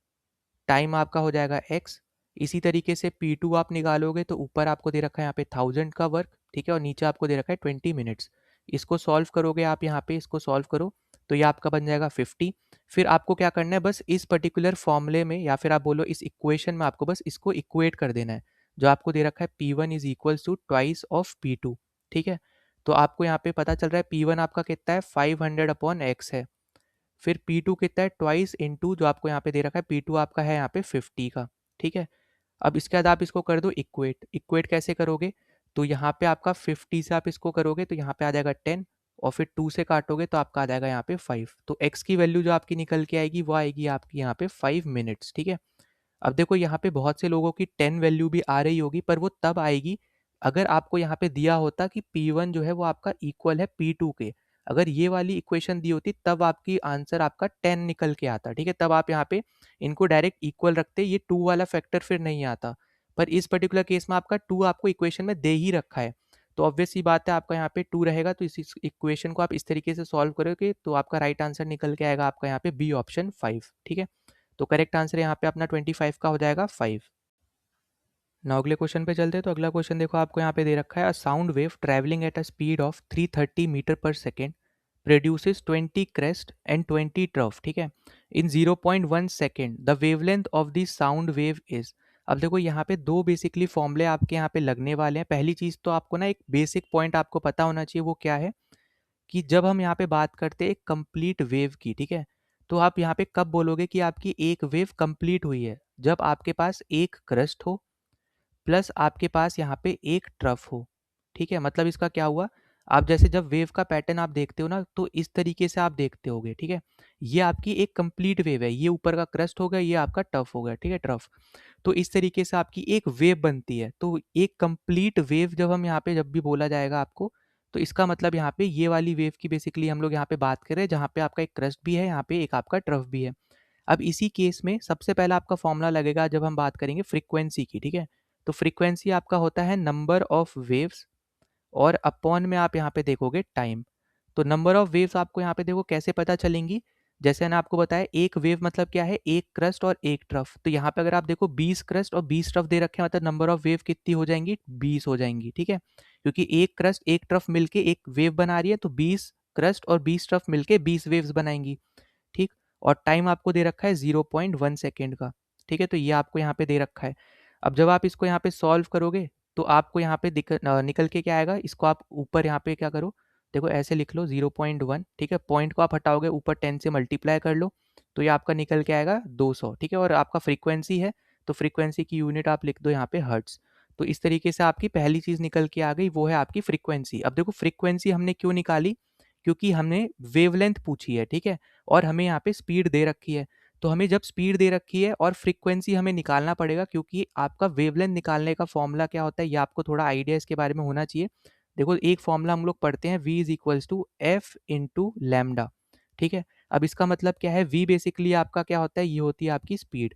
टाइम आपका हो जाएगा x। इसी तरीके से P2 आप निकालोगे तो ऊपर आपको दे रखा है यहाँ पे 1000 का वर्क, ठीक है, और नीचे आपको दे रखा है 20 मिनट्स। इसको सॉल्व करोगे आप, यहाँ पे इसको सॉल्व करो तो ये आपका बन जाएगा 50। फिर आपको क्या करना है, बस इस पर्टिकुलर फॉर्मूले में या फिर आप बोलो इस इक्वेशन में आपको बस इसको इक्वेट कर देना है, जो आपको दे रखा है P1 is equals to twice of P2, ठीक है। तो आपको यहाँ पे पता चल रहा है P1 आपका कितना है, 500 अपॉन एक्स है, फिर P2 कितना है, ट्वाइस इंटू जो आपको यहाँ पे दे रखा है P2 आपका है यहाँ पे 50 का, ठीक है। अब इसके बाद आप इसको कर दो इक्वेट। इक्वेट कैसे करोगे, तो यहाँ पे आपका 50 से आप इसको करोगे तो यहाँ पे आ जाएगा 10, और फिर 2 से काटोगे तो आपका आ जाएगा यहाँ पे 5। तो x की वैल्यू जो आपकी निकल के आएगी वो आएगी आपकी यहाँ पे 5 मिनट्स, ठीक है। अब देखो यहाँ पे बहुत से लोगों की 10 वैल्यू भी आ रही होगी, पर वो तब आएगी अगर आपको यहाँ पे दिया होता कि P1 जो है वो आपका इक्वल है P2 के। अगर ये वाली इक्वेशन दी होती तब आपकी आंसर आपका 10 निकल के आता, ठीक है। तब आप यहाँ पे इनको डायरेक्ट इक्वल रखते, ये 2 वाला फैक्टर फिर नहीं आता। पर इस पर्टिकुलर केस में आपका 2 आपको इक्वेशन में दे ही रखा है, तो ऑब्वियस सी बात है आपका यहाँ पे 2 रहेगा। तो इस इक्वेशन को आप इस तरीके से सॉल्व करोगे तो आपका राइट आंसर निकल के आएगा आपका यहाँ पे बी ऑप्शन 5, ठीक है। तो करेक्ट आंसर यहाँ पे अपना 25 का हो जाएगा 5। नाउ अगले क्वेश्चन पे चलते हैं। तो अगला क्वेश्चन देखो आपको यहाँ पे दे रखा है, a sound wave travelling at a speed of 330 metre per second produces 20 crest and 20 trough, ठीक है, in 0.1 second, the wavelength of the sound wave is. अब देखो यहाँ पे दो बेसिकली फॉर्मूले आपके यहाँ पे लगने वाले हैं। पहली चीज़ तो आपको ना एक बेसिक पॉइंट आपको पता होना चाहिए, वो क्या है कि जब हम यहाँ पे बात करते हैं एक कंप्लीट वेव की, ठीक है, तो आप यहाँ पे कब बोलोगे कि आपकी एक वेव कंप्लीट हुई है, जब आपके पास एक क्रस्ट हो प्लस आपके पास यहाँ पे एक ट्रफ हो, ठीक है। मतलब इसका क्या हुआ, आप जैसे जब वेव का पैटर्न आप देखते हो ना तो इस तरीके से आप देखते होगे, ठीक है। ये आपकी एक कंप्लीट वेव है, ये ऊपर का क्रस्ट हो गया, ये आपका टफ हो गया, ठीक है, ट्रफ। तो इस तरीके से आपकी एक वेव बनती है। तो एक कंप्लीट वेव जब हम यहाँ पे जब भी बोला जाएगा आपको, तो इसका मतलब यहाँ पे ये वाली वेव की बेसिकली हम लोग यहाँ पे बात कर रहे हैं, जहाँ पे आपका एक क्रस्ट भी है, यहाँ पे एक आपका ट्रफ भी है। अब इसी केस में सबसे पहला आपका फॉर्मूला लगेगा जब हम बात करेंगे फ्रीक्वेंसी की, ठीक है। तो फ्रीक्वेंसी आपका होता है नंबर ऑफ वेव्स, और अपॉन में आप यहाँ पे देखोगे टाइम। तो नंबर ऑफ वेव्स आपको यहाँ पे देखो कैसे पता चलेंगी, जैसे मैंने आपको बताया एक वेव मतलब क्या है, एक क्रस्ट और एक ट्रफ। तो यहाँ पे अगर आप देखो 20 क्रस्ट और 20 ट्रफ दे रखे हैं, मतलब नंबर ऑफ वेव कितनी हो जाएंगी, 20 हो जाएंगी, ठीक है। क्योंकि एक क्रस्ट एक ट्रफ मिलके एक वेव बना रही है, तो 20 क्रस्ट और 20 ट्रफ मिलके 20 वेव्स बनाएंगी, ठीक। और टाइम आपको दे रखा है 0.1 सेकेंड का, ठीक है। तो ये आपको यहाँ पे दे रखा है। अब जब आप इसको यहाँ पे सॉल्व करोगे तो आपको यहाँ पे निकल के क्या आएगा, इसको आप ऊपर यहाँ पे क्या करो, देखो ऐसे लिख लो 0.1, ठीक है। पॉइंट को आप हटाओगे, ऊपर 10 से मल्टीप्लाई कर लो, तो ये आपका निकल के आएगा 200, ठीक है। और आपका फ्रीक्वेंसी है, तो फ्रीक्वेंसी की यूनिट आप लिख दो यहाँ पे हर्ट्स। तो इस तरीके से आपकी पहली चीज़ निकल के आ गई, वो है आपकी फ्रीक्वेंसी। अब देखो फ्रीक्वेंसी हमने क्यों निकाली, क्योंकि हमने वेवलेंथ पूछी है, ठीक है। और हमें यहाँ पे स्पीड दे रखी है, तो हमें जब स्पीड दे रखी है और फ्रीक्वेंसी हमें निकालना पड़ेगा, क्योंकि आपका वेवलेंथ निकालने का फॉर्मूला क्या होता है, ये आपको थोड़ा आइडिया इसके बारे में होना चाहिए। देखो एक फॉर्मूला हम लोग पढ़ते हैं, v is equals to f into lambda, ठीक है। अब इसका मतलब क्या है, v बेसिकली आपका क्या होता है, ये होती है आपकी स्पीड।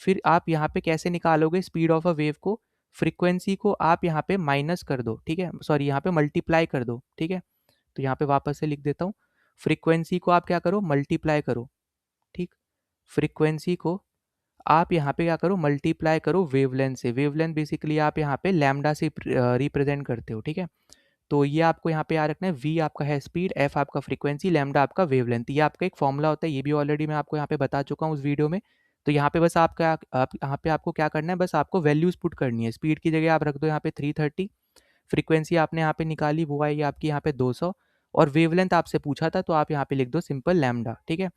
फिर आप यहाँ पे कैसे निकालोगे स्पीड ऑफ अ वेव को, फ्रीक्वेंसी को आप यहाँ पे माइनस कर दो, ठीक है, सॉरी यहाँ पे मल्टीप्लाई कर दो, ठीक है। तो यहाँ पे वापस से लिख देता हूँ, फ्रीक्वेंसी को आप क्या करो, मल्टीप्लाई करो, ठीक। फ्रीक्वेंसी को आप यहाँ पे क्या करो, मल्टीप्लाई करो वेवलेंथ से। वेवलेंथ बेसिकली आप यहाँ पे लैम्डा से रिप्रेजेंट करते हो, ठीक है। तो ये आपको यहाँ पे याद रखना है, v आपका है स्पीड, f आपका फ्रीक्वेंसी, लैम्डा आपका वेवलेंथ। ये आपका एक फॉर्मूला होता है, ये भी ऑलरेडी मैं आपको यहाँ पे बता चुका हूँ उस वीडियो में। तो यहाँ पे बस आप यहाँ पे आपको क्या करना है, बस आपको वैल्यूज पुट करनी है। स्पीड की जगह आप रख दो यहाँ पे 330, फ्रीक्वेंसी आपने यहाँ पे निकाली, वो आएगी आपकी यहाँ पे 200, और वेवलेंथ आपसे पूछा था तो आप यहाँ पे लिख दो सिंपल लैम्डा, ठीक है।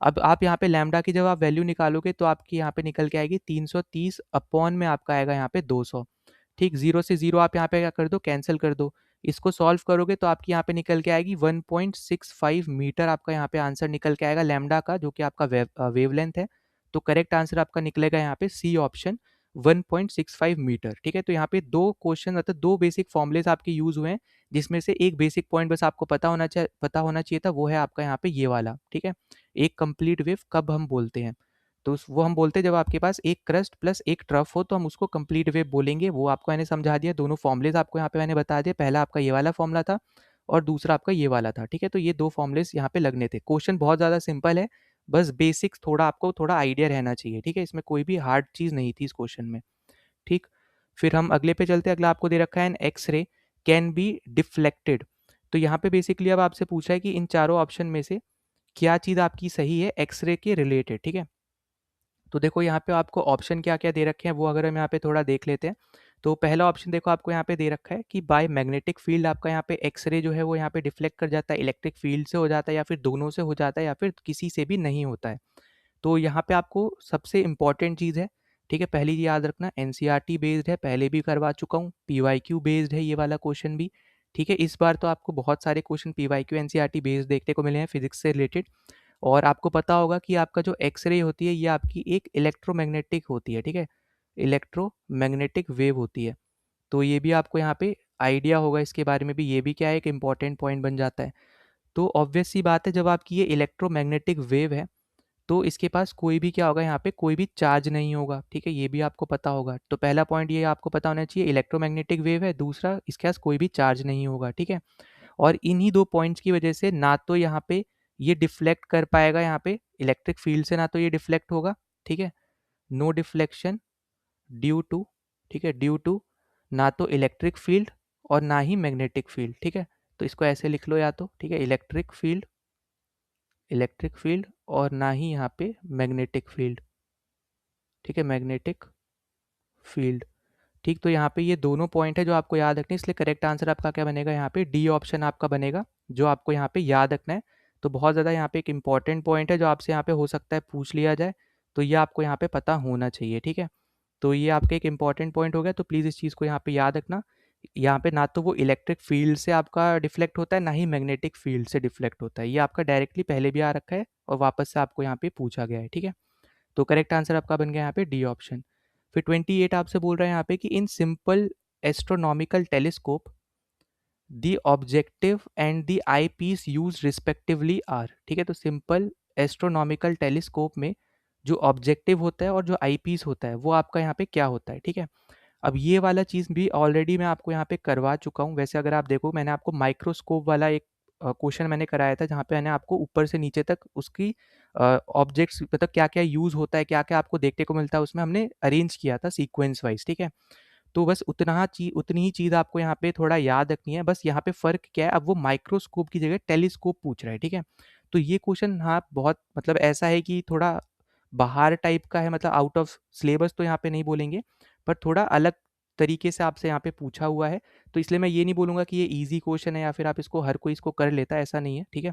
अब आप यहाँ पे लैम्डा की जब आप वैल्यू निकालोगे तो आपकी यहाँ पे निकल के आएगी 330 अपॉन में आपका आएगा यहाँ पे 200, ठीक। जीरो से जीरो आप यहाँ पे क्या कर दो, कैंसिल कर दो। इसको सॉल्व करोगे तो आपकी यहाँ पे निकल के आएगी 1.65 मीटर, आपका यहाँ पे आंसर निकल के आएगा लैम्डा का, जो कि आपका वेवलेंथ है। तो करेक्ट आंसर आपका निकलेगा यहाँ पे सी ऑप्शन, 1.65 मीटर, ठीक है। तो यहाँ पे दो क्वेश्चन, मतलब दो बेसिक फॉर्मुलेस आपके यूज हुए हैं, जिसमें से एक बेसिक पॉइंट बस आपको पता होना चाहिए था, वो है आपका यहाँ पे ये वाला, ठीक है। एक कंप्लीट वेव कब हम बोलते हैं, तो वो हम बोलते हैं जब आपके पास एक क्रस्ट प्लस एक ट्रफ हो, तो हम उसको कंप्लीट वेव बोलेंगे। वो आपको मैंने समझा दिया, दोनों फॉर्मुलेस आपको यहाँ पे मैंने बता दिया। पहला आपका ये वाला फॉर्मूला था और दूसरा आपका ये वाला था, ठीक है। तो ये दो फॉर्मुलेस यहाँ पे लगने थे। क्वेश्चन बहुत ज़्यादा सिंपल है, बस बेसिक्स थोड़ा आपको थोड़ा आइडिया रहना चाहिए, ठीक है। इसमें कोई भी हार्ड चीज़ नहीं थी इस क्वेश्चन में, ठीक। फिर हम अगले पे चलते हैं। अगला आपको दे रखा है an X-ray can be deflected. तो यहाँ पे बेसिकली अब आपसे पूछा है कि इन चारों ऑप्शन में से क्या चीज़ आपकी सही है एक्सरे के रिलेटेड, ठीक है। तो देखो यहाँ पे आपको ऑप्शन क्या क्या दे रखे हैं, वो अगर हम यहाँ पे थोड़ा देख लेते हैं। तो पहला ऑप्शन देखो आपको यहाँ पे दे रखा है कि बाय मैग्नेटिक फील्ड आपका यहाँ पे एक्सरे जो है वो यहाँ पे डिफ्लेक्ट कर जाता है, इलेक्ट्रिक फील्ड से हो जाता है, या फिर दोनों से हो जाता है, या फिर किसी से भी नहीं होता है। तो यहाँ पे आपको सबसे इंपॉर्टेंट चीज़ है, ठीक है, पहली चीज़ याद रखना, एनसीईआरटी बेस्ड है, पहले भी करवा चुका हूँ, पीवाईक्यू बेस्ड है ये वाला क्वेश्चन भी, ठीक है। इस बार तो आपको बहुत सारे क्वेश्चन पीवाईक्यू एनसीईआरटी बेस्ड देखने को मिले हैं फिजिक्स से रिलेटेड। और आपको पता होगा कि आपका जो एक्सरे होती है ये आपकी एक इलेक्ट्रोमैग्नेटिक होती है, ठीक है, इलेक्ट्रोमैग्नेटिक वेव होती है। तो ये भी आपको यहाँ पे आइडिया होगा इसके बारे में भी, ये भी क्या है, एक इंपॉर्टेंट पॉइंट बन जाता है। तो ऑब्वियस सी बात है, जब आपकी ये इलेक्ट्रोमैग्नेटिक वेव है तो इसके पास कोई भी क्या होगा, यहाँ पे कोई भी चार्ज नहीं होगा, ठीक है, ये भी आपको पता होगा। तो पहला पॉइंट ये आपको पता होना चाहिए, इलेक्ट्रोमैग्नेटिक वेव है, दूसरा इसके पास कोई भी चार्ज नहीं होगा, ठीक है। और इन्हीं दो पॉइंट्स की वजह से ना तो यहाँ पे ये डिफ्लेक्ट कर पाएगा यहाँ पे इलेक्ट्रिक फील्ड से, ना तो ये डिफ्लेक्ट होगा, ठीक है, नो डिफ्लेक्शन ड्यू टू, ठीक है, ड्यू टू ना तो इलेक्ट्रिक फील्ड और ना ही मैग्नेटिक फील्ड, ठीक है। तो इसको ऐसे लिख लो या तो, ठीक है, इलेक्ट्रिक फील्ड और ना ही यहाँ पे मैग्नेटिक फील्ड, ठीक है, मैग्नेटिक फील्ड, ठीक। तो यहाँ पे ये दोनों पॉइंट है जो आपको याद रखने हैं, इसलिए करेक्ट आंसर आपका क्या बनेगा, यहाँ पे डी ऑप्शन आपका बनेगा, जो आपको यहाँ पे याद रखना है। तो बहुत ज़्यादा यहाँ पे एक इंपॉर्टेंट पॉइंट है जो आपसे यहाँ पे हो सकता है पूछ लिया जाए, तो ये आपको यहाँ पे पता होना चाहिए, ठीक है। तो ये आपका एक इंपॉर्टेंट पॉइंट हो गया, तो प्लीज़ इस चीज़ को यहाँ पे याद रखना। यहाँ पे ना तो वो इलेक्ट्रिक फील्ड से आपका डिफ्लेक्ट होता है, ना ही मैग्नेटिक फील्ड से डिफ्लेक्ट होता है, ये आपका डायरेक्टली पहले भी आ रखा है और वापस से आपको यहाँ पे पूछा गया है, ठीक है। तो करेक्ट आंसर आपका बन गया यहाँ पे डी ऑप्शन। फिर 28 आपसे बोल रहे हैं यहाँ पे कि in simple astronomical telescope the objective and the eyepiece use respectively are, ठीक है। तो सिंपल एस्ट्रोनॉमिकल टेलीस्कोप में जो ऑब्जेक्टिव होता है और जो आई पीस होता है वो आपका यहाँ पे क्या होता है, ठीक है। अब ये वाला चीज़ भी ऑलरेडी मैं आपको यहाँ पे करवा चुका हूँ। वैसे अगर आप देखो, मैंने आपको माइक्रोस्कोप वाला एक क्वेश्चन मैंने कराया था जहाँ पे मैंने आपको ऊपर से नीचे तक उसकी ऑब्जेक्ट्स मतलब क्या-क्या यूज़ होता है, क्या-क्या आपको देखने को मिलता है उसमें हमने अरेंज किया था सीक्वेंस वाइज़, ठीक है? तो बस उतनी ही चीज़ आपको यहाँ पे थोड़ा याद रखनी है। बस यहाँ पे फ़र्क क्या है, अब वो माइक्रोस्कोप की जगह टेलीस्कोप पूछ रहा है, ठीक है? तो ये क्वेश्चन हाँ, बहुत मतलब ऐसा है कि थोड़ा बाहर टाइप का है, मतलब आउट ऑफ सिलेबस तो यहाँ पे नहीं बोलेंगे, पर थोड़ा अलग तरीके से आपसे यहाँ पे पूछा हुआ है। तो इसलिए मैं ये नहीं बोलूँगा कि ये ईज़ी क्वेश्चन है या फिर आप इसको हर कोई इसको कर लेता है, ऐसा नहीं है, ठीक है?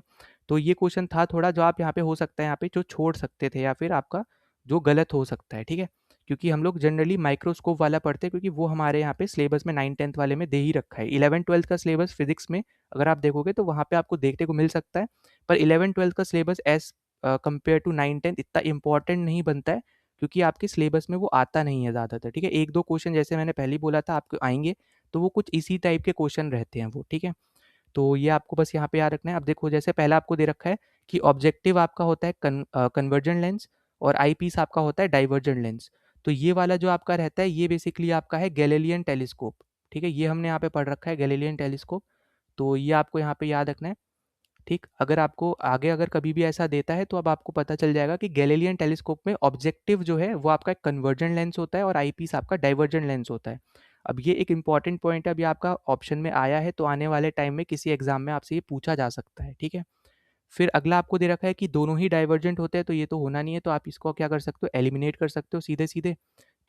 तो ये क्वेश्चन था थोड़ा जो आप यहाँ पे हो सकता है यहाँ पे जो छोड़ सकते थे या फिर आपका जो गलत हो सकता है, ठीक है? क्योंकि हम लोग जनरली माइक्रोस्कोप वाला पढ़ते हैं क्योंकि वो हमारे यहाँ पे सिलेबस में 9th 10th वाले में दे ही रखा है। 11th 12th का सिलेबस फिजिक्स में अगर आप देखोगे तो वहाँ पे आपको देखने को मिल सकता है, पर 11th 12th का syllabus as compare to 9th 10th इतना इम्पोर्टेंट नहीं बनता है, क्योंकि आपके सिलेबस में वो आता नहीं है ज़्यादातर, ठीक है? 1-2 क्वेश्चन जैसे मैंने पहले ही बोला था आपको आएँगे, तो वो कुछ इसी टाइप के क्वेश्चन रहते हैं वो, ठीक है? तो ये आपको बस यहाँ पे याद रखना है। अब देखो जैसे पहला आपको दे रखा है कि ऑब्जेक्टिव आपका होता है कन्वर्जेंट लेंस और आईपीस आपका होता है डाइवर्जेंट लेंस। तो ये वाला जो आपका रहता है ये बेसिकली आपका है गैलीलियन टेलीस्कोप, ठीक है? ये हमने यहाँ पे पढ़ रखा है गैलीलियन टेलीस्कोप, तो ये आपको यहाँ पे याद रखना है, ठीक? अगर आपको आगे अगर कभी भी ऐसा देता है तो अब आपको पता चल जाएगा कि गैलीलियन टेलीस्कोप में ऑब्जेक्टिव जो है वो आपका एक कन्वर्जेंट लेंस होता है और आईपीस आपका डाइवर्जेंट लेंस होता है। अब ये एक इंपॉर्टेंट पॉइंट है, अभी आपका ऑप्शन में आया है तो आने वाले टाइम में किसी एग्जाम में आपसे ये पूछा जा सकता है, ठीक है? फिर अगला आपको दे रखा है कि दोनों ही डाइवर्जेंट होते हैं, तो ये तो होना नहीं है, तो आप इसको क्या कर सकते हो, एलिमिनेट कर सकते हो सीधे-सीधे,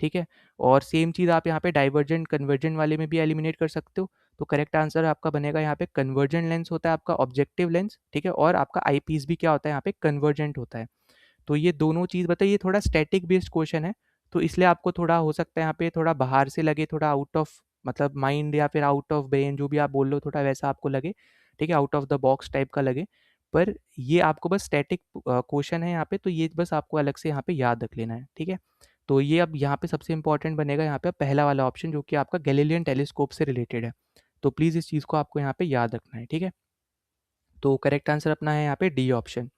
ठीक है? और सेम चीज़ आप यहाँ पे डाइवर्जेंट कन्वर्जेंट वाले में भी एलिमिनेट कर सकते हो। तो करेक्ट आंसर आपका बनेगा यहाँ पे कन्वर्जेंट लेंस होता है आपका ऑब्जेक्टिव लेंस, ठीक है? और आपका आईपीस भी क्या होता है यहाँ पे कन्वर्जेंट होता है। तो ये दोनों चीज़ बताइए, थोड़ा स्टैटिक बेस्ड क्वेश्चन है, तो इसलिए आपको थोड़ा हो सकता है यहाँ पे थोड़ा बाहर से लगे, थोड़ा आउट ऑफ मतलब माइंड या फिर आउट ऑफ ब्रेन जो भी आप बोल लो, थोड़ा वैसा आपको लगे, ठीक है? Out of the box type का लगे, पर ये आपको बस स्टैटिक क्वेश्चन है यहाँ पे, तो ये बस आपको अलग से यहाँ पे याद रख लेना है, ठीक है? तो ये अब यहाँ पे सबसे इंपॉर्टेंट बनेगा यहाँ पे पहला वाला ऑप्शन जो कि आपका गैलीलियन टेलीस्कोप से रिलेटेड है। तो प्लीज़ इस चीज़ को आपको यहाँ पे याद रखना है, ठीक है? तो करेक्ट आंसर अपना है यहाँ पे डी ऑप्शन।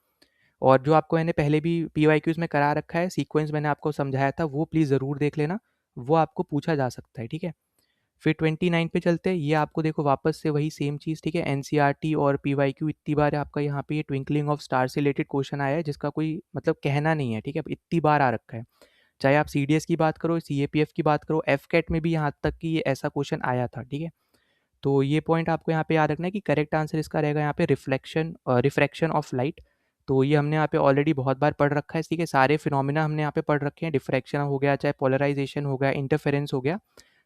और जो आपको मैंने पहले भी पीवाईक्यूज़ में करा रखा है, सीक्वेंस मैंने आपको समझाया था, वो प्लीज़ ज़रूर देख लेना, वो आपको पूछा जा सकता है, ठीक है? फिर 29 पे चलते हैं, ये आपको देखो वापस से वही सेम चीज़, ठीक है? एनसीईआरटी और पीवाईक्यू इतनी बार आपका यहाँ पे ये ट्विंकलिंग ऑफ स्टार से रिलेटेड क्वेश्चन आया है, जिसका कोई मतलब कहना नहीं है, ठीक है? इतनी बार आ रखा है। चाहे आप सीडीएस की बात करो, सीएपीएफ की बात करो, एफकेट में भी यहाँ तक कि ये ऐसा क्वेश्चन आया था, ठीक है? तो ये पॉइंट आपको यहाँ पे याद रखना है कि करेक्ट आंसर इसका रहेगा यहाँ पे रिफ्रैक्शन ऑफ लाइट। तो ये हमने यहाँ पे ऑलरेडी बहुत बार पढ़ रखा है, ठीक है? सारे फिनोमिना हमने यहाँ पे पढ़ रखे हैं, डिफ्रैक्शन हो गया, चाहे पोलराइजेशन हो गया, इंटरफेरेंस हो गया।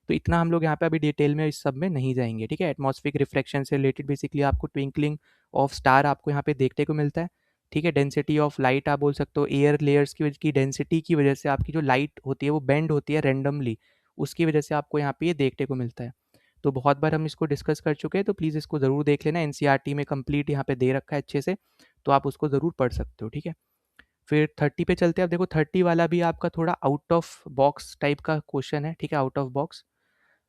तो इतना हम लोग यहाँ पे अभी डिटेल में इस सब में नहीं जाएंगे, ठीक है? एटमॉस्फेरिक रिफ्रैक्शन से रिलेटेड बेसिकली आपको ट्विंकलिंग ऑफ स्टार आपको यहाँ पे देखने को मिलता है, ठीक है? डेंसिटी ऑफ लाइट आप बोल सकते हो, एयर लेयर्स की डेंसिटी की वजह से आपकी जो लाइट होती है वो बेंड होती है रेंडमली, उसकी वजह से आपको यहाँ पे ये देखने को मिलता है। तो बहुत बार हम इसको डिस्कस कर चुके हैं, तो प्लीज़ इसको ज़रूर देख लेना, एनसीईआरटी में कंप्लीट यहाँ पे दे रखा है अच्छे से, तो आप उसको ज़रूर पढ़ सकते हो, ठीक है? फिर 30 पे चलते हैं। अब देखो 30 वाला भी आपका थोड़ा आउट ऑफ बॉक्स टाइप का क्वेश्चन है, ठीक है? Out of box.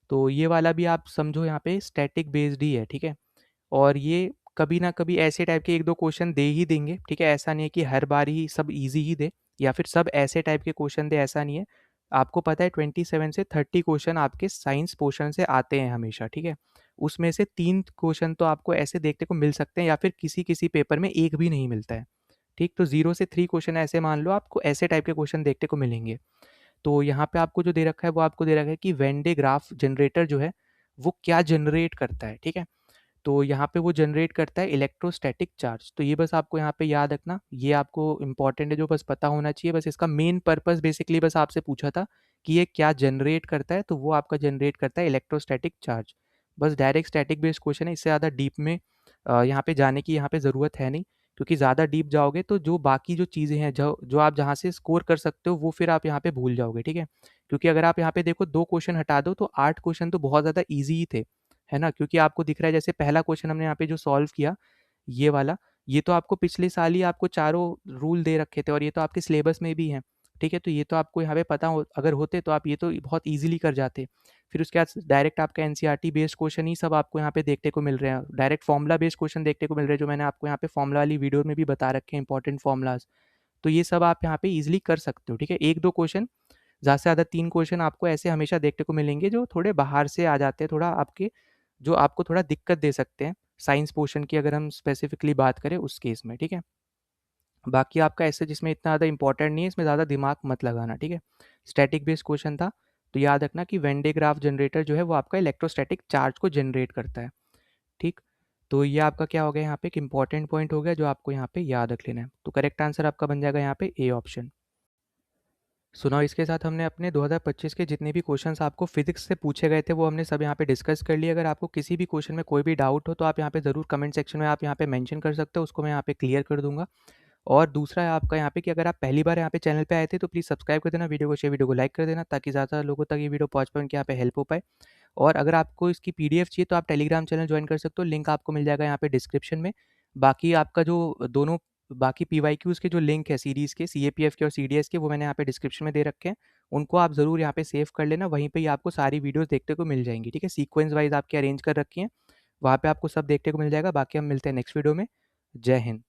तो ये वाला भी आप समझो यहाँ पे स्टैटिक बेस्ड ही है, ठीक है? और ये कभी ना कभी ऐसे टाइप के 1-2 क्वेश्चन दे ही देंगे, ठीक है? ऐसा नहीं है कि हर बार ही सब ईज़ी ही दे या फिर सब ऐसे टाइप के क्वेश्चन दे, ऐसा नहीं है। आपको पता है 27 से 30 क्वेश्चन आपके साइंस पोर्शन से आते हैं हमेशा, ठीक है? उसमें से 3 क्वेश्चन तो आपको ऐसे देखने को मिल सकते हैं या फिर किसी-किसी पेपर में 1 भी नहीं मिलता है, ठीक? तो 0 से 3 क्वेश्चन ऐसे मान लो आपको ऐसे टाइप के क्वेश्चन देखने को मिलेंगे। तो यहाँ पे आपको जो दे रखा है वो आपको दे रखा है कि वेन डे ग्राफ जनरेटर जो है, वो क्या जनरेट करता है, ठीक है? तो यहाँ पे वो जनरेट करता है इलेक्ट्रोस्टैटिक चार्ज। तो ये बस आपको यहाँ पे याद रखना, ये आपको इम्पोर्टेंट है, जो बस पता होना चाहिए। बस इसका मेन पर्पस बेसिकली बस आपसे पूछा था कि ये क्या जनरेट करता है, तो वो आपका जनरेट करता है इलेक्ट्रोस्टैटिक चार्ज। बस डायरेक्ट स्टैटिक बेस्ड क्वेश्चन है, इससे ज़्यादा डीप में यहाँ पे जाने की यहाँ पे ज़रूरत है नहीं, क्योंकि ज़्यादा डीप जाओगे तो जो बाकी जो चीज़ें हैं, जो जो आप जहाँ से स्कोर कर सकते हो, वो फिर आप यहाँ पे भूल जाओगे, ठीक है? क्योंकि अगर आप यहाँ पे देखो 2 क्वेश्चन हटा दो तो 8 क्वेश्चन तो बहुत ज़्यादा ईज़ी ही थे, है ना? क्योंकि आपको दिख रहा है जैसे पहला क्वेश्चन हमने यहाँ पे जो सॉल्व किया, ये वाला, ये तो आपको पिछले साल ही आपको चारों रूल दे रखे थे और ये तो आपके सिलेबस में भी हैं, ठीक है? तो ये तो आपको यहाँ पे पता हो अगर होते तो आप ये तो बहुत ईज़िली कर जाते। फिर उसके बाद डायरेक्ट आपका एनसीईआरटी बेस्ड क्वेश्चन ही सब आपको यहाँ पे देखने को मिल रहे हैं। डायरेक्ट फॉर्मूला बेस्ड क्वेश्चन देखने को मिल रहे हैं, जो मैंने आपको यहाँ पे फॉर्मूला वाली वीडियो में भी बता रखे हैं इंपॉर्टेंट फॉर्मूलाज़। तो ये सब आप यहाँ पे ईज़िली कर सकते हो, ठीक है? 1-2 क्वेश्चन, ज़्यादा से ज़्यादा 3 क्वेश्चन आपको ऐसे हमेशा देखने को मिलेंगे जो थोड़े बाहर से आ जाते हैं, थोड़ा आपके जो आपको थोड़ा दिक्कत दे सकते हैं साइंस पोर्शन की अगर हम स्पेसिफिकली बात करें उस केस में, ठीक है। बाकी आपका ऐसे जिसमें इतना ज़्यादा इंपॉर्टेंट नहीं है, इसमें ज़्यादा दिमाग मत लगाना, ठीक है। स्टैटिक बेस्ड क्वेश्चन था, तो याद रखना कि वेन डे ग्राफ जनरेटर जो है वो आपका इलेक्ट्रोस्टैटिक चार्ज को जनरेट करता है, ठीक। तो ये आपका क्या हो गया यहाँ पे एक इंपॉर्टेंट पॉइंट हो गया जो आपको यहाँ पे याद रख लेना है। तो करेक्ट आंसर आपका बन जाएगा यहाँ पे ए ऑप्शन। सुनाओ, इसके साथ हमने अपने 2025 के जितने भी क्वेश्चंस आपको फिजिक्स से पूछे गए थे वो हमने सब यहाँ पे डिस्कस कर लिए। अगर आपको किसी भी क्वेश्चन में कोई भी डाउट हो तो आप यहाँ पे ज़रूर कमेंट सेक्शन में आप यहाँ पे मेंशन कर सकते हो, उसको मैं यहाँ पे क्लियर कर दूंगा। और दूसरा है आपका यहाँ पे कि अगर आप पहली बार यहाँ पे चैनल पे आए थे तो प्लीज़ सब्सक्राइब कर देना, वीडियो को शेयर, वीडियो को लाइक कर देना ताकि ज़्यादा लोगों तक ये वीडियो पहुँच पाए, उनके यहाँ पे हेल्प हो पाए। और अगर आपको इसकी पीडीएफ चाहिए तो आप टेलीग्राम चैनल ज्वाइन कर सकते हो, लिंक आपको मिल जाएगा यहाँ पे डिस्क्रिप्शन में। बाकी आपका जो दोनों बाकी पीवाईक्यूज़ के जो लिंक है सीरीज़ के, सीएपीएफ के और सीडीएस के, वो मैंने यहाँ पे डिस्क्रिप्शन में दे रखे हैं। उनको आप ज़रूर यहाँ पे सेव कर लेना, वहीं पे ही आपको सारी वीडियोज़ देखने को मिल जाएंगी, ठीक है। सीक्वेंस वाइज आपकी अरेंज कर रखी हैं, वहाँ पे आपको सब देखने को मिल जाएगा। बाकी हम मिलते हैं नेक्स्ट वीडियो में। जय हिंद।